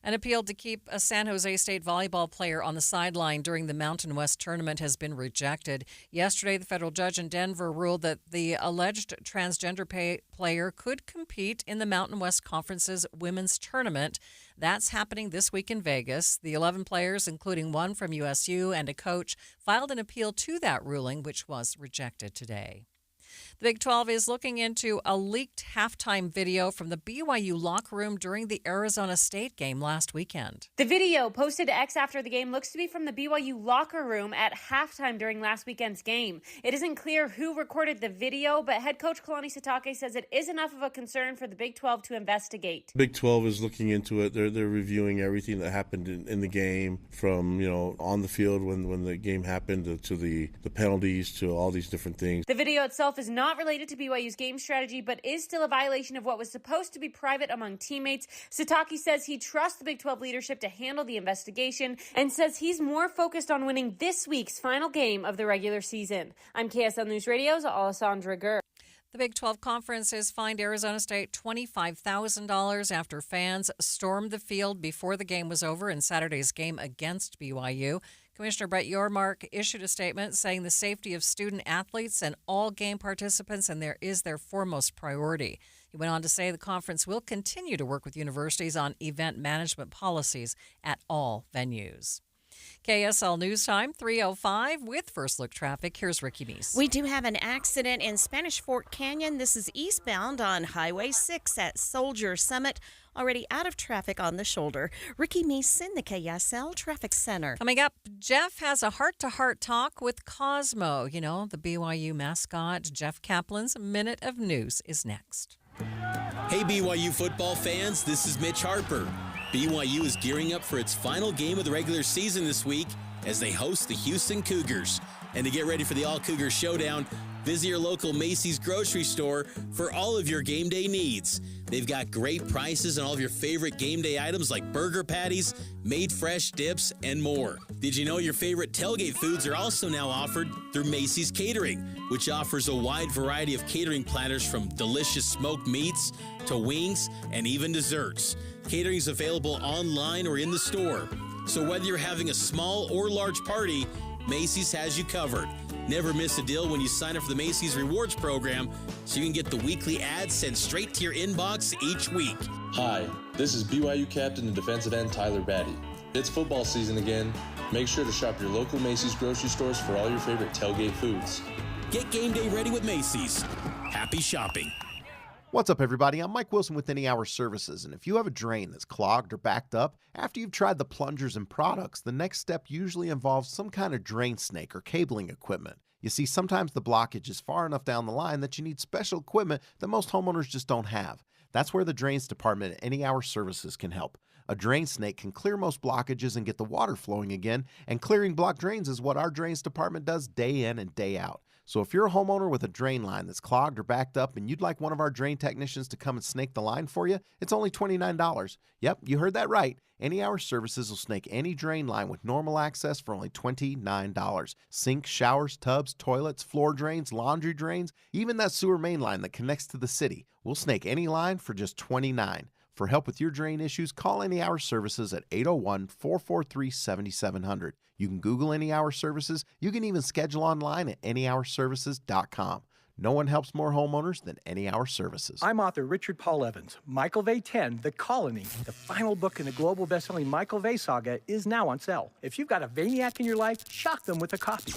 An appeal to keep a San Jose State volleyball player on the sideline during the Mountain West tournament has been rejected. Yesterday, the federal judge in Denver ruled that the alleged transgender player could compete in the Mountain West Conference's women's tournament. That's happening this week in Vegas. The 11 players, including one from USU and a coach, filed an appeal to that ruling, which was rejected today. The Big 12 is looking into a leaked halftime video from the BYU locker room during the Arizona State game last weekend. The video posted to X after the game looks to be from the BYU locker room at halftime during last weekend's game. It isn't clear who recorded the video, but head coach Kalani Sitake says it is enough of a concern for the Big 12 to investigate. Big 12 is looking into it. They're reviewing everything that happened in the game, from on the field when the game happened to the penalties to all these different things. The video itself is not related to BYU's game strategy, but is still a violation of what was supposed to be private among teammates. Sitake says he trusts the Big 12 leadership to handle the investigation and says he's more focused on winning this week's final game of the regular season. I'm KSL News Radio's Alessandra Gurr. The Big 12 Conference has fined Arizona State $25,000 after fans stormed the field before the game was over in Saturday's game against BYU. Commissioner Brett Yormark issued a statement saying the safety of student athletes and all game participants is their foremost priority. He went on to say the conference will continue to work with universities on event management policies at all venues. KSL News Time, 3:05 with First Look Traffic. Here's Ricky Meese. We do have an accident in Spanish Fort Canyon. This is eastbound on Highway 6 at Soldier Summit. Already out of traffic on the shoulder. Ricky Meese in the KSL Traffic Center. Coming up, Jeff has a heart-to-heart talk with Cosmo. The BYU mascot. Jeff Kaplan's Minute of News is next. Hey, BYU football fans, this is Mitch Harper. BYU is gearing up for its final game of the regular season this week as they host the Houston Cougars. And to get ready for the All-Cougar Showdown, visit your local Macy's grocery store for all of your game day needs. They've got great prices on all of your favorite game day items like burger patties, made fresh dips, and more. Did you know your favorite tailgate foods are also now offered through Macy's Catering, which offers a wide variety of catering platters from delicious smoked meats to wings and even desserts. Catering is available online or in the store. So whether you're having a small or large party, Macy's has you covered. Never miss a deal when you sign up for the Macy's Rewards program so you can get the weekly ads sent straight to your inbox each week. Hi, this is BYU captain and defensive end Tyler Batty. It's football season again. Make sure to shop your local Macy's grocery stores for all your favorite tailgate foods. Get game day ready with Macy's. Happy shopping. What's up, everybody? I'm Mike Wilson with Any Hour Services, and if you have a drain that's clogged or backed up, after you've tried the plungers and products, the next step usually involves some kind of drain snake or cabling equipment. You see, sometimes the blockage is far enough down the line that you need special equipment that most homeowners just don't have. That's where the Drains Department at Any Hour Services can help. A drain snake can clear most blockages and get the water flowing again, and clearing blocked drains is what our Drains Department does day in and day out. So if you're a homeowner with a drain line that's clogged or backed up and you'd like one of our drain technicians to come and snake the line for you, it's only $29. Yep, you heard that right. Any Hour Services will snake any drain line with normal access for only $29. Sinks, showers, tubs, toilets, floor drains, laundry drains, even that sewer main line that connects to the city. We'll snake any line for just $29. For help with your drain issues, call Any Hour Services at 801-443-7700. You can Google Any Hour Services. You can even schedule online at anyhourservices.com. No one helps more homeowners than Any Hour Services. I'm author Richard Paul Evans. Michael Vey 10, The Colony, the final book in the global best-selling Michael Vey saga, is now on sale. If you've got a Vayniac in your life, shock them with a copy.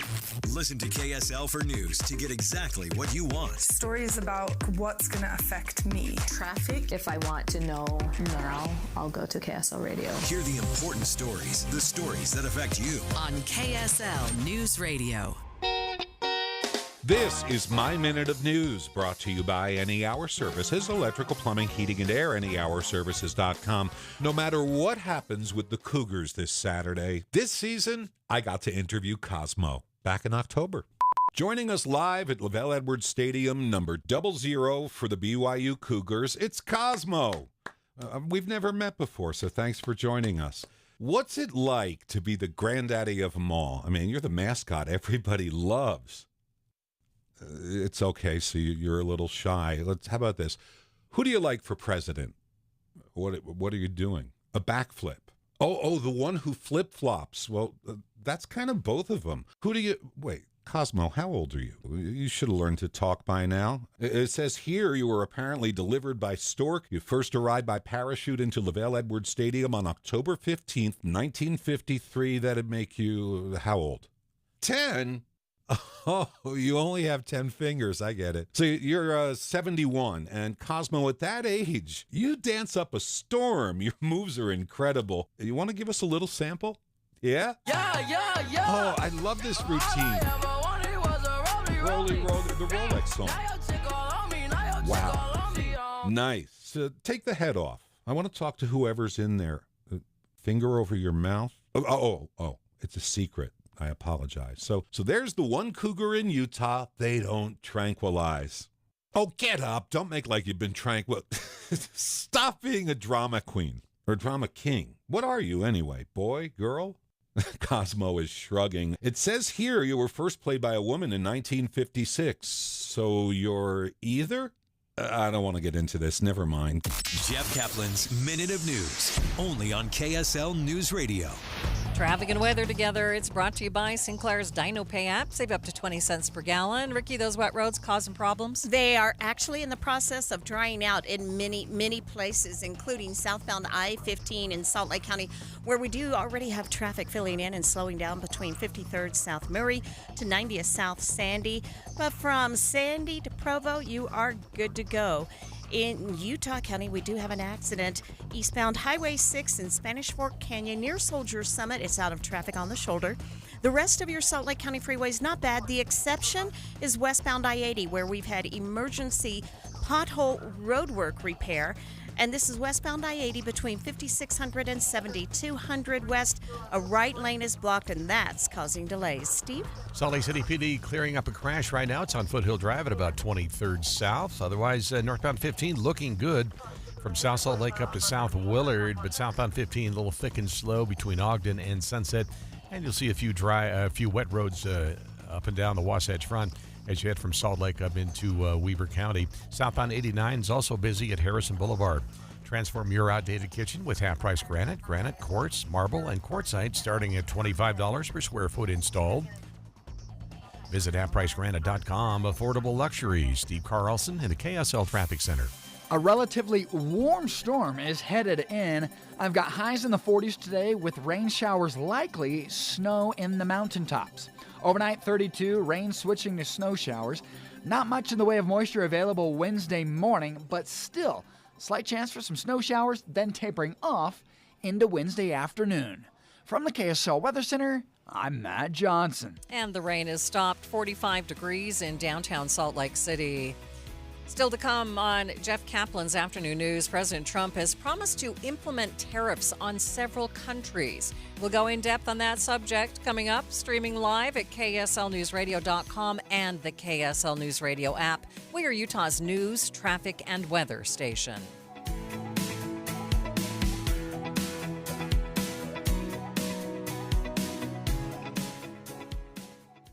Listen to KSL for news to get exactly what you want. Stories about what's going to affect me. Traffic. If I want to know now, I'll go to KSL Radio. Hear the important stories, the stories that affect you. On KSL News Radio. This is My Minute of News, brought to you by Any Hour Services, electrical, plumbing, heating, and air, anyhourservices.com. No matter what happens with the Cougars this Saturday, this season, I got to interview Cosmo back in October. Joining us live at Lavelle Edwards Stadium, number 00 for the BYU Cougars, it's Cosmo. We've never met before, so thanks for joining us. What's it like to be the granddaddy of them all? I mean, you're the mascot everybody loves. It's okay, so you're a little shy. How about this? Who do you like for president? What are you doing? A backflip. Oh, the one who flip-flops. Well, that's kind of both of them. Wait, Cosmo, how old are you? You should have learned to talk by now. It says here you were apparently delivered by stork. You first arrived by parachute into LaVale Edwards Stadium on October 15th, 1953. That'd make you how old? 10? Oh, you only have 10 fingers. I get it. So you're 71, and Cosmo, at that age, you dance up a storm. Your moves are incredible. You want to give us a little sample? Yeah? Yeah. Oh, I love this routine. Rolly, the Rolex song. Wow. Nice. Take the head off. I want to talk to whoever's in there. Finger over your mouth. Oh, it's a secret. I apologize. So there's the one cougar in Utah they don't tranquilize. Oh, get up. Don't make like you've been tranquil. Stop being a drama queen or drama king. What are you anyway? Boy, girl? Cosmo is shrugging. It says here you were first played by a woman in 1956. So you're either? I don't want to get into this. Never mind. Jeff Kaplan's Minute of News, only on KSL News Radio. Traffic and weather together. It's brought to you by Sinclair's Dino Pay app. Save up to 20 cents per gallon. Ricky, those wet roads causing problems? They are actually in the process of drying out in many places, including southbound I-15 in Salt Lake County, where we do already have traffic filling in and slowing down between 53rd South Murray to 90th South Sandy. But from Sandy to Provo, you are good to go. In Utah County, we do have an accident. Eastbound Highway 6 in Spanish Fork Canyon near Soldier Summit. It's out of traffic on the shoulder. The rest of your Salt Lake County freeway is not bad. The exception is westbound I-80, where we've had emergency pothole roadwork repair. And this is westbound I-80 between 5600 and 7200 west. A right lane is blocked, and that's causing delays. Steve? Salt Lake City PD clearing up a crash right now. It's on Foothill Drive at about 23rd South. Otherwise, northbound 15 looking good from South Salt Lake up to South Willard, but southbound 15 a little thick and slow between Ogden and Sunset. And you'll see a few wet roads up and down the Wasatch Front as you head from Salt Lake up into Weber County. Southbound 89 is also busy at Harrison Boulevard. Transform your outdated kitchen with half-price granite, quartz, marble, and quartzite starting at $25 per square foot installed. Visit halfpricegranite.com. Affordable luxury. Steve Carlson in the KSL Traffic Center. A relatively warm storm is headed in. I've got highs in the 40s today with rain showers likely, snow in the mountaintops. Overnight 32, rain switching to snow showers. Not much in the way of moisture available Wednesday morning, but still, slight chance for some snow showers, then tapering off into Wednesday afternoon. From the KSL Weather Center, I'm Matt Johnson. And the rain has stopped. 45 degrees in downtown Salt Lake City. Still to come on Jeff Kaplan's Afternoon News, President Trump has promised to implement tariffs on several countries. We'll go in depth on that subject coming up, streaming live at KSLNewsRadio.com and the KSL News Radio app. We are Utah's news, traffic, and weather station.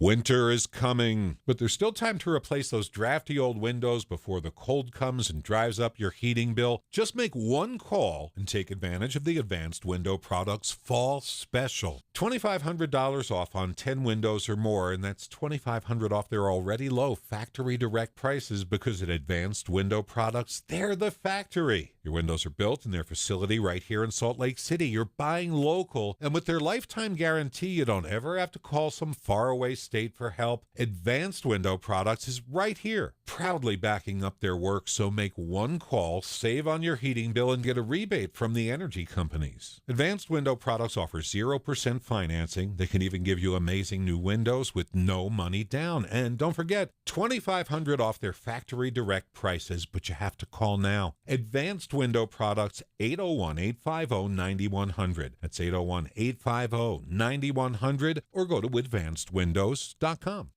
Winter is coming, but there's still time to replace those drafty old windows before the cold comes and drives up your heating bill. Just make one call and take advantage of the Advanced Window Products Fall Special. $2,500 off on 10 windows or more, and that's $2,500 off their already low factory direct prices because at Advanced Window Products, they're the factory. Your windows are built in their facility right here in Salt Lake City. You're buying local, and with their lifetime guarantee, you don't ever have to call some faraway state for help. Advanced Window Products is right here, proudly backing up their work. So make one call, save on your heating bill, and get a rebate from the energy companies. Advanced Window Products offers 0% financing. They can even give you amazing new windows with no money down. And don't forget, $2,500 off their factory direct prices, but you have to call now. Advanced Window Products, 801-850-9100. That's 801-850-9100, or go to advancedwindows.com.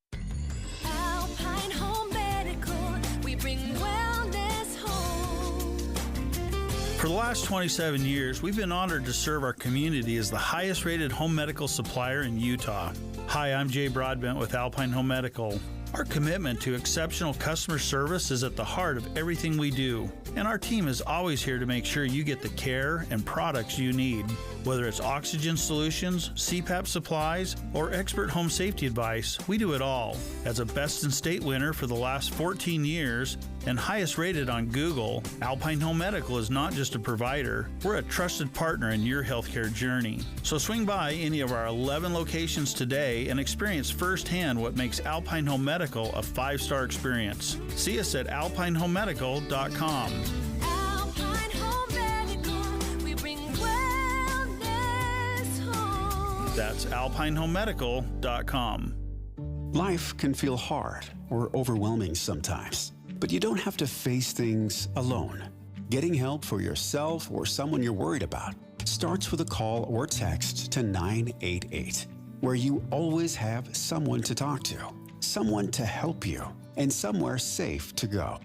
Alpine Home Medical, we bring wellness home. For the last 27 years, we've been honored to serve our community as the highest rated home medical supplier in Utah. Hi, I'm Jay Broadbent with Alpine Home Medical. Our commitment to exceptional customer service is at the heart of everything we do, and our team is always here to make sure you get the care and products you need. Whether it's oxygen solutions, CPAP supplies, or expert home safety advice, we do it all. As a Best in State winner for the last 14 years and highest rated on Google, Alpine Home Medical is not just a provider, we're a trusted partner in your healthcare journey. So swing by any of our 11 locations today and experience firsthand what makes Alpine Home Medical a 5-star experience. See us at alpinehomemedical.com. Alpine Home Medical, we bring wellness home. That's alpinehomemedical.com. Life can feel hard or overwhelming sometimes, but you don't have to face things alone. Getting help for yourself or someone you're worried about starts with a call or text to 988, where you always have someone to talk to, someone to help you, and somewhere safe to go.